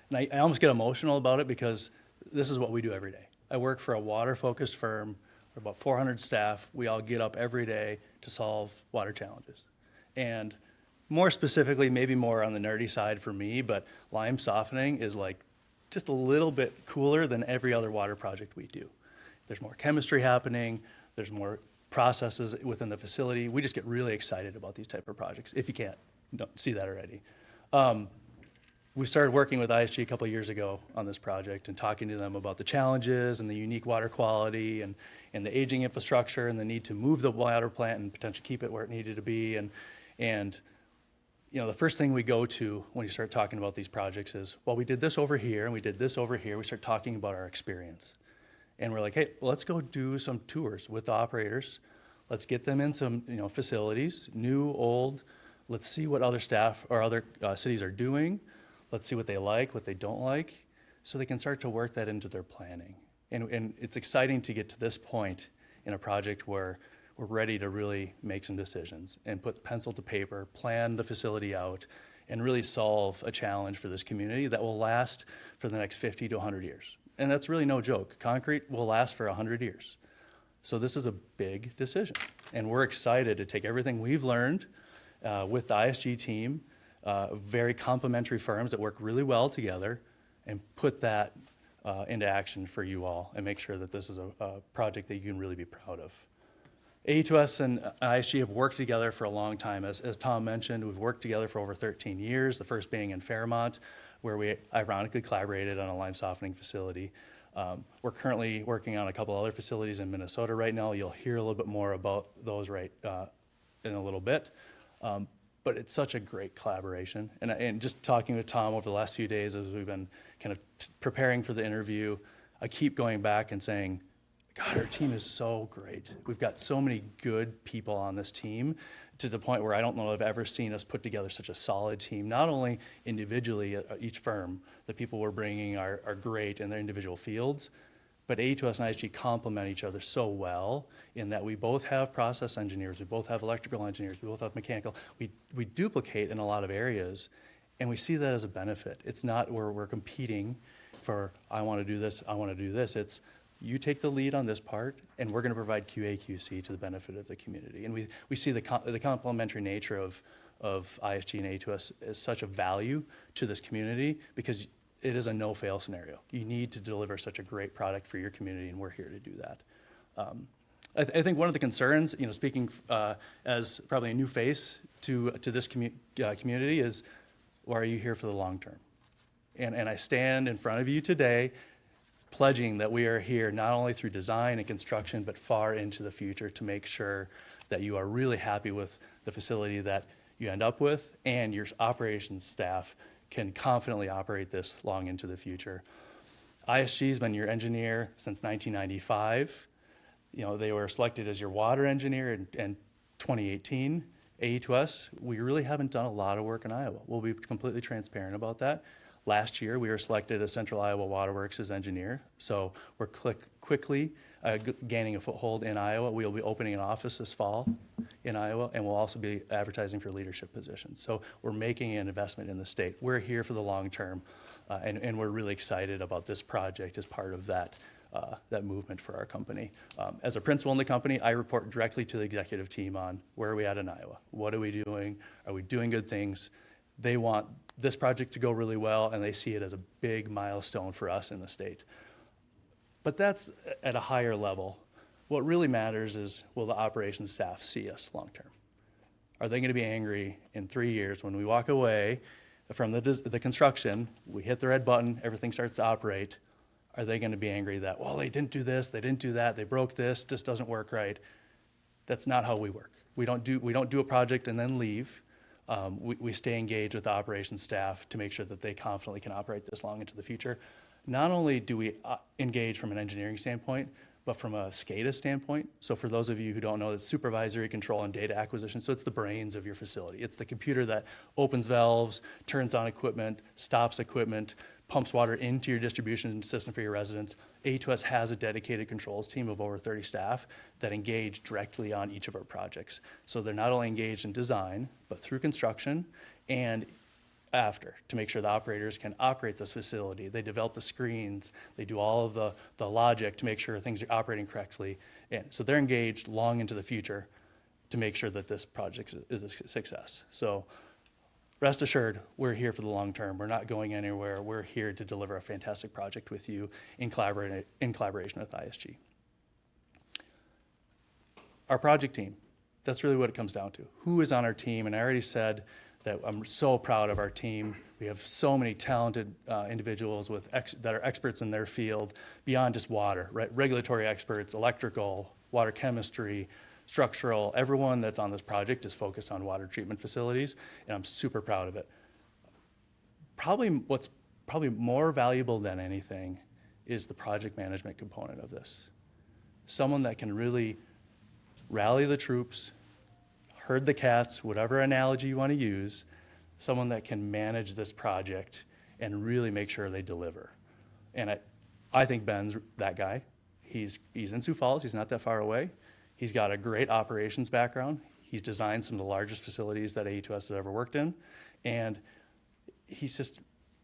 And I almost get emotional about it because this is what we do every day. I work for a water-focused firm. We're about 400 staff. We all get up every day to solve water challenges. And more specifically, maybe more on the nerdy side for me, but lime softening is like just a little bit cooler than every other water project we do. There's more chemistry happening. There's more processes within the facility. We just get really excited about these type of projects, if you can't see that already. We started working with ISG a couple of years ago on this project and talking to them about the challenges and the unique water quality and the aging infrastructure and the need to move the water plant and potentially keep it where it needed to be. And the first thing we go to when you start talking about these projects is, well, we did this over here and we did this over here. We start talking about our experience. And we're like, hey, let's go do some tours with the operators. Let's get them in some facilities, new, old. Let's see what other staff or other cities are doing. Let's see what they like, what they don't like, so they can start to work that into their planning. And it's exciting to get to this point in a project where we're ready to really make some decisions and put pencil to paper, plan the facility out, and really solve a challenge for this community that will last for the next 50 to 100 years. And that's really no joke. Concrete will last for 100 years. So this is a big decision. And we're excited to take everything we've learned with the ISG team, very complementary firms that work really well together, and put that into action for you all and make sure that this is a project that you can really be proud of. AE2S and ISG have worked together for a long time. As Tom mentioned, we've worked together for over 13 years, the first being in Fairmont, where we ironically collaborated on a lime softening facility. We're currently working on a couple other facilities in Minnesota right now. You'll hear a little bit more about those in a little bit. But it's such a great collaboration. And just talking with Tom over the last few days as we've been kind of preparing for the interview, I keep going back and saying, God, our team is so great. We've got so many good people on this team, to the point where I don't know if I've ever seen us put together such a solid team, not only individually at each firm. The people we're bringing are great in their individual fields, but AE2S and ISG complement each other so well in that we both have process engineers, we both have electrical engineers, we both have mechanical. We duplicate in a lot of areas, and we see that as a benefit. It's not where we're competing for, I want to do this, I want to do this. It's, you take the lead on this part, and we're going to provide QA/QC to the benefit of the community. And we see the complementary nature of ISG and AE2S as such a value to this community, because it is a no-fail scenario. You need to deliver such a great product for your community, and we're here to do that. I think one of the concerns, speaking as probably a new face to this community, is, well, are you here for the long term? And I stand in front of you today pledging that we are here not only through design and construction, but far into the future to make sure that you are really happy with the facility that you end up with, and your operations staff can confidently operate this long into the future. ISG's been your engineer since 1995. They were selected as your water engineer in 2018. AE2S, we really haven't done a lot of work in Iowa. We'll be completely transparent about that. Last year, we were selected as Central Iowa Waterworks' engineer, so we're quickly gaining a foothold in Iowa. We'll be opening an office this fall in Iowa, and we'll also be advertising for leadership positions. So we're making an investment in the state. We're here for the long term, and we're really excited about this project as part of that movement for our company. As a principal in the company, I report directly to the executive team on where are we at in Iowa? What are we doing? Are we doing good things? They want this project to go really well, and they see it as a big milestone for us in the state. But that's at a higher level. What really matters is, will the operations staff see us long term? Are they going to be angry in 3 years when we walk away from the construction, we hit the red button, everything starts to operate? Are they going to be angry that, well, they didn't do this, they didn't do that, they broke this doesn't work right? That's not how we work. We don't do a project and then leave. We stay engaged with the operations staff to make sure that they confidently can operate this long into the future. Not only do we engage from an engineering standpoint, but from a SCADA standpoint. So for those of you who don't know, it's supervisory control and data acquisition. So it's the brains of your facility. It's the computer that opens valves, turns on equipment, stops equipment, pumps water into your distribution system for your residents. AE2S has a dedicated controls team of over 30 staff that engage directly on each of our projects. So they're not only engaged in design, but through construction and after, to make sure the operators can operate this facility. They develop the screens, they do all of the logic to make sure things are operating correctly. And so they're engaged long into the future to make sure that this project is a success. So rest assured, we're here for the long term. We're not going anywhere. We're here to deliver a fantastic project with you in collaboration with ISG. Our project team, that's really what it comes down to. Who is on our team? And I already said that I'm so proud of our team. We have so many talented individuals that are experts in their field beyond just water, right? Regulatory experts, electrical, water chemistry, structural. Everyone that's on this project is focused on water treatment facilities, and I'm super proud of it. What's probably more valuable than anything is the project management component of this. Someone that can really rally the troops, herd the cats, whatever analogy you want to use, someone that can manage this project and really make sure they deliver. And I think Ben's that guy. He's in Sioux Falls. He's not that far away. He's got a great operations background. He's designed some of the largest facilities that AE2S has ever worked in. And he's just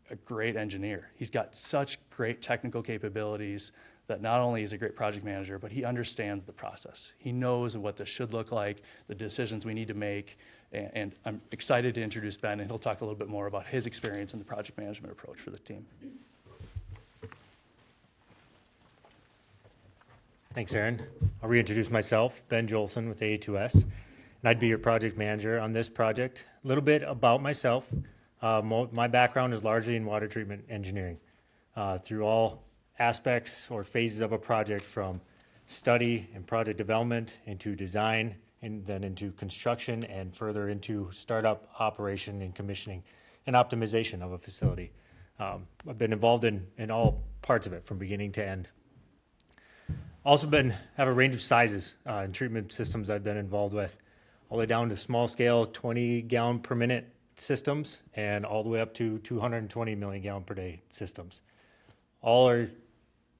a great engineer. He's got such great technical capabilities that not only is he a great project manager, but he understands the process. He knows what this should look like, the decisions we need to make, and I'm excited to introduce Ben, and he'll talk a little bit more about his experience in the project management approach for the team. Thanks, Aaron. I'll reintroduce myself, Ben Jolson with A2S, and I'd be your project manager on this project. A little bit about myself. My background is largely in water treatment engineering. Through all aspects or phases of a project, from study and project development into design, and then into construction, and further into startup, operation, and commissioning and optimization of a facility. I've been involved in all parts of it from beginning to end. Also have a range of sizes and treatment systems I've been involved with, all the way down to small scale 20 gallon per minute systems and all the way up to 220 million gallon per day systems. All are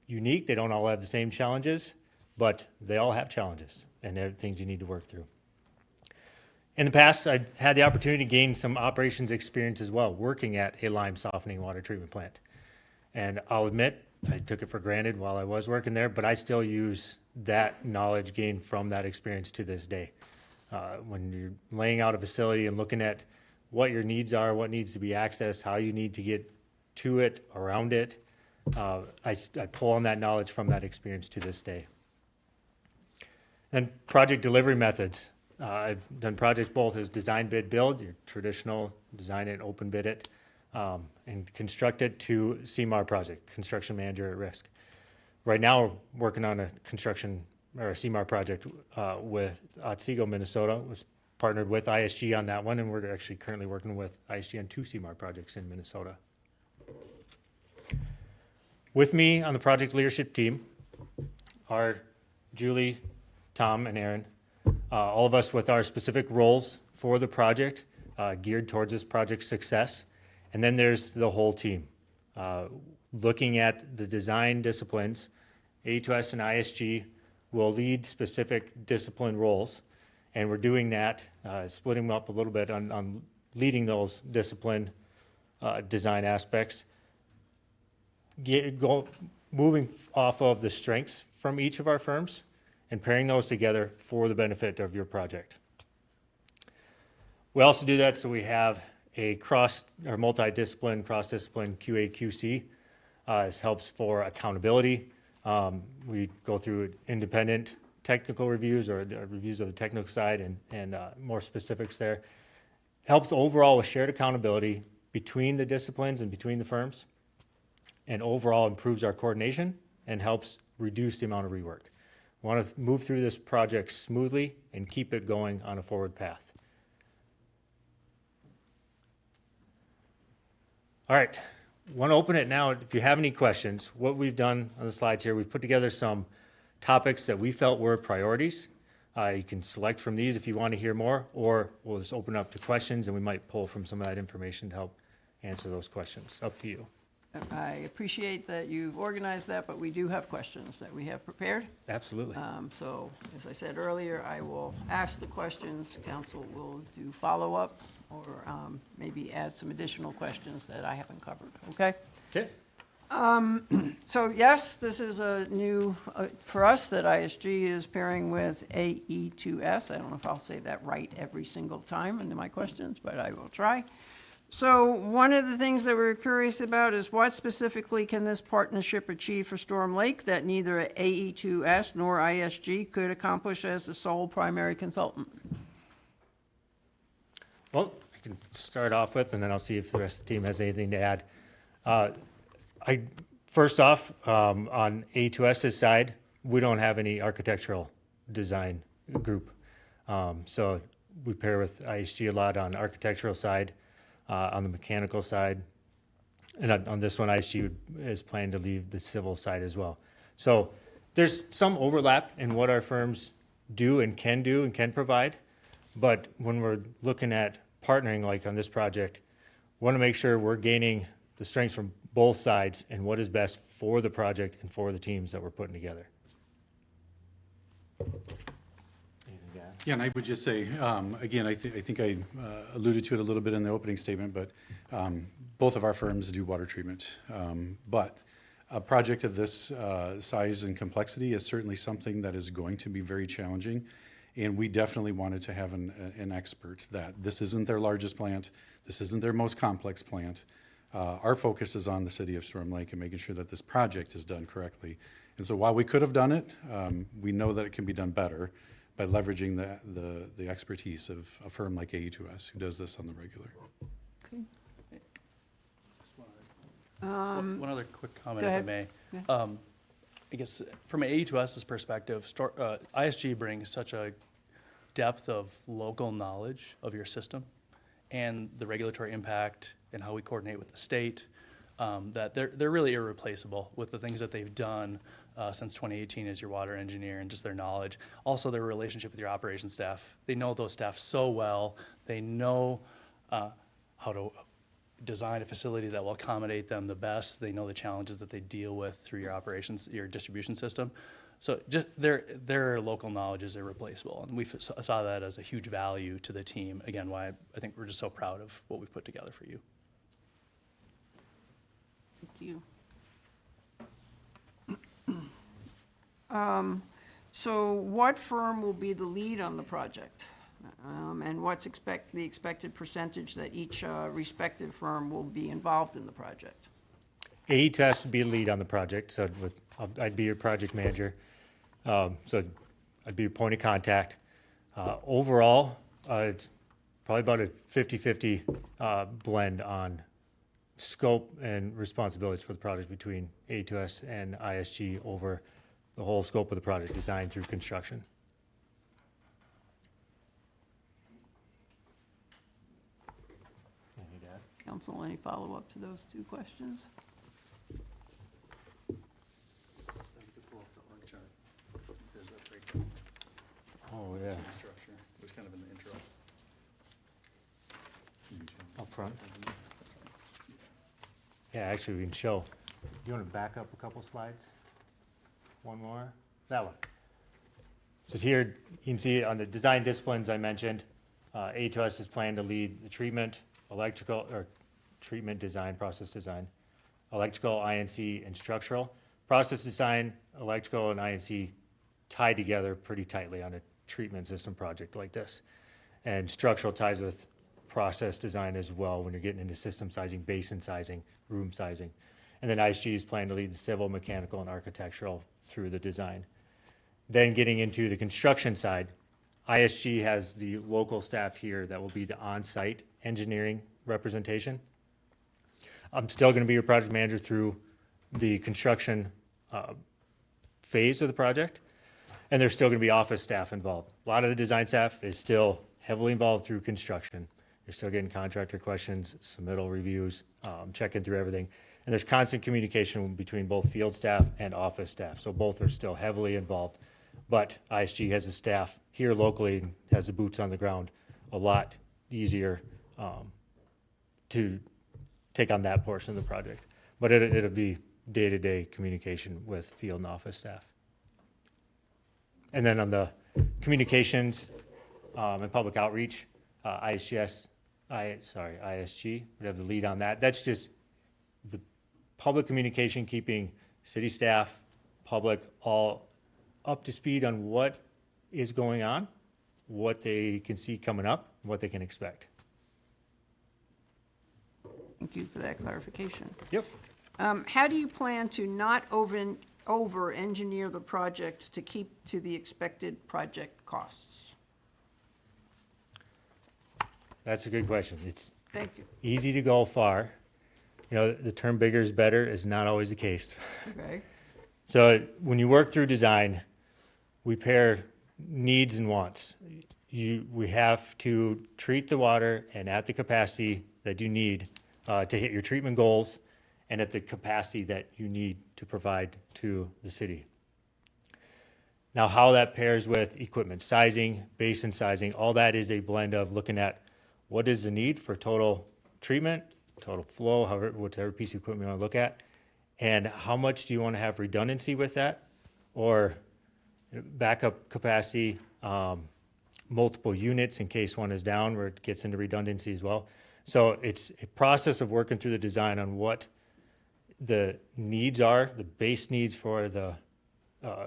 unique. They don't all have the same challenges, but they all have challenges and they're things you need to work through. In the past, I've had the opportunity to gain some operations experience as well, working at a lime softening water treatment plant. And I'll admit, I took it for granted while I was working there, but I still use that knowledge gained from that experience to this day. When you're laying out a facility and looking at what your needs are, what needs to be accessed, how you need to get to it, around it, I pull on that knowledge from that experience to this day. Then project delivery methods. I've done projects both as design, bid, build, your traditional design it, open bid it, and construct it, to CMAR project, construction manager at risk. Right now, we're working on a construction or a CMAR project with Otsego, Minnesota. Was partnered with ISG on that one, and we're actually currently working with ISG on 2 CMAR projects in Minnesota. With me on the project leadership team are Julie, Tom, and Aaron. All of us with our specific roles for the project, geared towards this project's success. And then there's the whole team. Looking at the design disciplines, A2S and ISG will lead specific discipline roles. And we're doing that, splitting them up a little bit on leading those discipline design aspects. Moving off of the strengths from each of our firms and pairing those together for the benefit of your project. We also do that so we have a multi-discipline, cross-discipline QA/QC. This helps for accountability. We go through independent technical reviews or reviews of the technical side and more specifics there. Helps overall with shared accountability between the disciplines and between the firms, and overall improves our coordination and helps reduce the amount of rework. We want to move through this project smoothly and keep it going on a forward path. All right, want to open it now. If you have any questions, what we've done on the slides here, we've put together some topics that we felt were priorities. You can select from these if you want to hear more, or we'll just open up to questions and we might pull from some of that information to help answer those questions. Up to you. I appreciate that you've organized that, but we do have questions that we have prepared. Absolutely. So, as I said earlier, I will ask the questions. Council will do follow-up or maybe add some additional questions that I haven't covered, okay? Okay. So yes, this is a new, for us, that ISG is pairing with AE2S. I don't know if I'll say that right every single time into my questions, but I will try. So one of the things that we're curious about is what specifically can this partnership achieve for Storm Lake that neither AE2S nor ISG could accomplish as the sole primary consultant? Well, I can start off with, and then I'll see if the rest of the team has anything to add. First off, on A2S's side, we don't have any architectural design group. So we pair with ISG a lot on architectural side. On the mechanical side, and on this one, ISG is planning to leave the civil side as well. So there's some overlap in what our firms do and can provide, but when we're looking at partnering, like on this project, we want to make sure we're gaining the strengths from both sides and what is best for the project and for the teams that we're putting together. Anything to add? Yeah, and I would just say, again, I think I alluded to it a little bit in the opening statement, but both of our firms do water treatment. But a project of this size and complexity is certainly something that is going to be very challenging. And we definitely wanted to have an expert that this isn't their largest plant, this isn't their most complex plant. Our focus is on the city of Storm Lake and making sure that this project is done correctly. And so while we could have done it, we know that it can be done better by leveraging the expertise of a firm like AE2S who does this on the regular. One other quick comment, go if I ahead. may. Yeah. I guess from AE2S's perspective, ISG brings such a depth of local knowledge of your system and the regulatory impact and how we coordinate with the state, that they're really irreplaceable with the things that they've done since 2018 as your water engineer and just their knowledge. Also, their relationship with your operations staff. They know those staff so well. They know how to design a facility that will accommodate them the best. They know the challenges that they deal with through your operations, your distribution system. So just their local knowledge is irreplaceable, and we saw that as a huge value to the team. Again, why I think we're just so proud of what we've put together for you. Thank you. So what firm will be the lead on the project? And what's the expected percentage that each respective firm will be involved in the project? AE2S would be the lead on the project, so I'd be your project manager. So I'd be your point of contact. Overall, it's probably about a 50-50 blend on scope and responsibilities for the project between AE2S and ISG over the whole scope of the project, design through construction. Council, any follow-up to those two questions? Oh, yeah. Structure. It was kind of in the intro. Up front. Yeah, actually, we can show. You want to back up a couple slides? One more? That one. So here, you can see on the design disciplines I mentioned, AE2S is planning to lead the treatment, electrical, or treatment design, process design, electrical, INC, and structural. Process design, electrical, and INC tie together pretty tightly on a treatment system project like this. And structural ties with process design as well when you're getting into system sizing, basin sizing, room sizing. And then ISG is planning to lead the civil, mechanical, and architectural through the design. Then getting into the construction side, ISG has the local staff here that will be the on-site engineering representation. I'm still going to be your project manager through the construction phase of the project, and there's still going to be office staff involved. A lot of the design staff is still heavily involved through construction. You're still getting contractor questions, submittal reviews, checking through everything. And there's constant communication between both field staff and office staff, so both are still heavily involved. But ISG has a staff here locally and has the boots on the ground a lot easier to take on that portion of the project. But it'll be day-to-day communication with field and office staff. And then on the communications and public outreach, ISG would have the lead on that. That's just the public communication, keeping city staff, public, all up to speed on what is going on, what they can see coming up, and what they can expect. Thank you for that clarification. Yep. How do you plan to not over-engineer the project to keep to the expected project costs? That's a good question. It's Thank you. easy to go far. You know, the term bigger is better is not always the case. Okay. So when you work through design, we pair needs and wants. We have to treat the water and at the capacity that you need to hit your treatment goals and at the capacity that you need to provide to the city. Now, how that pairs with equipment sizing, basin sizing, all that is a blend of looking at what is the need for total treatment, total flow, whatever piece of equipment you want to look at, and how much do you want to have redundancy with that, or backup capacity, multiple units in case one is down, where it gets into redundancy as well. So it's a process of working through the design on what the needs are, the base needs for the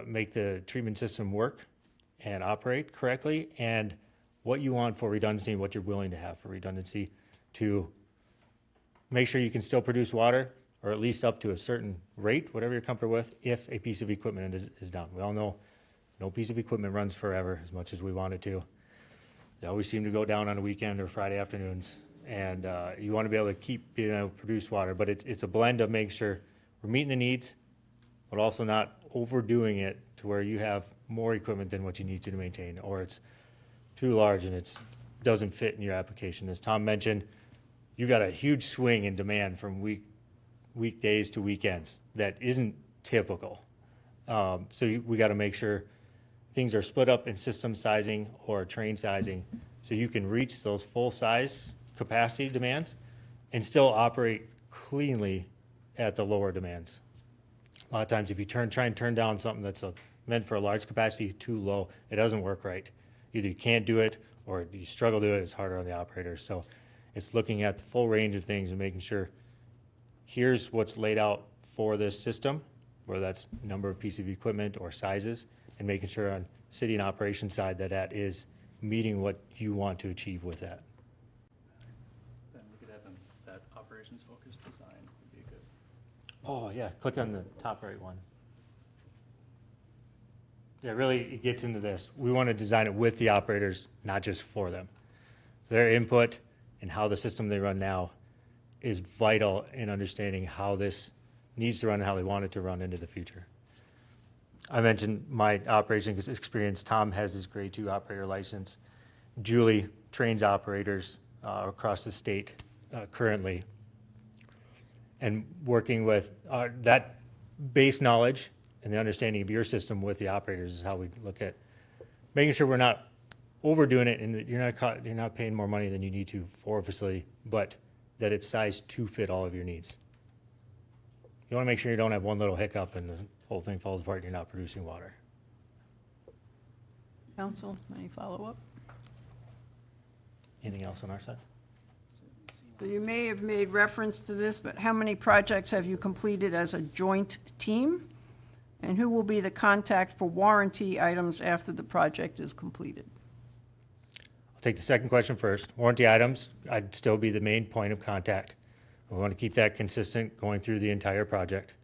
make the treatment system work and operate correctly, and what you want for redundancy and what you're willing to have for redundancy to make sure you can still produce water, or at least up to a certain rate, whatever you're comfortable with, if a piece of equipment is down. We all know no piece of equipment runs forever as much as we want it to. They always seem to go down on a weekend or Friday afternoons. And you want to be able to keep being able to produce water. But it's a blend of making sure we're meeting the needs, but also not overdoing it to where you have more equipment than what you need to maintain, or it's too large and it doesn't fit in your application. As Tom mentioned, you got a huge swing in demand from weekdays to weekends that isn't typical. So we got to make sure things are split up in system sizing or train sizing so you can reach those full size capacity demands and still operate cleanly at the lower demands. A lot of times if you try and turn down something that's meant for a large capacity too low, it doesn't work right. Either you can't do it or you struggle to do it, it's harder on the operators. So it's looking at the full range of things and making sure here's what's laid out for this system, whether that's number of pieces of equipment or sizes, and making sure on city and operation side that is meeting what you want to achieve with that. Then we could have that operations-focused design would be a good. Oh, yeah, click on the top right one. Yeah, really, it gets into this. We want to design it with the operators, not just for them. Their input and how the system they run now is vital in understanding how this needs to run and how they want it to run into the future. I mentioned my operations experience. Tom has his grade 2 operator license. Julie trains operators across the state currently. And working with that base knowledge and the understanding of your system with the operators is how we look at making sure we're not overdoing it and that you're not paying more money than you need to for a facility, but that it's sized to fit all of your needs. You want to make sure you don't have one little hiccup and the whole thing falls apart and you're not producing water. Council, any follow-up? Anything else on our side? So you may have made reference to this, but how many projects have you completed as a joint team? And who will be the contact for warranty items after the project is completed? I'll take the second question first. Warranty items, I'd still be the main point of contact. We want to keep that consistent going through the entire project.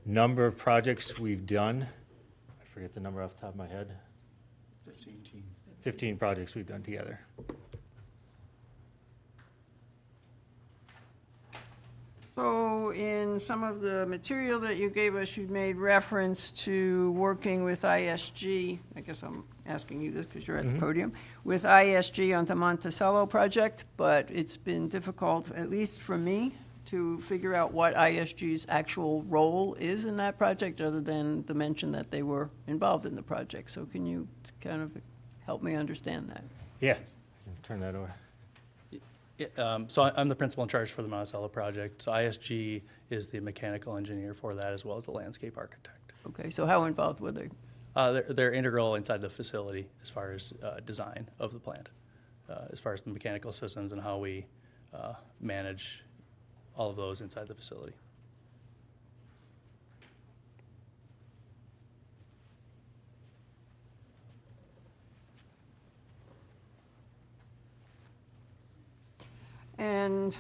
Number of projects we've done, I forget the number off the top of my head. 15 projects we've done together. So in some of the material that you gave us, you made reference to working with ISG. I guess I'm asking you this because you're at the podium. With ISG on the Monticello project, but it's been difficult, at least for me, to figure out what ISG's actual role is in that project, other than the mention that they were involved in the project. So can you kind of help me understand that? Yeah, I can turn that over. So I'm the principal in charge for the Monticello project. So ISG is the mechanical engineer for that, as well as the landscape architect. Okay, so how involved were they? They're integral inside the facility as far as design of the plant, as far as the mechanical systems and how we manage all of those inside the facility. And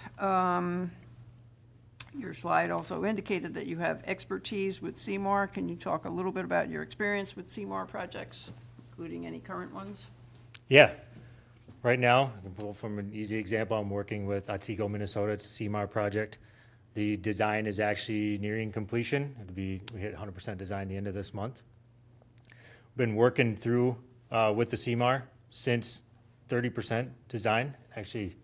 your slide also indicated that you have expertise with CMAR. Can you talk a little bit about your experience with CMAR projects, including any current ones? Yeah. Right now, I can pull from an easy example. I'm working with Otsego, Minnesota. It's a CMAR project. The design is actually nearing completion. We hit 100% design at the end of this month. Been working through with the CMAR since 30% design. Actually,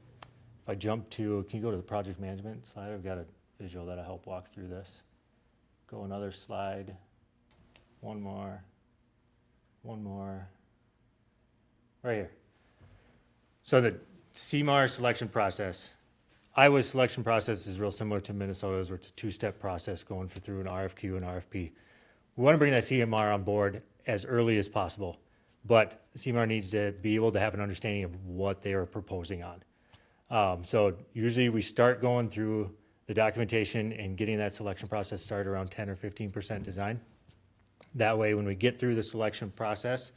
if I jump to, can you go to the project management slide? I've got a visual that'll help walk through this. Go another slide. One more. Right here. So the CMAR selection process, Iowa's selection process is real similar to Minnesota's, where it's a two-step process going through an RFQ and RFP. We want to bring that CMAR on board as early as possible. but CMAR needs to be able to have an understanding of what they are proposing on. So usually we start going through the documentation and getting that selection process started around 10 or 15% design. That way, when we get through the selection process,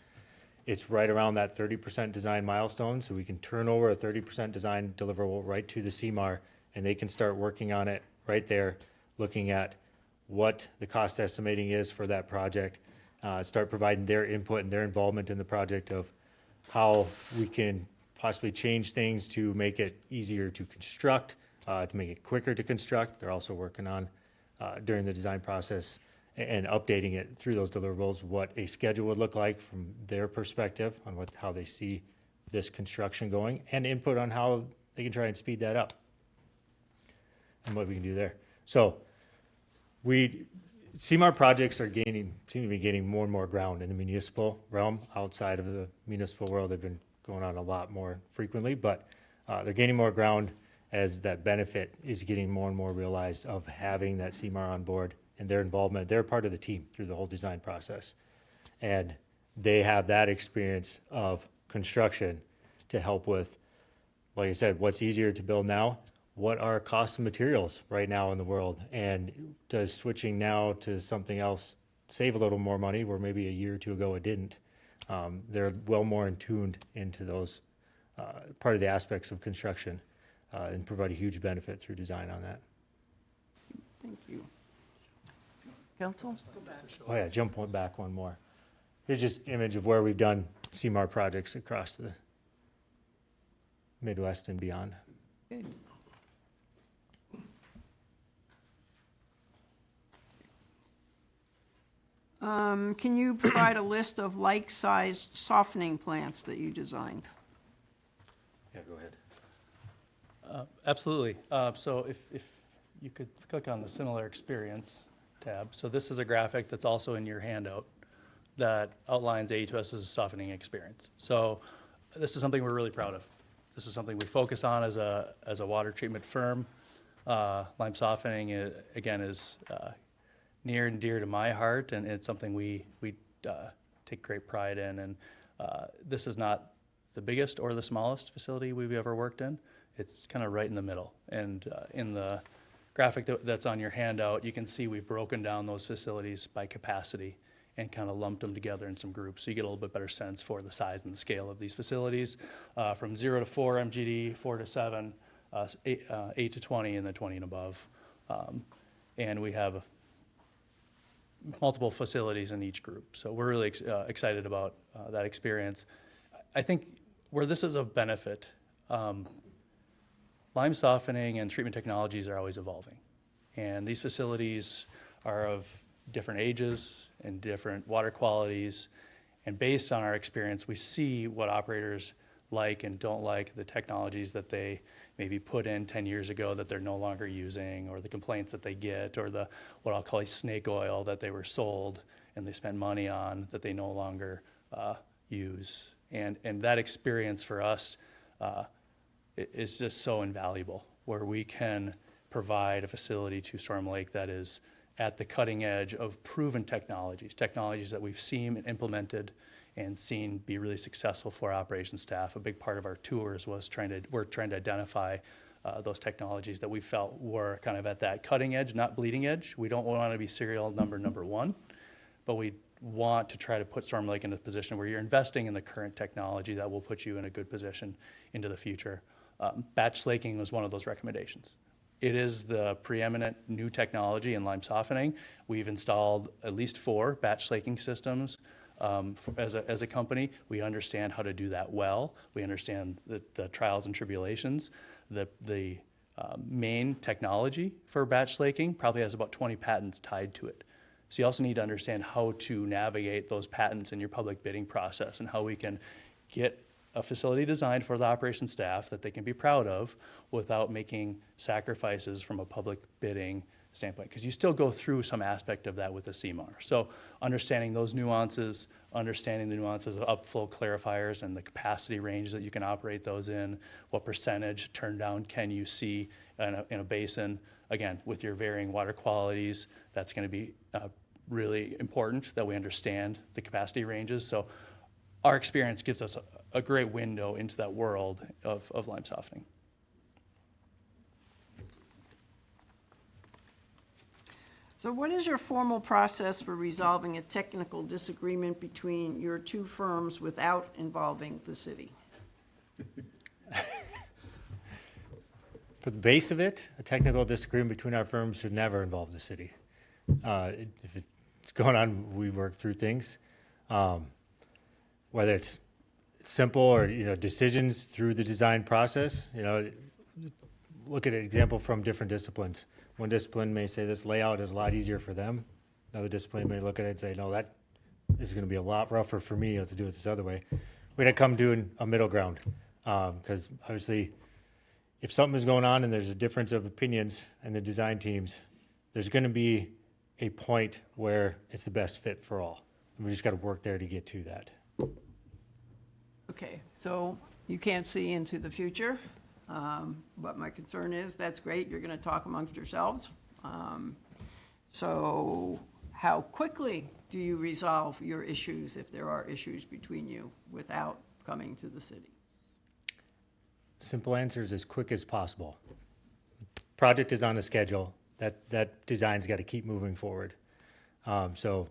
it's right around that 30% design milestone, so we can turn over a 30% design deliverable right to the CMAR, and they can start working on it right there, looking at what the cost estimating is for that project, start providing their input and their involvement in the project of how we can possibly change things to make it easier to construct, to make it quicker to construct. They're also working on, during the design process and updating it through those deliverables, what a schedule would look like from their perspective on how they see this construction going, and input on how they can try and speed that up and what we can do there. So CMAR projects seem to be gaining more and more ground in the municipal realm. Outside of the municipal world, they've been going on a lot more frequently, but they're gaining more ground as that benefit is getting more and more realized of having that CMAR on board and their involvement. They're part of the team through the whole design process. And they have that experience of construction to help with, like I said, what's easier to build now? What are costs of materials right now in the world? And does switching now to something else save a little more money where maybe a year or two ago it didn't? They're well more in tuned into those part of the aspects of construction and provide a huge benefit through design on that. Thank you. Council? Oh yeah, jump back one more. Here's just an image of where we've done CMAR projects across the Midwest and beyond. Good. Can you provide a list of like-sized softening plants that you designed? Yeah, go ahead. Absolutely. So if you could click on the similar experience tab. So this is a graphic that's also in your handout that outlines AE2S's softening experience. So this is something we're really proud of. This is something we focus on as a water treatment firm. Lime softening, again, is near and dear to my heart, and it's something we take great pride in. And this is not the biggest or the smallest facility we've ever worked in. It's kind of right in the middle. And in the graphic that's on your handout, you can see we've broken down those facilities by capacity and kind of lumped them together in some groups, so you get a little bit better sense for the size and the scale of these facilities, from 0 to 4 MGD, 4 to 7, 8 to 20, and then 20 and above. And we have multiple facilities in each group, so we're really excited about that experience. I think where this is of benefit, lime softening and treatment technologies are always evolving, and these facilities are of different ages and different water qualities, and based on our experience, we see what operators like and don't like, the technologies that they maybe put in 10 years ago that they're no longer using, or the complaints that they get, or the what I'll call snake oil that they were sold and they spent money on that they no longer use. And that experience for us is just so invaluable, where we can provide a facility to Storm Lake that is at the cutting edge of proven technologies that we've seen and implemented and seen be really successful for our operations staff. A big part of our tours was trying to identify those technologies that we felt were kind of at that cutting edge, not bleeding edge. We don't want to be serial number one, but we want to try to put Storm Lake in a position where you're investing in the current technology that will put you in a good position into the future. Batch slaking was one of those recommendations. It is the preeminent new technology in lime softening. We've installed at least 4 batch slaking systems as a company. We understand how to do that well. We understand the trials and tribulations. The main technology for batch slaking probably has about 20 patents tied to it. So you also need to understand how to navigate those patents in your public bidding process, and how we can get a facility designed for the operations staff that they can be proud of without making sacrifices from a public bidding standpoint, because you still go through some aspect of that with the CMAR. So understanding those nuances, understanding the nuances of upflow clarifiers and the capacity range that you can operate those in, what percentage turn down can you see in a basin, again, with your varying water qualities, that's going to be really important that we understand the capacity ranges. So our experience gives us a great window into that world of lime softening. So what is your formal process for resolving a technical disagreement between your two firms without involving the city? For the base of it, a technical disagreement between our firms should never involve the city. If it's going on, we work through things. Whether it's simple or, decisions through the design process, look at an example from different disciplines. One discipline may say this layout is a lot easier for them. Another discipline may look at it and say, no, that is going to be a lot rougher for me. Let's do it this other way. We're going to come to a middle ground, because obviously if something is going on and there's a difference of opinions in the design teams, there's going to be a point where it's the best fit for all. And we just got to work there to get to that. Okay, so you can't see into the future, but my concern is that's great. You're going to talk amongst yourselves. So how quickly do you resolve your issues if there are issues between you without coming to the city? Simple answer is as quick as possible. Project is on a schedule. That design's got to keep moving forward. So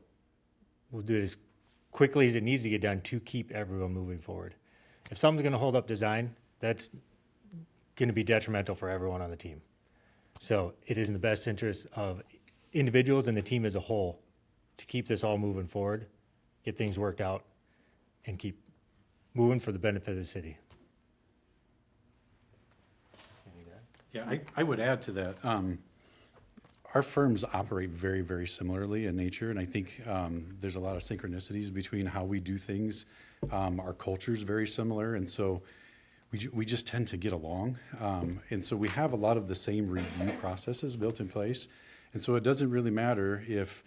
we'll do it as quickly as it needs to get done to keep everyone moving forward. If something's going to hold up design, that's going to be detrimental for everyone on the team. So it is in the best interest of individuals and the team as a whole to keep this all moving forward, get things worked out, and keep moving for the benefit of the city. Yeah, I would add to that. Our firms operate very, very similarly in nature, and I think there's a lot of synchronicities between how we do things. Our culture's very similar, and so we just tend to get along. And so we have a lot of the same review processes built in place. And so it doesn't really matter if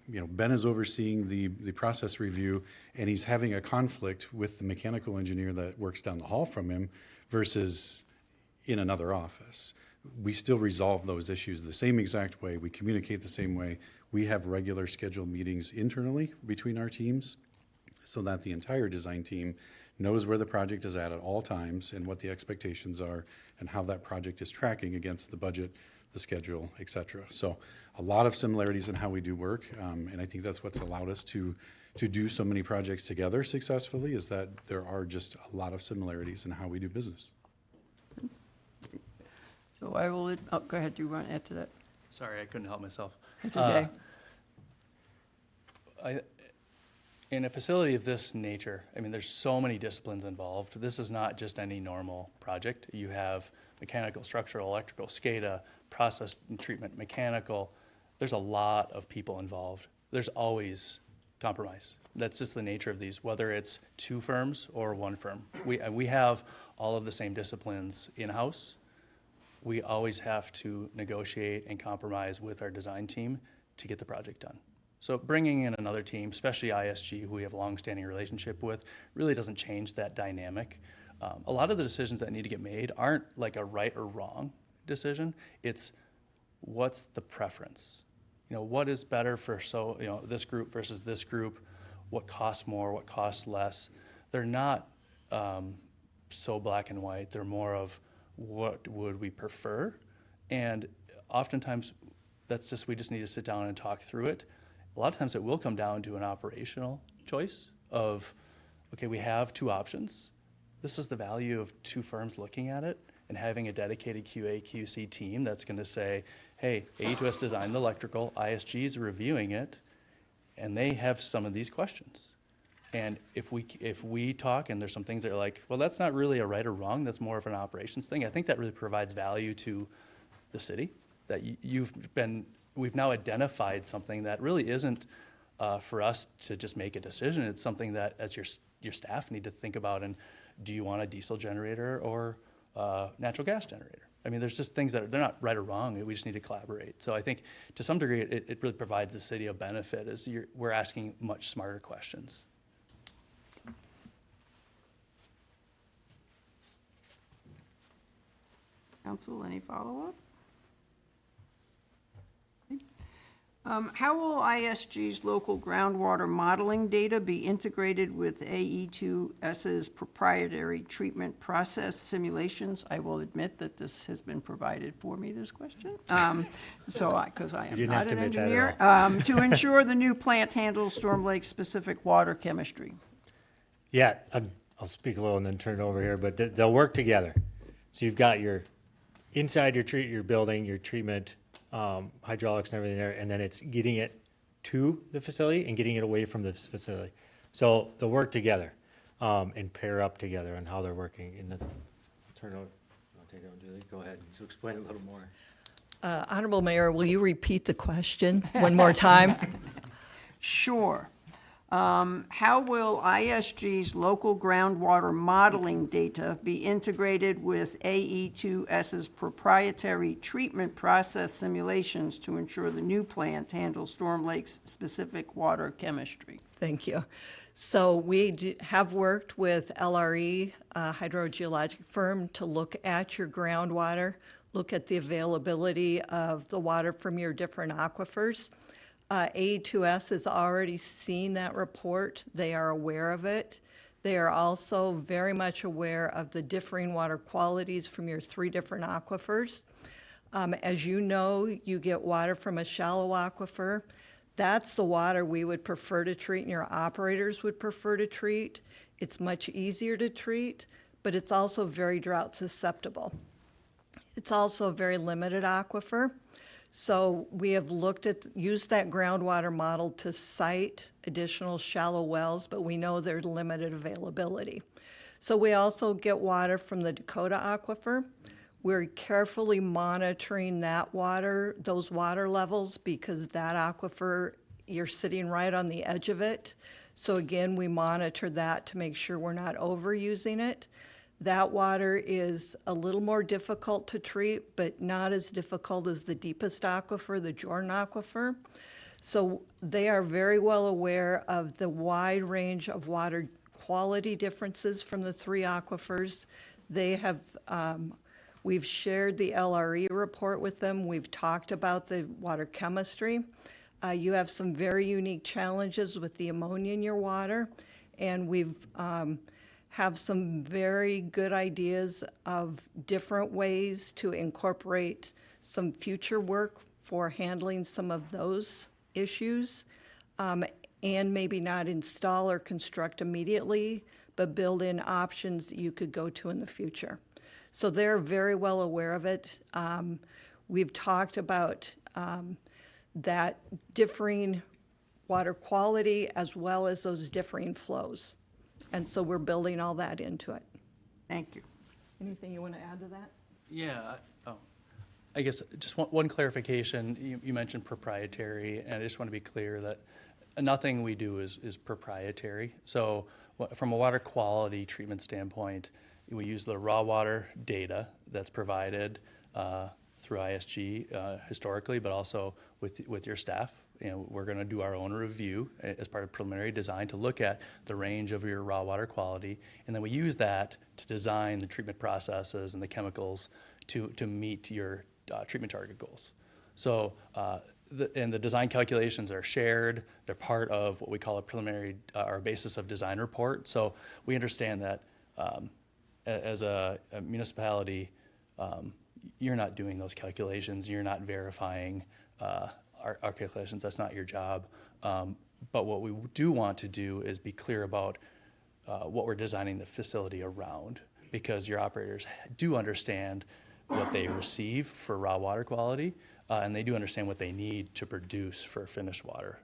Ben is overseeing the process review and he's having a conflict with the mechanical engineer that works down the hall from him versus in another office. We still resolve those issues the same exact way. We communicate the same way. We have regular scheduled meetings internally between our teams so that the entire design team knows where the project is at all times and what the expectations are and how that project is tracking against the budget, the schedule, et cetera. So a lot of similarities in how we do work, and I think that's what's allowed us to do so many projects together successfully, is that there are just a lot of similarities in how we do business. So I will, go ahead, do you want to add to that? Sorry, I couldn't help myself. It's okay. In a facility of this nature, I mean, there's so many disciplines involved. This is not just any normal project. You have mechanical, structural, electrical, SCADA, process and treatment, mechanical. There's a lot of people involved. There's always compromise. That's just the nature of these, whether it's two firms or one firm. We have all of the same disciplines in-house. We always have to negotiate and compromise with our design team to get the project done. So bringing in another team, especially ISG, who we have a long-standing relationship with, really doesn't change that dynamic. A lot of the decisions that need to get made aren't like a right or wrong decision. It's what's the preference? What is better for this group versus this group? What costs more? What costs less? They're not so black and white. They're more of what would we prefer? And oftentimes we just need to sit down and talk through it. A lot of times it will come down to an operational choice of, okay, we have two options. This is the value of two firms looking at it and having a dedicated QA, QC team that's going to say, hey, A2S designed the electrical, ISG is reviewing it, and they have some of these questions. And if we talk and there's some things that are like, well, that's not really a right or wrong, that's more of an operations thing, I think that really provides value to the city, that we've now identified something that really isn't for us to just make a decision. It's something that as your staff need to think about, and do you want a diesel generator or natural gas generator? I mean, there's just things that they're not right or wrong. We just need to collaborate. So I think to some degree, it really provides the city a benefit as we're asking much smarter questions. Council, any follow-up? How will ISG's local groundwater modeling data be integrated with AE2S's proprietary treatment process simulations? I will admit that this has been provided for me, this question, because I am didn't not have to an admit that at engineer, to ensure the new plant handles Storm Lake-specific water chemistry. Yeah, I'll speak a little and then turn it over here, but they'll work together. So you've got your inside your building, your treatment, hydraulics and everything there, and then it's getting it to the facility and getting it away from the facility. So they'll work together and pair up together on how they're working. And then turn it over. I'll take it over, Julie. Go ahead and explain it a little more. Honorable Mayor, will you repeat the question one more time? Sure. How will ISG's local groundwater modeling data be integrated with AE2S's proprietary treatment process simulations to ensure the new plant handles Storm Lake's specific water chemistry? Thank you. So we have worked with LRE, a hydrogeologic firm, to look at your groundwater, look at the availability of the water from your different aquifers. AE2S has already seen that report. They are aware of it. They are also very much aware of the differing water qualities from your 3 different aquifers. As you know, you get water from a shallow aquifer. That's the water we would prefer to treat and your operators would prefer to treat. It's much easier to treat, but it's also very drought susceptible. It's also a very limited aquifer. So we have used that groundwater model to site additional shallow wells, but we know there's limited availability. So we also get water from the Dakota aquifer. We're carefully monitoring those water levels, because that aquifer, you're sitting right on the edge of it. So again, we monitor that to make sure we're not overusing it. That water is a little more difficult to treat, but not as difficult as the deepest aquifer, the Jordan aquifer. So they are very well aware of the wide range of water quality differences from the 3 aquifers. They have, we've shared the LRE report with them. We've talked about the water chemistry. You have some very unique challenges with the ammonia in your water, and we've have some very good ideas of different ways to incorporate some future work for handling some of those issues, and maybe not install or construct immediately, but build in options that you could go to in the future. So they're very well aware of it. We've talked about that differing water quality as well as those differing flows. And so we're building all that into it. Thank you. Anything you want to add to that? Yeah, I guess just one clarification. You mentioned proprietary, and I just want to be clear that nothing we do is proprietary. So from a water quality treatment standpoint, we use the raw water data that's provided through ISG historically, but also with your staff. We're going to do our own review as part of preliminary design to look at the range of your raw water quality, and then we use that to design the treatment processes and the chemicals to meet your treatment target goals. So, the design calculations are shared. They're part of what we call a preliminary or basis of design report. So we understand that as a municipality, you're not doing those calculations. You're not verifying our calculations. That's not your job. But what we do want to do is be clear about what we're designing the facility around, because your operators do understand what they receive for raw water quality, and they do understand what they need to produce for finished water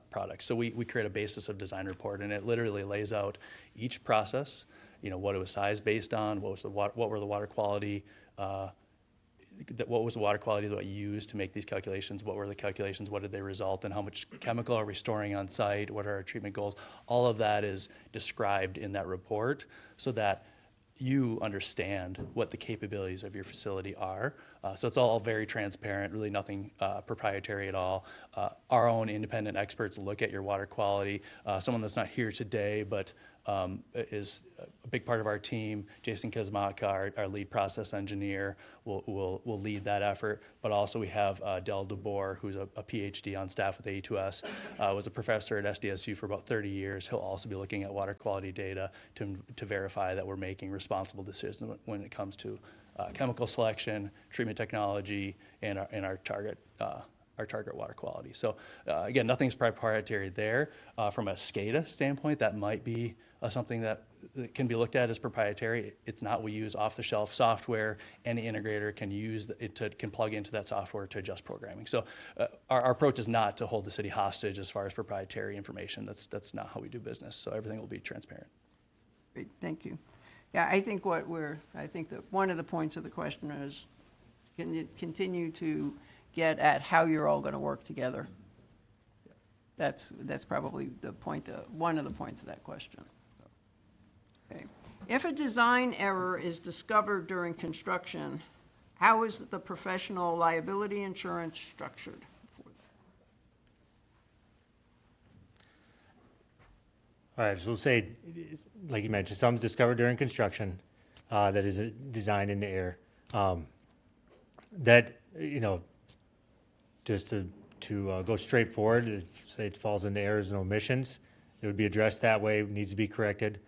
products. So we create a basis of design report, and it literally lays out each process, what it was size based on, what were the water quality what was the water quality that you used to make these calculations? What were the calculations? What did they result in? How much chemical are we storing on site? What are our treatment goals? All of that is described in that report so that you understand what the capabilities of your facility are. So it's all very transparent, really nothing proprietary at all. our own independent experts look at your water quality. Someone that's not here today, but is a big part of our team, Jason Kazmaka, our lead process engineer, will lead that effort. But also we have Del DeBoer, who's a PhD on staff with AE2S, was a professor at SDSU for about 30 years. He'll also be looking at water quality data to verify that we're making responsible decisions when it comes to chemical selection, treatment technology, and our target water quality. So again, nothing's proprietary there. From a SCADA standpoint, that might be something that can be looked at as proprietary. It's not. We use off-the-shelf software. Any integrator can use can plug into that software to adjust programming. So our approach is not to hold the city hostage as far as proprietary information. That's not how we do business. So everything will be transparent. Great, thank you. Yeah, I think that one of the points of the question is, can you continue to get at how you're all going to work together? That's probably the point, one of the points of that question. Okay. If a design error is discovered during construction, how is the professional liability insurance structured for that? All right, so we'll say, like you mentioned, something's discovered during construction that is a design in the air. That, just to go straight forward, say it falls into errors and omissions, it would be addressed that way, needs to be corrected.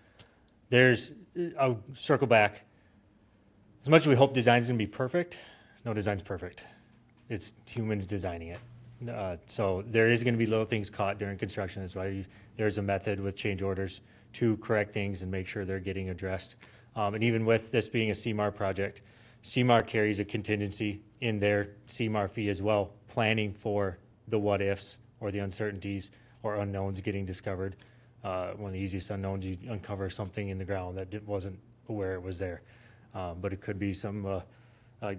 I'll circle back. As much as we hope design's gonna be perfect, no design's perfect. It's humans designing it. So there is gonna be little things caught during construction. That's why there's a method with change orders to correct things and make sure they're getting addressed. And even with this being a CMAR project, CMAR carries a contingency in their CMAR fee as well, planning for the what ifs or the uncertainties or unknowns getting discovered. One of the easiest unknowns, you uncover something in the ground that wasn't aware it was there. But it could be some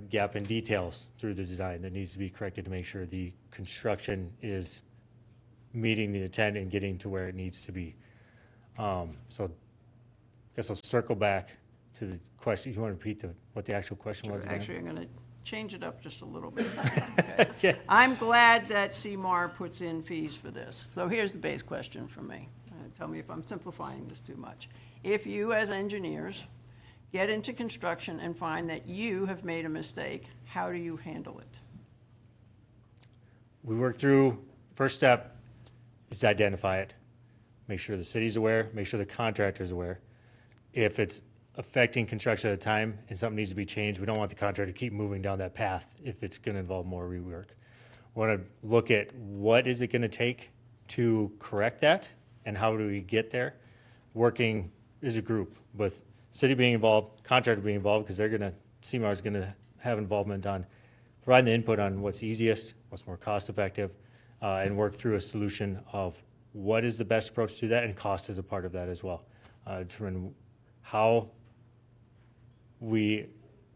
gap in details through the design that needs to be corrected to make sure the construction is meeting the intent and getting to where it needs to be. So I guess I'll circle back to the question. If you want to repeat what the actual question was again? Actually, I'm going to change it up just a little bit. Okay. Okay. I'm glad that CMAR puts in fees for this. So here's the base question for me. Tell me if I'm simplifying this too much. If you, as engineers, get into construction and find that you have made a mistake, how do you handle it? We work through, first step is to identify it. Make sure the city's aware, make sure the contractor's aware. If it's affecting construction at a time and something needs to be changed, we don't want the contractor to keep moving down that path if it's going to involve more rework. We want to look at what is it going to take to correct that and how do we get there, working as a group with city being involved, contractor being involved, because CMAR is going to have involvement on providing the input on what's easiest, what's more cost effective, and work through a solution of what is the best approach to that, and cost is a part of that as well. Determine how we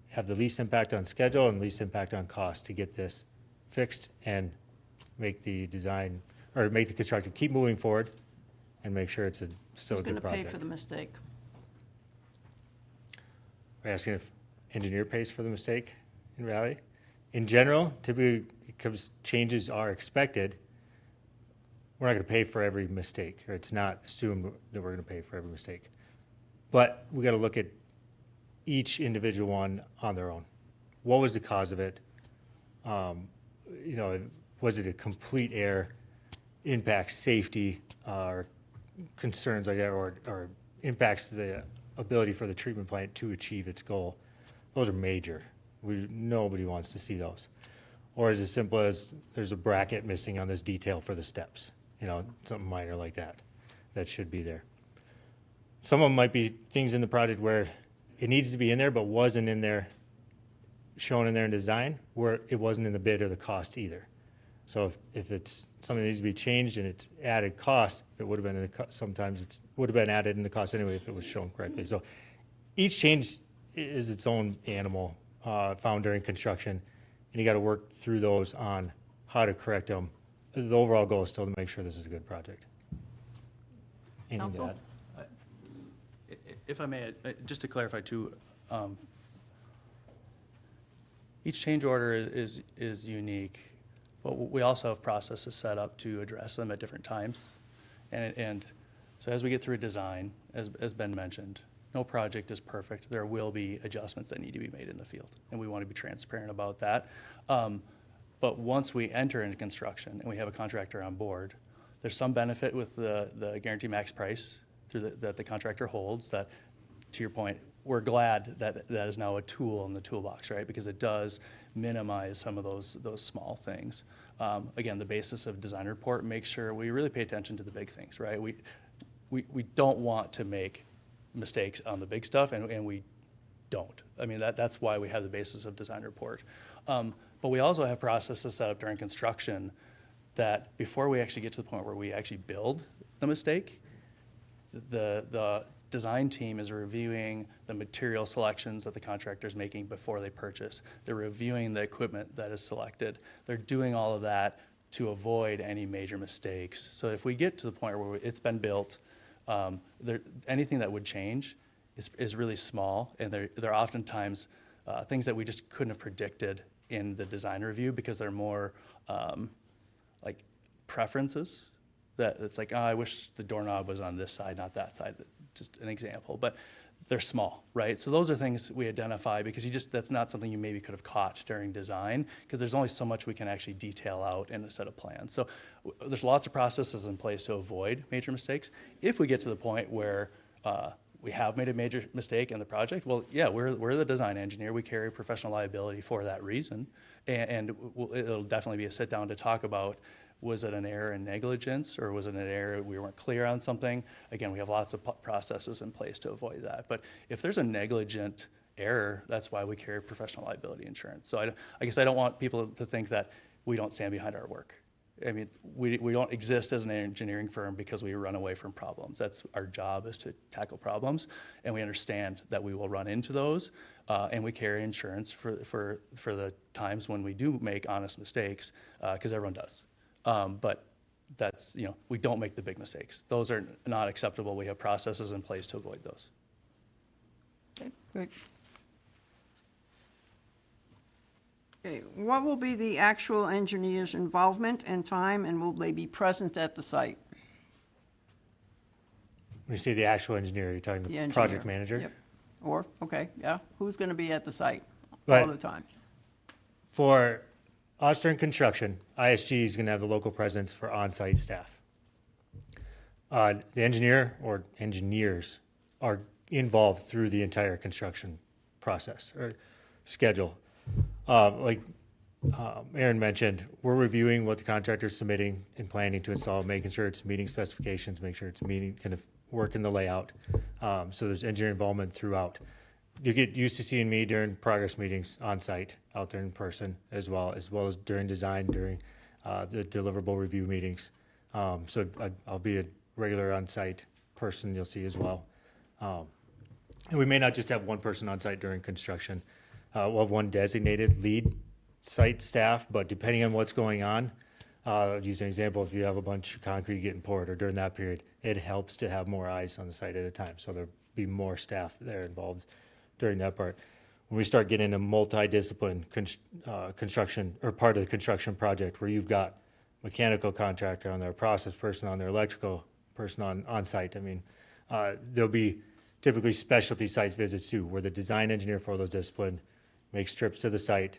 have the least impact on schedule and least impact on cost to get this fixed and make the design, or make the construction keep moving forward and make sure it's still a good project. Who's going to pay for the mistake? We're asking if engineer pays for the mistake in reality. In general, typically, because changes are expected, we're not going to pay for every mistake, or it's not assumed that we're going to pay for every mistake. But we got to look at each individual one on their own. What was the cause of it? Was it a complete error, impacts safety, or concerns like that, or impacts the ability for the treatment plant to achieve its goal? Those are major. Nobody wants to see those. Or is it simple as there's a bracket missing on this detail for the steps? Something minor like that should be there. Some of them might be things in the project where it needs to be in there, but wasn't in there, shown in there in design, where it wasn't in the bid or the cost either. So if it's something that needs to be changed and it's added cost, it would have been sometimes it would have been added in the cost anyway if it was shown correctly. So each change is its own animal found during construction, and you got to work through those on how to correct them. The overall goal is still to make sure this is a good project. Anything to add? If I may, just to clarify too, each change order is unique, But we also have processes set up to address them at different times. And so as we get through a design, as Ben mentioned, no project is perfect. There will be adjustments that need to be made in the field, and we want to be transparent about that. But once we enter into construction and we have a contractor on board, there's some benefit with the guarantee max price that the contractor holds that, to your point, we're glad that that is now a tool in the toolbox, right? Because it does minimize some of those small things. Again, the basis of design report makes sure we really pay attention to the big things, right? We don't want to make mistakes on the big stuff, and we don't. I mean, that's why we have the basis of design report. But we also have processes set up during construction that before we actually get to the point where we actually build the mistake, the design team is reviewing the material selections that the contractor is making before they purchase. They're reviewing the equipment that is selected. They're doing all of that to avoid any major mistakes. So if we get to the point where it's been built, anything that would change is really small, and they're oftentimes things that we just couldn't have predicted in the design review because they're more like preferences. That it's like, oh, I wish the doorknob was on this side, not that side. Just an example, but they're small, right? So those are things we identify because that's not something you maybe could have caught during design because there's only so much we can actually detail out in a set of plans. So there's lots of processes in place to avoid major mistakes. If we get to the point where we have made a major mistake in the project, well, yeah, we're the design engineer. We carry professional liability for that reason, and it'll definitely be a sit down to talk about. Was it an error in negligence, or was it an error we weren't clear on something? Again, we have lots of processes in place to avoid that. But if there's a negligent error, that's why we carry professional liability insurance. So I guess I don't want people to think that we don't stand behind our work. I mean, we don't exist as an engineering firm because we run away from problems. That's our job, is to tackle problems, and we understand that we will run into those, and we carry insurance for the times when we do make honest mistakes, because everyone does. But that's, we don't make the big mistakes. Those are not acceptable. We have processes in place to avoid those. Okay, great. Okay, what will be the actual engineer's involvement and time, and will they be present at the site? When you say the actual engineer, you're talking the project manager? Yep. Or, okay, yeah, who's going to be at the site Right. all the time? For us during construction, ISG is going to have the local presence for on-site staff. The engineer or engineers are involved through the entire construction process or schedule. Like Aaron mentioned, we're reviewing what the contractor is submitting and planning to install, making sure it's meeting specifications, make sure it's meeting kind of work in the layout. So there's engineer involvement throughout. You get used to seeing me during progress meetings on site, out there in person, as well as during design, during the deliverable review meetings. So I'll be a regular on-site person you'll see as well. And we may not just have one person on site during construction. We'll have one designated lead site staff, but depending on what's going on, I'll use an example. If you have a bunch of concrete getting poured, or during that period, it helps to have more eyes on the site at a time. So there'll be more staff there involved during that part. When we start getting into multi-discipline construction, or part of the construction project, where you've got mechanical contractor on there, process person on there, electrical person on site, I mean, there'll be typically specialty site visits too, where the design engineer for those discipline makes trips to the site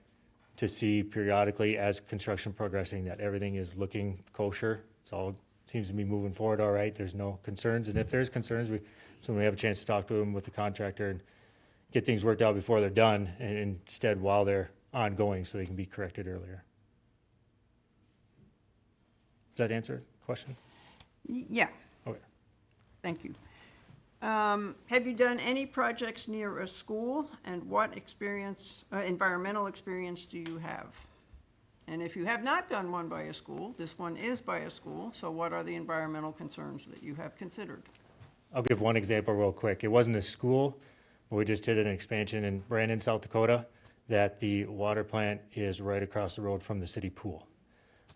to see periodically as construction progressing that everything is looking kosher. It's all seems to be moving forward all right. There's no concerns, and if there's concerns, we have a chance to talk to them with the contractor and get things worked out before they're done, and instead while they're ongoing, so they can be corrected earlier. Does that answer the question? Yeah. Okay. Thank you. Have you done any projects near a school, and what environmental experience do you have? And if you have not done one by a school, this one is by a school, so what are the environmental concerns that you have considered? I'll give one example real quick. It wasn't a school, but we just did an expansion in Brandon, South Dakota, that the water plant is right across the road from the city pool.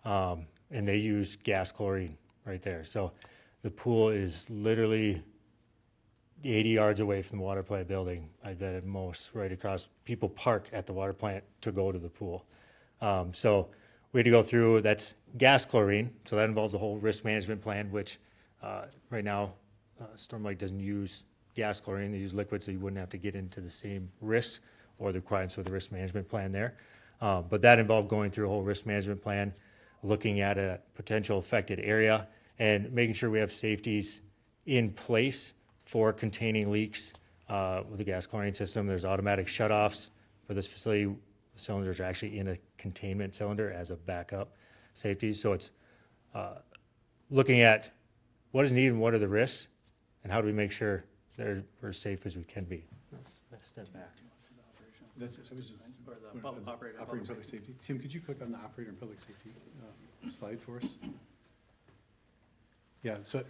And they use gas chlorine right there. So the pool is literally 80 yards away from the water plant building. I bet at most right across. People park at the water plant to go to the pool. So we had to go through, that's gas chlorine, so that involves a whole risk management plan, which right now, Storm Lake doesn't use gas chlorine, they use liquid, so you wouldn't have to get into the same risks or the requirements for the risk management plan there. But that involved going through a whole risk management plan, looking at a potential affected area, and making sure we have safeties in place for containing leaks with the gas chlorine system. There's automatic shutoffs for this facility. The cylinders are actually in a containment cylinder as a backup safety. So it's looking at what is needed and what are the risks, and how do we make sure that we're as safe as we can be. Let's step back. That's it. I was just, operator and public safety. Tim, could you click on the operator and public safety slide for us? Yeah, so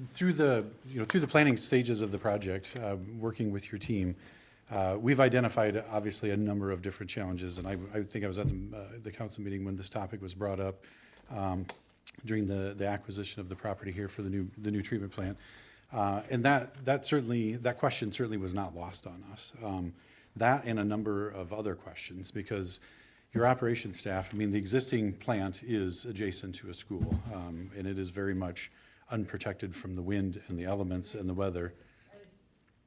through the planning stages of the project, working with your team, we've identified obviously a number of different challenges, and I think I was at the council meeting when this topic was brought up during the acquisition of the property here for the new treatment plant, and that question certainly was not lost on us. That and a number of other questions, because your operations staff, I mean, the existing plant is adjacent to a school, and it is very much unprotected from the wind and the elements and the weather.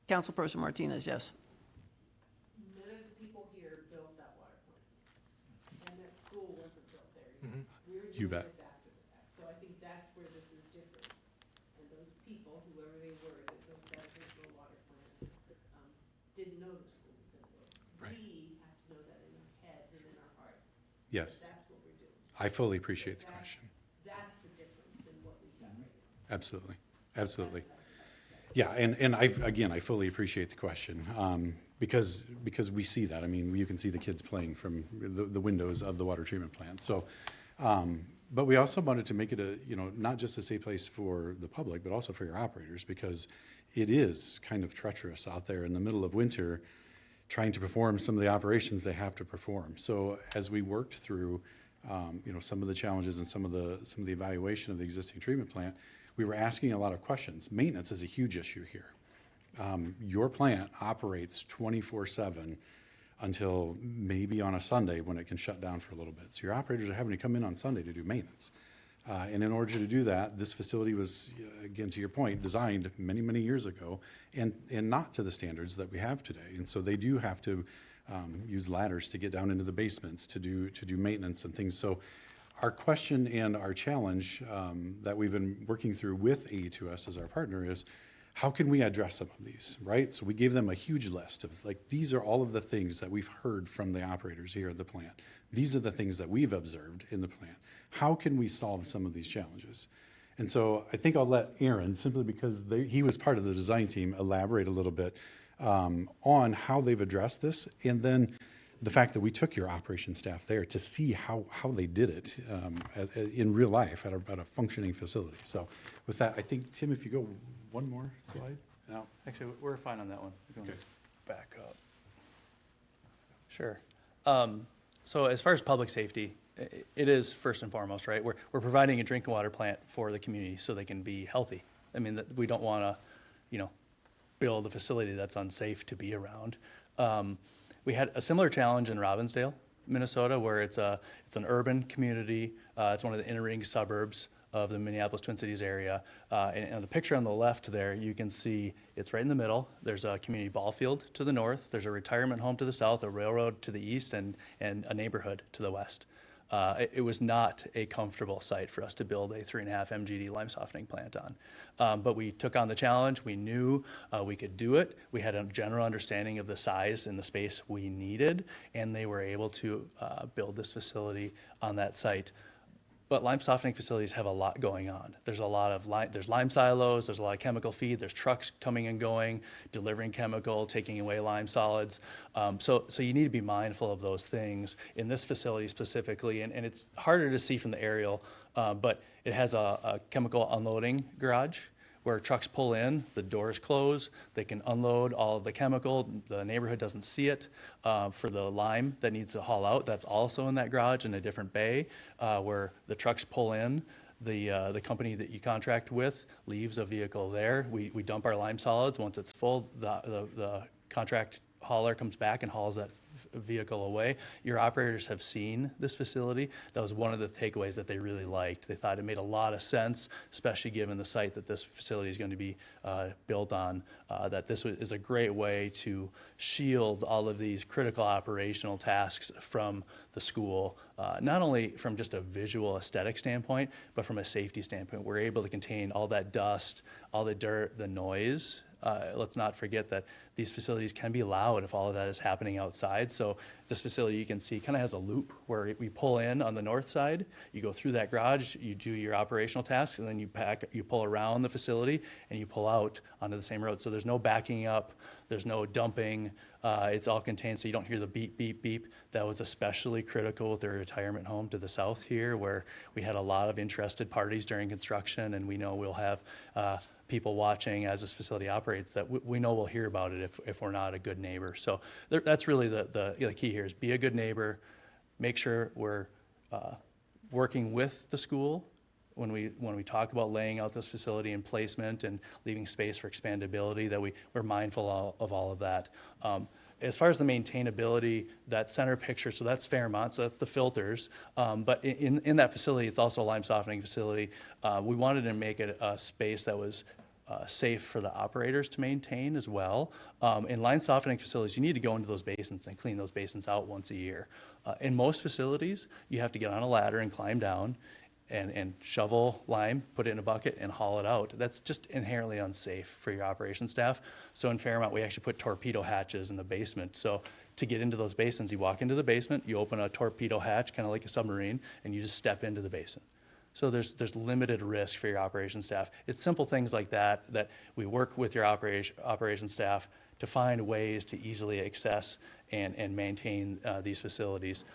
Councilperson Martinez, yes. None of the people here built that water plant, and that school wasn't built there. We were You doing bet. this after the fact, so I think that's where this is different. And those people, whoever they were, that built that original water plant, didn't know the school was gonna build. Right. We have to know that in our heads and in our hearts. Yes. That's what we're doing. I fully appreciate the question. That's the difference in what we've got right now. Absolutely, absolutely. Yeah, and I fully appreciate the question, because we see that. I mean, you can see the kids playing from the windows of the water treatment plant. So, but we also wanted to make it not just a safe place for the public, but also for your operators, because it is kind of treacherous out there in the middle of winter, trying to perform some of the operations they have to perform. So as we worked through, some of the challenges and some of the evaluation of the existing treatment plant, we were asking a lot of questions. Maintenance is a huge issue here. Your plant operates 24/7 until maybe on a Sunday when it can shut down for a little bit. So your operators are having to come in on Sunday to do maintenance. And in order to do that, this facility was, again, to your point, designed many, many years ago and not to the standards that we have today. And so they do have to use ladders to get down into the basements to do maintenance and things. So our question and our challenge that we've been working through with AE2S as our partner is, how can we address some of these, right? So we gave them a huge list of, like, these are all of the things that we've heard from the operators here at the plant. These are the things that we've observed in the plant. How can we solve some of these challenges? And so I think I'll let Aaron, simply because he was part of the design team, elaborate a little bit on how they've addressed this, and then the fact that we took your operations staff there to see how they did it in real life at a functioning facility. So with that, I think, Tim, if you go one more slide. No. Actually, we're fine on that one. We're going Okay. back up. Sure. So as far as public safety, it is first and foremost, right? We're providing a drinking water plant for the community so they can be healthy. I mean, we don't want to, build a facility that's unsafe to be around. We had a similar challenge in Robbinsdale, Minnesota, where it's an urban community. It's one of the inner ring suburbs of the Minneapolis Twin Cities area. And on the picture on the left there, you can see it's right in the middle. There's a community ball field to the north. There's a retirement home to the south, a railroad to the east, and a neighborhood to the west. It was not a comfortable site for us to build a 3.5 MGD lime softening plant on. But we took on the challenge. We knew we could do it. We had a general understanding of the size and the space we needed, and they were able to build this facility on that site. But lime softening facilities have a lot going on. There's a lot of there's lime silos, there's a lot of chemical feed, there's trucks coming and going, delivering chemical, taking away lime solids. So you need to be mindful of those things in this facility specifically, and it's harder to see from the aerial, but it has a chemical unloading garage where trucks pull in, the doors close, they can unload all of the chemical, the neighborhood doesn't see it. For the lime that needs to haul out, that's also in that garage in a different bay where the trucks pull in. The company that you contract with leaves a vehicle there. We dump our lime solids. Once it's full, the contract hauler comes back and hauls that vehicle away. Your operators have seen this facility. That was one of the takeaways that they really liked. They thought it made a lot of sense, especially given the site that this facility is going to be built on, that this is a great way to shield all of these critical operational tasks from the school, not only from just a visual aesthetic standpoint, but from a safety standpoint. We're able to contain all that dust, all the dirt, the noise. Let's not forget that these facilities can be loud if all of that is happening outside. So this facility, you can see, kind of has a loop where we pull in on the north side, you go through that garage, you do your operational tasks, and then you pull around the facility and you pull out onto the same road. So there's no backing up, there's no dumping, it's all contained, so you don't hear the beep, beep, beep. That was especially critical with the retirement home to the south here, where we had a lot of interested parties during construction, and we know we'll have people watching as this facility operates that we know we'll hear about it if we're not a good neighbor. So that's really the key here is be a good neighbor, make sure we're working with the school when we talk about laying out this facility and placement and leaving space for expandability, that we're mindful of all of that. As far as the maintainability, that center picture, so that's Fairmont, so that's the filters. But in that facility, it's also a lime softening facility. We wanted to make it a space that was safe for the operators to maintain as well. In lime softening facilities, you need to go into those basins and clean those basins out once a year. In most facilities, you have to get on a ladder and climb down and shovel lime, put it in a bucket, and haul it out. That's just inherently unsafe for your operations staff. So in Fairmont, we actually put torpedo hatches in the basement. So to get into those basins, you walk into the basement, you open a torpedo hatch, kind of like a submarine, and you just step into the basin. So there's limited risk for your operations staff. It's simple things like that we work with your operations staff to find ways to easily access and maintain these facilities.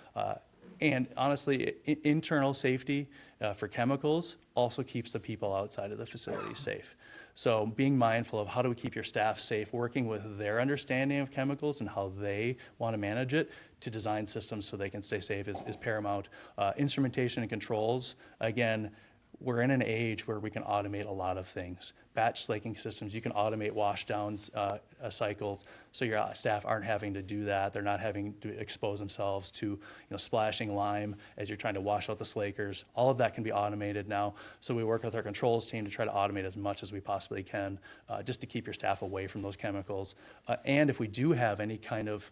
And honestly, internal safety for chemicals also keeps the people outside of the facility safe. So being mindful of how do we keep your staff safe, working with their understanding of chemicals and how they want to manage it to design systems so they can stay safe is paramount. Instrumentation and controls, again, we're in an age where we can automate a lot of things. Batch slaking systems, you can automate washdowns cycles, so your staff aren't having to do that. They're not having to expose themselves to splashing lime as you're trying to wash out the slakers. All of that can be automated now. So we work with our controls team to try to automate as much as we possibly can, just to keep your staff away from those chemicals. And if we do have any kind of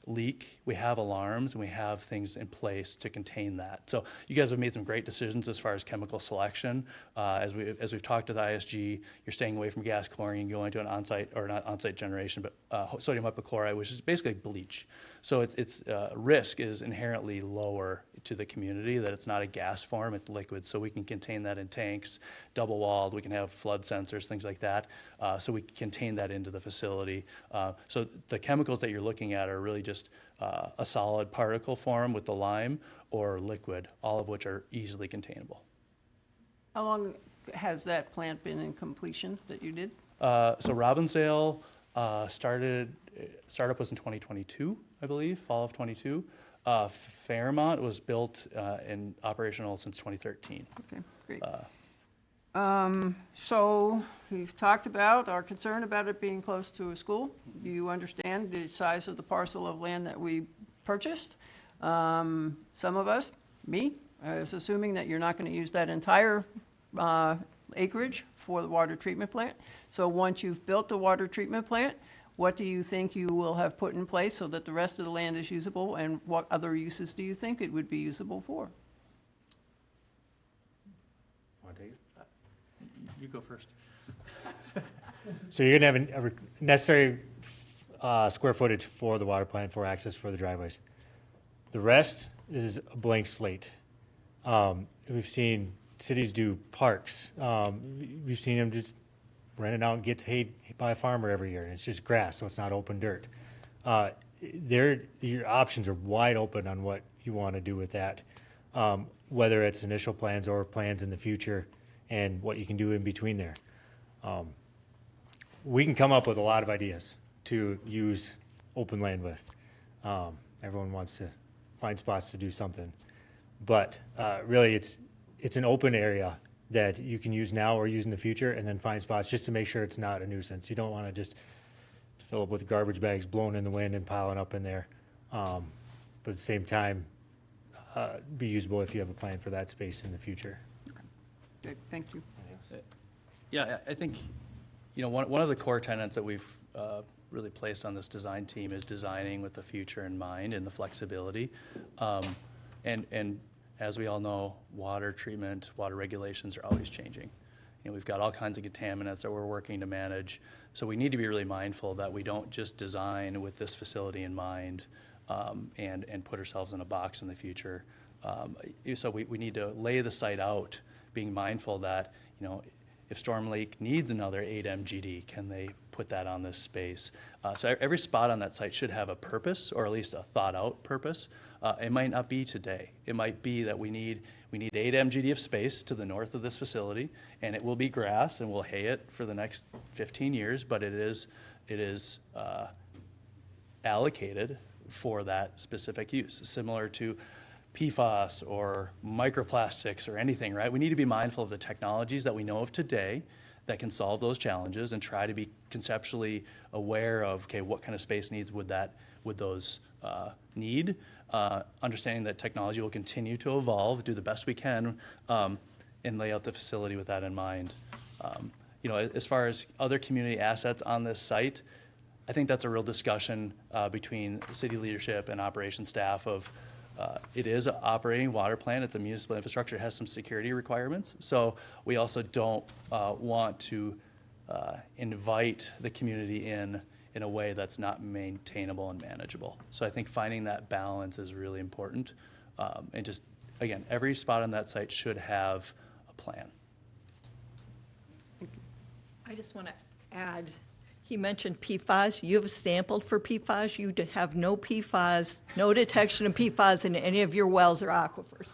leak, we have alarms and we have things in place to contain that. So you guys have made some great decisions as far as chemical selection. As we've talked to the ISG, you're staying away from gas chlorine, going to an on-site, or not on-site generation, but sodium hypochlorite, which is basically bleach. So its risk is inherently lower to the community, that it's not a gas form, it's liquid. So we can contain that in tanks, double walled, we can have flood sensors, things like that. So we contain that into the facility. So the chemicals that you're looking at are really just a solid particle form with the lime or liquid, all of which are easily containable. How long has that plant been in completion that you did? So Robbinsdale startup was in 2022, I believe, fall of 22. Fairmont was built and operational since 2013. Okay, great. So we've talked about our concern about it being close to a school. Do you understand the size of the parcel of land that we purchased? Some of us, me, I was assuming that you're not going to use that entire acreage for the water treatment plant. So once you've built the water treatment plant, what do you think you will have put in place so that the rest of the land is usable, and what other uses do you think it would be usable for? Want to take it? You go first. So you're going to have a necessary square footage for the water plant, for access for the driveways. The rest is a blank slate. We've seen cities do parks. We've seen them just rent it out and get hayed by a farmer every year, and it's just grass, so it's not open dirt. Your options are wide open on what you want to do with that, whether it's initial plans or plans in the future, and what you can do in between there. We can come up with a lot of ideas to use open land with. Everyone wants to find spots to do something, but really it's an open area that you can use now or use in the future, and then find spots just to make sure it's not a nuisance. You don't want to just fill up with garbage bags blown in the wind and piling up in there. But at the same time, be usable if you have a plan for that space in the future. Okay, thank you. Yeah, I think, one of the core tenets that we've really placed on this design team is designing with the future in mind and the flexibility. And as we all know, water treatment, water regulations are always changing. We've got all kinds of contaminants that we're working to manage. So we need to be really mindful that we don't just design with this facility in mind and put ourselves in a box in the future. So we need to lay the site out, being mindful that, if Storm Lake needs another 8 MGD, can they put that on this space? So every spot on that site should have a purpose, or at least a thought-out purpose. It might not be today. It might be that we need 8 MGD of space to the north of this facility, and it will be grass, and we'll hay it for the next 15 years, but it is allocated for that specific use, similar to PFAS or microplastics or anything, right? We need to be mindful of the technologies that we know of today that can solve those challenges and try to be conceptually aware of, okay, what kind of space needs would those need? Understanding that technology will continue to evolve, do the best we can, and lay out the facility with that in mind. As far as other community assets on this site, I think that's a real discussion between city leadership and operations staff of, it is an operating water plant. It's a municipal infrastructure. It has some security requirements. So we also don't want to invite the community in a way that's not maintainable and manageable. So I think finding that balance is really important. And just, again, every spot on that site should have a plan. I just want to add, he mentioned PFAS. You have sampled for PFAS. You have no PFAS, no detection of PFAS in any of your wells or aquifers.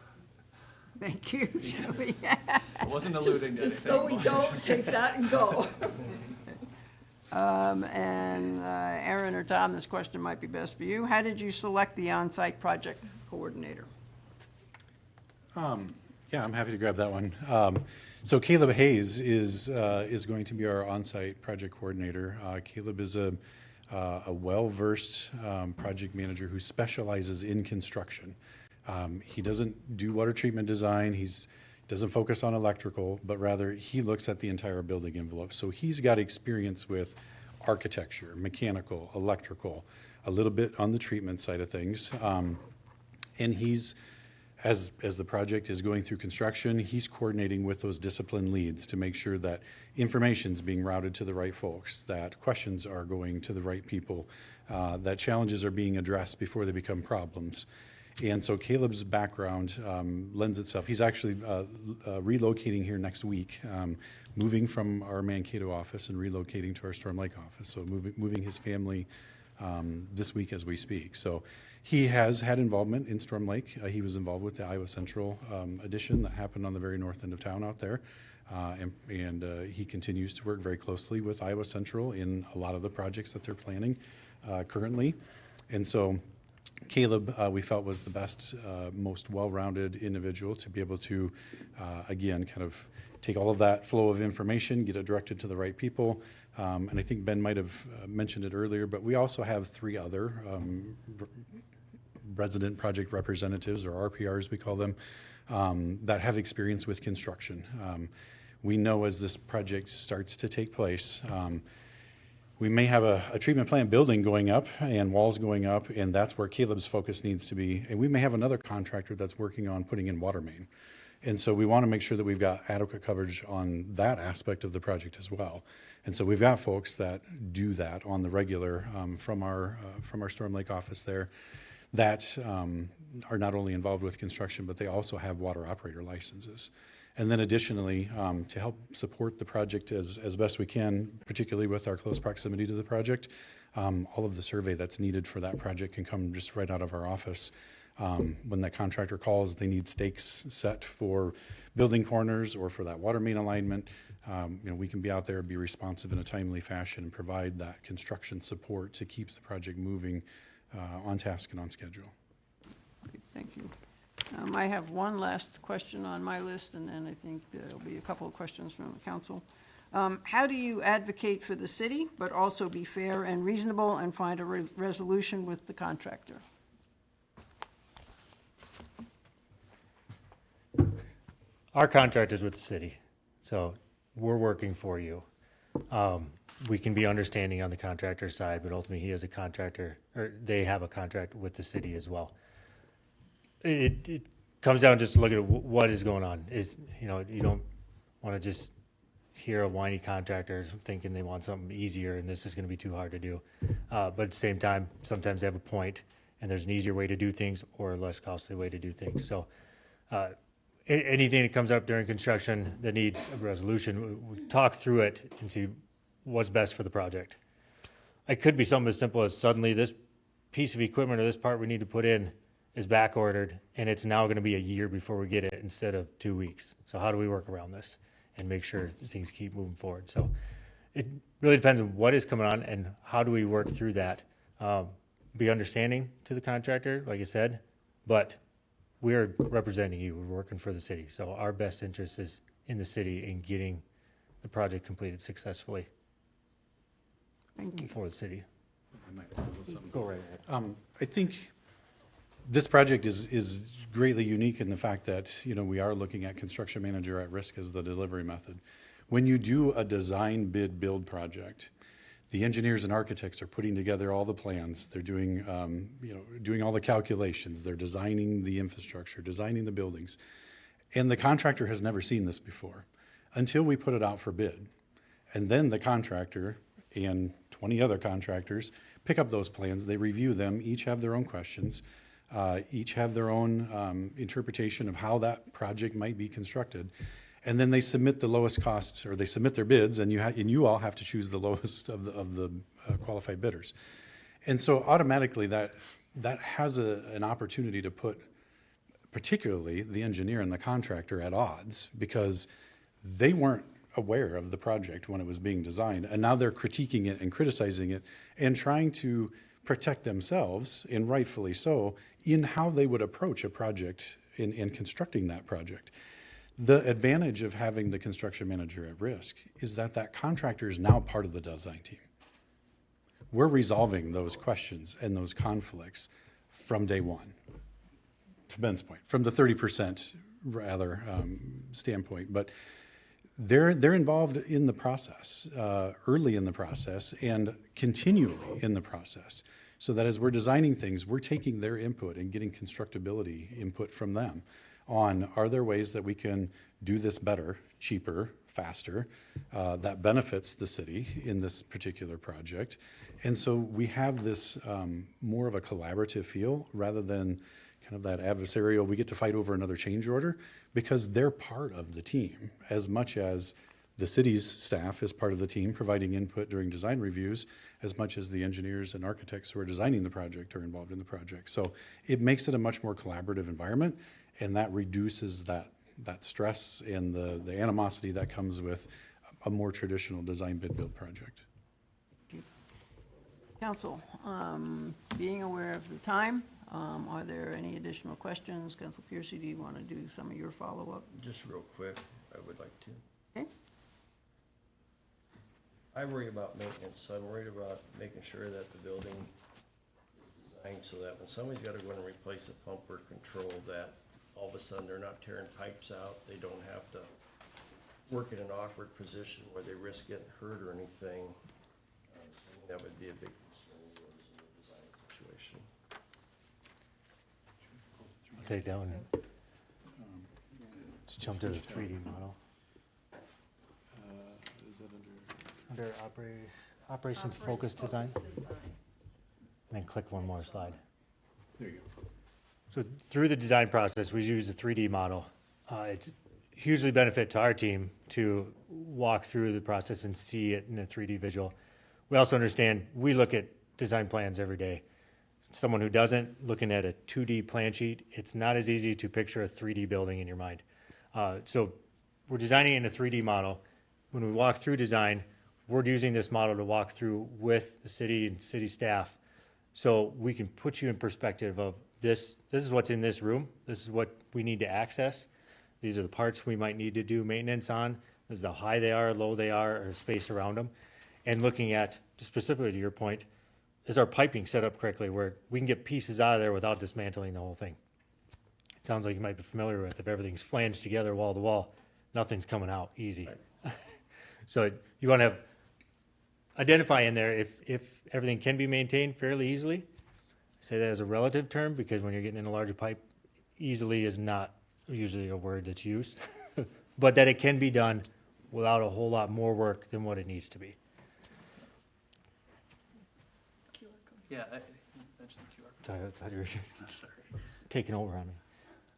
Thank you, Shelley. I wasn't alluding to anything. Just so we don't take that and go. Aaron or Tom, this question might be best for you. How did you select the on-site project coordinator? Yeah, I'm happy to grab that one. So Caleb Hayes is going to be our on-site project coordinator. Caleb is a well-versed project manager who specializes in construction. He doesn't do water treatment design. He doesn't focus on electrical, but rather he looks at the entire building envelope. So he's got experience with architecture, mechanical, electrical, a little bit on the treatment side of things. And he's, as the project is going through construction, he's coordinating with those discipline leads to make sure that information's being routed to the right folks, that questions are going to the right people, that challenges are being addressed before they become problems. And so Caleb's background lends itself. He's actually relocating here next week, moving from our Mankato office and relocating to our Storm Lake office. So moving his family this week as we speak. So he has had involvement in Storm Lake. He was involved with the Iowa Central addition that happened on the very north end of town out there. And he continues to work very closely with Iowa Central in a lot of the projects that they're planning currently. And so Caleb, we felt, was the best, most well-rounded individual to be able to, again, kind of take all of that flow of information, get it directed to the right people. And I think Ben might have mentioned it earlier, but we also have 3 other resident project representatives, or RPRs we call them, that have experience with construction. We know as this project starts to take place, we may have a treatment plant building going up and walls going up, and that's where Caleb's focus needs to be. And we may have another contractor that's working on putting in water main. And so we want to make sure that we've got adequate coverage on that aspect of the project as well. And so we've got folks that do that on the regular from our Storm Lake office there that are not only involved with construction, but they also have water operator licenses. And then additionally, to help support the project as best we can, particularly with our close proximity to the project, all of the survey that's needed for that project can come just right out of our office. When that contractor calls, they need stakes set for building corners or for that water main alignment. We can be out there, be responsive in a timely fashion, and provide that construction support to keep the project moving on task and on schedule. Thank you. I have one last question on my list, and then I think there'll be a couple of questions from the council. How do you advocate for the city, but also be fair and reasonable and find a resolution with the contractor? Our contract is with the city, so we're working for you. We can be understanding on the contractor side, but ultimately he has a contractor, or they have a contract with the city as well. It comes down just to look at what is going on. You don't want to just hear a whiny contractor thinking they want something easier and this is going to be too hard to do. But at the same time, sometimes they have a point and there's an easier way to do things or a less costly way to do things. So anything that comes up during construction that needs a resolution, we talk through it and see what's best for the project. It could be something as simple as suddenly this piece of equipment or this part we need to put in is back ordered and it's now going to be a year before we get it instead of 2 weeks. So how do we work around this and make sure things keep moving forward? So it really depends on what is coming on and how do we work through that. Be understanding to the contractor, like I said, but we are representing you. We're working for the city. So our best interest is in the city and getting the project completed successfully. Thank you. For the city. I might have a little something. Go right ahead. I think this project is greatly unique in the fact that, we are looking at construction manager at risk as the delivery method. When you do a design bid build project, the engineers and architects are putting together all the plans. They're doing, doing all the calculations. They're designing the infrastructure, designing the buildings. And the contractor has never seen this before until we put it out for bid. And then the contractor and 20 other contractors pick up those plans. They review them, each have their own questions, each have their own interpretation of how that project might be constructed. And then they submit the lowest cost, or they submit their bids, and you all have to choose the lowest of the qualified bidders. And so automatically that has an opportunity to put particularly the engineer and the contractor at odds, because they weren't aware of the project when it was being designed, and now they're critiquing it and criticizing it and trying to protect themselves, and rightfully so, in how they would approach a project in constructing that project. The advantage of having the construction manager at risk is that contractor is now part of the design team. We're resolving those questions and those conflicts from day one, to Ben's point, from the 30% rather standpoint. But they're involved in the process, early in the process and continually in the process, so that as we're designing things, we're taking their input and getting constructability input from them on, are there ways that we can do this better, cheaper, faster, that benefits the city in this particular project. And so we have this more of a collaborative feel rather than kind of that adversarial, we get to fight over another change order, because they're part of the team as much as the city's staff is part of the team providing input during design reviews, as much as the engineers and architects who are designing the project are involved in the project. So it makes it a much more collaborative environment, and that reduces that stress and the animosity that comes with a more traditional design bid build project. Council, being aware of the time, are there any additional questions? Council Pearson, do you want to do some of your follow-up? Just real quick, I would like to. Okay. I worry about maintenance, so I'm worried about making sure that the building is designed so that when somebody's got to go in and replace a pump or control, that all of a sudden they're not tearing pipes out, they don't have to work in an awkward position where they risk getting hurt or anything. That would be a big concern in the design situation. I'll take that one. Let's jump to the 3D model. Is that Under operations focused design. And then click one more slide. There you go. So through the design process, we use a 3D model. It's hugely benefit to our team to walk through the process and see it in a 3D visual. We also understand we look at design plans every day. Someone who doesn't, looking at a 2D plan sheet, it's not as easy to picture a 3D building in your mind. So we're designing in a 3D model. When we walk through design, we're using this model to walk through with the city and city staff, so we can put you in perspective of this is what's in this room, this is what we need to access, these are the parts we might need to do maintenance on, as how high they are, low they are, or space around them. And looking at, specifically to your point, is our piping set up correctly where we can get pieces out of there without dismantling the whole thing? It sounds like you might be familiar with, if everything's flanged together wall to wall, nothing's coming out easy. So you want to identify in there if everything can be maintained fairly easily. I say that as a relative term because when you're getting in a larger pipe, easily is not usually a word that's used, but that it can be done without a whole lot more work than what it needs to be. Yeah, I mentioned the QR code. I thought you were Sorry. taking over on me.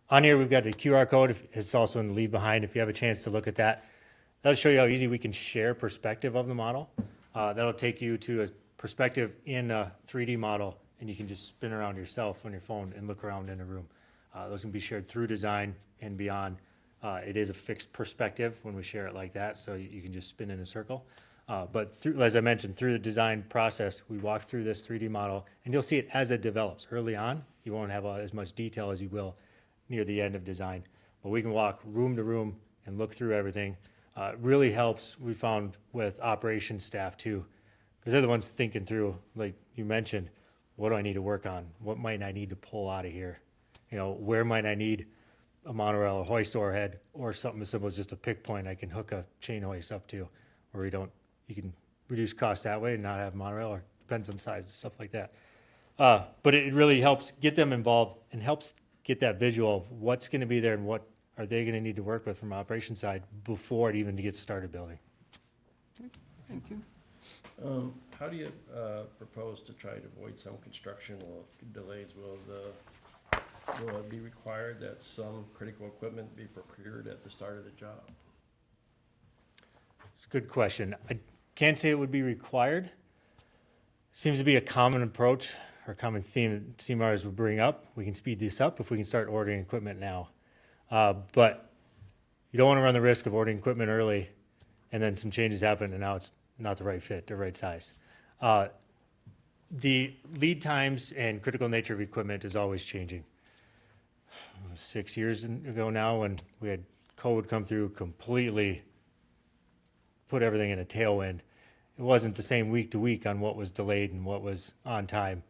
On here, we've got the QR code. It's also in the leave behind. If you have a chance to look at that, that'll show you how easy we can share perspective of the model. That'll take you to a perspective in a 3D model, and you can just spin around yourself on your phone and look around in a room. Those can be shared through design and beyond. It is a fixed perspective when we share it like that, so you can just spin in a circle. But through, as I mentioned, through the design process, we walk through this 3D model, and you'll see it as it develops. Early on, you won't have as much detail as you will near the end of design. But we can walk room to room and look through everything. It really helps, we found, with operations staff too, because they're the ones thinking through, like you mentioned, what do I need to work on? What might I need to pull out of here? You know, where might I need a monorail, a hoist overhead, or something as simple as just a pick point I can hook a chain hoist up to, where you can reduce costs that way and not have monorail, or depends on size and stuff like that. But it really helps get them involved and helps get that visual of what's going to be there and what are they going to need to work with from the operations side before it even gets started building. Thank you. How do you propose to try to avoid some construction delays? Will it be required that some critical equipment be procured at the start of the job? It's a good question. I can't say it would be required. Seems to be a common approach or common theme that CMARs would bring up. We can speed this up if we can start ordering equipment now. But you don't want to run the risk of ordering equipment early and then some changes happen and now it's not the right fit, the right size. The lead times and critical nature of equipment is always changing. 6 years ago now, when we had COVID come through, completely put everything in a tailwind. It wasn't the same week to week on what was delayed and what was on time.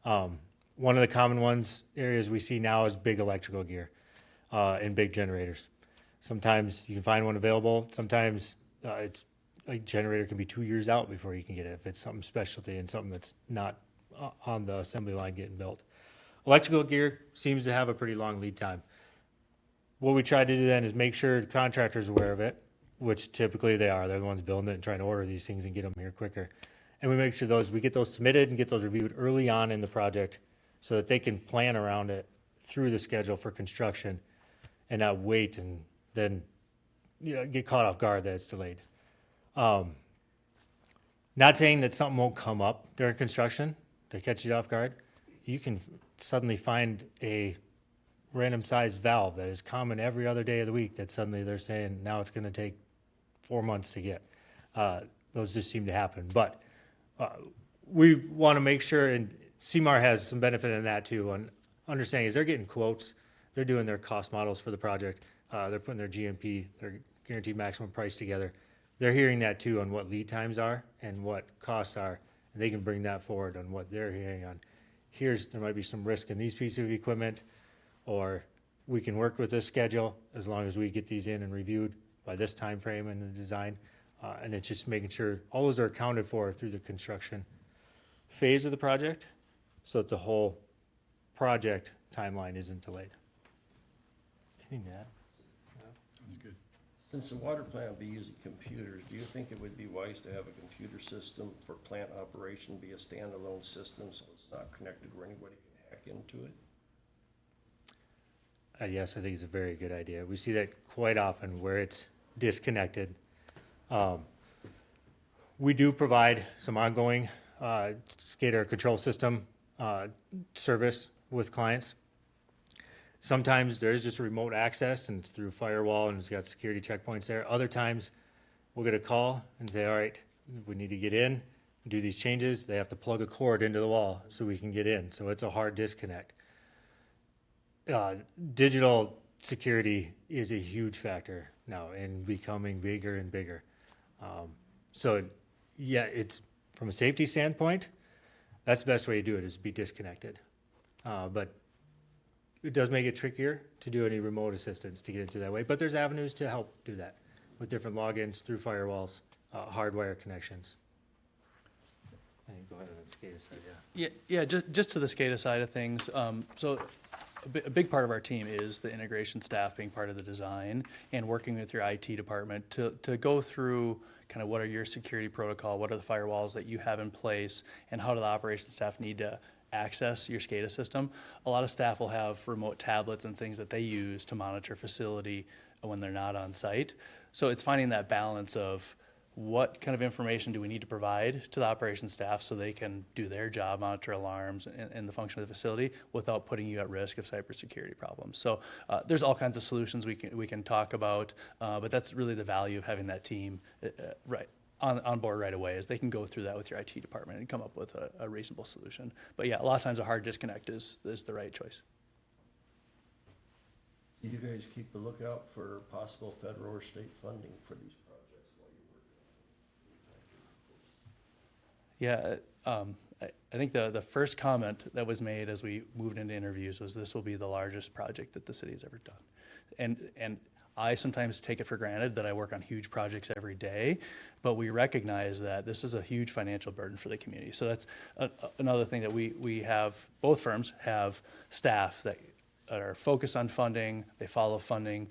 One of the common areas we see now is big electrical gear and big generators. Sometimes you can find one available. Sometimes it's a generator can be 2 years out before you can get it if it's something specialty and something that's not on the assembly line getting built. Electrical gear seems to have a pretty long lead time. What we try to do then is make sure the contractor's aware of it, which typically they are. They're the ones building it and trying to order these things and get them here quicker. And we make sure we get those submitted and get those reviewed early on in the project so that they can plan around it through the schedule for construction and not wait and then get caught off guard that it's delayed. Not saying that something won't come up during construction to catch you off guard. You can suddenly find a random sized valve that is common every other day of the week that suddenly they're saying now it's going to take 4 months to get. Those just seem to happen. But we want to make sure, and CMAR has some benefit in that too, on understanding is they're getting quotes, they're doing their cost models for the project, they're putting their GMP, their guaranteed maximum price together. They're hearing that too on what lead times are and what costs are, and they can bring that forward on what they're hearing on. There might be some risk in these pieces of equipment, or we can work with this schedule as long as we get these in and reviewed by this time frame in the design. And it's just making sure all those are accounted for through the construction phase of the project so that the whole project timeline isn't delayed. Anything to add? That's good. Since the water plant will be using computers, do you think it would be wise to have a computer system for plant operation be a standalone system so it's not connected where anybody can hack into it? Yes, I think it's a very good idea. We see that quite often where it's disconnected. We do provide some ongoing SCADA control system service with clients. Sometimes there is just a remote access and it's through firewall and it's got security checkpoints there. Other times we'll get a call and say, all right, we need to get in, do these changes. They have to plug a cord into the wall so we can get in. So it's a hard disconnect. Digital security is a huge factor. now and becoming bigger and bigger. So yeah, it's from a safety standpoint, that's the best way to do it is be disconnected. But it does make it trickier to do any remote assistance to get it through that way. But there's avenues to help do that with different logins through firewalls, hardwire connections. Go ahead on the SCADA side, yeah. Yeah, just to the SCADA side of things. So a big part of our team is the integration staff being part of the design and working with your IT department to go through kind of what are your security protocol, what are the firewalls that you have in place, and how do the operations staff need to access your SCADA system. A lot of staff will have remote tablets and things that they use to monitor facility when they're not on site. So it's finding that balance of what kind of information do we need to provide to the operations staff so they can do their job, monitor alarms and the function of the facility without putting you at risk of cybersecurity problems. So there's all kinds of solutions we can talk about, but that's really the value of having that team right on board right away, is they can go through that with your IT department and come up with a reasonable solution. But yeah, a lot of times a hard disconnect is the right choice. Do you guys keep a lookout for possible federal or state funding for these projects while you're working on them? Yeah, I think the first comment that was made as we moved into interviews was this will be the largest project that the city has ever done. And I sometimes take it for granted that I work on huge projects every day, but we recognize that this is a huge financial burden for the community. So that's another thing that we have, both firms have staff that are focused on funding, they follow funding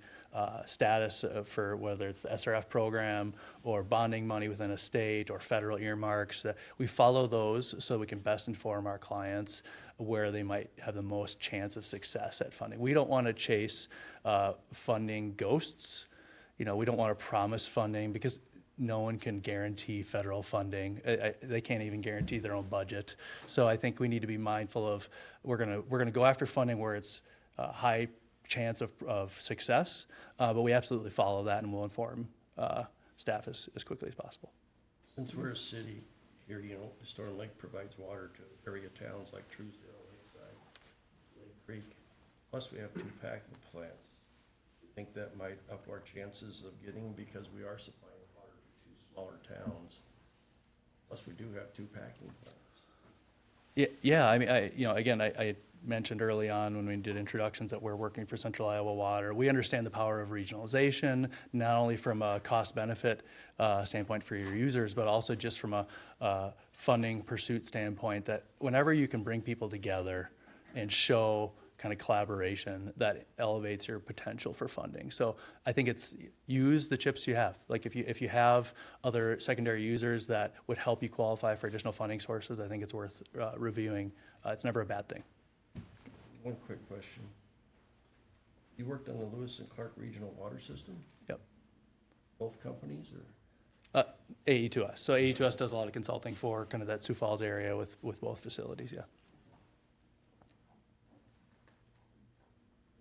status for whether it's the SRF program or bonding money within a state or federal earmarks. We follow those so we can best inform our clients where they might have the most chance of success at funding. We don't want to chase funding ghosts. We don't want to promise funding because no one can guarantee federal funding. They can't even guarantee their own budget. So I think we need to be mindful of we're gonna go after funding where it's high chance of success, but we absolutely follow that and will inform staff as quickly as possible. Since we're a city here, Storm Lake provides water to area towns like Truesdale, Lakeside, Lake Creek. Plus we have 2 packing plants. I think that might up our chances of getting, because we are supplying water to 2 smaller towns. Plus we do have 2 packing plants. Yeah. I mean, I mentioned early on when we did introductions that we're working for Central Iowa Water. We understand the power of regionalization, not only from a cost-benefit standpoint for your users, but also just from a funding pursuit standpoint, that whenever you can bring people together and show kind of collaboration, that elevates your potential for funding. So I think it's use the chips you have. Like if you have other secondary users that would help you qualify for additional funding sources, I think it's worth reviewing. It's never a bad thing. One quick question. You worked on the Lewis and Clark Regional Water System? Yep. Both companies, or? AE2S. So AE2S does a lot of consulting for kind of that Sioux Falls area with both facilities, yeah.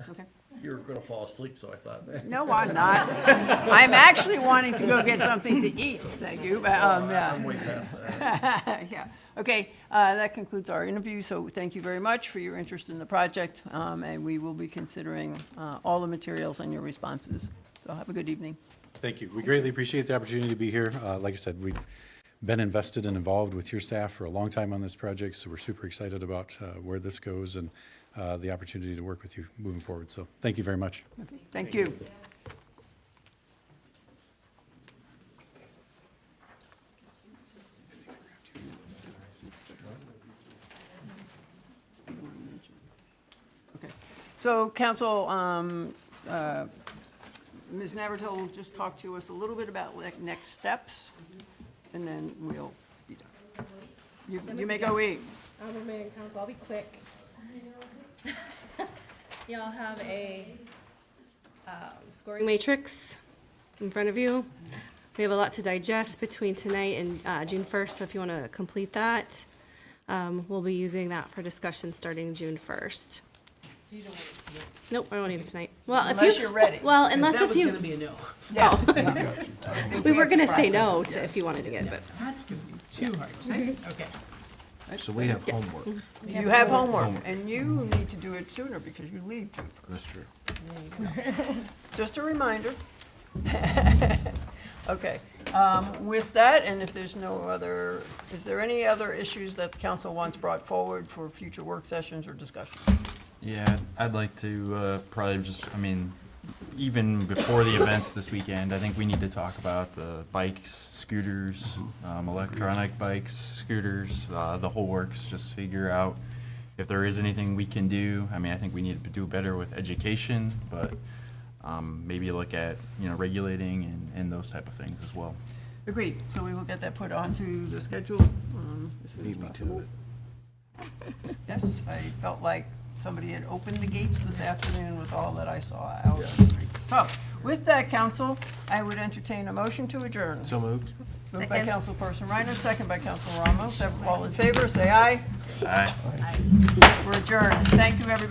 Okay. You were going to fall asleep, so I thought. No, I'm not. I'm actually wanting to go get something to eat, thank you. But, I'm way past that. yeah. Okay, that concludes our interview, so thank you very much for your interest in the project, and we will be considering all the materials and your responses. So have a good evening. Thank you. We greatly appreciate the opportunity to be here. Like I said, we've been invested and involved with your staff for a long time on this project, so we're super excited about where this goes and the opportunity to work with you moving forward. So thank you very much. Okay, thank you. Okay, so council, Ms. Navratil will just talk to us a little bit about next steps, and then we'll be done. You may go eat. Honorable Mayor and Council, I'll be quick. Y'all have a Scoring matrix in front of you. We have a lot to digest between tonight and June 1st, so if you want to complete that, we'll be using that for discussion starting June 1st. You don't want it tonight. Nope, I don't need it tonight. Well, Unless you're ready. Well, unless That if was you. gonna be a no. Oh. We were gonna say no to if you wanted to get it, but. That's gonna be too hard tonight. Okay. So we have Yes. homework. You have homework, and you need to do it sooner because you leave June 1st. That's true. Just a reminder. Okay, with that, and if there's no other, is there any other issues that the council wants brought forward for future work sessions or discussion? Yeah, I'd like to probably just, I mean, even before the events this weekend, I think we need to talk about the bikes, scooters, electronic bikes, scooters, the whole works, just figure out if there is anything we can do. I mean, I think we need to do better with education, but maybe look at, you know, regulating and those type of things as well. Agreed, so we will get that put onto the schedule as soon as possible. Yes, I felt like somebody had opened the gates this afternoon with all that I saw out on the streets. So, with that, council, I would entertain a motion to adjourn. So moved. Moved by Councilperson Reiner, second by Council Ramos. All in favor, say aye. Aye. We're adjourned. Thank you, everybody.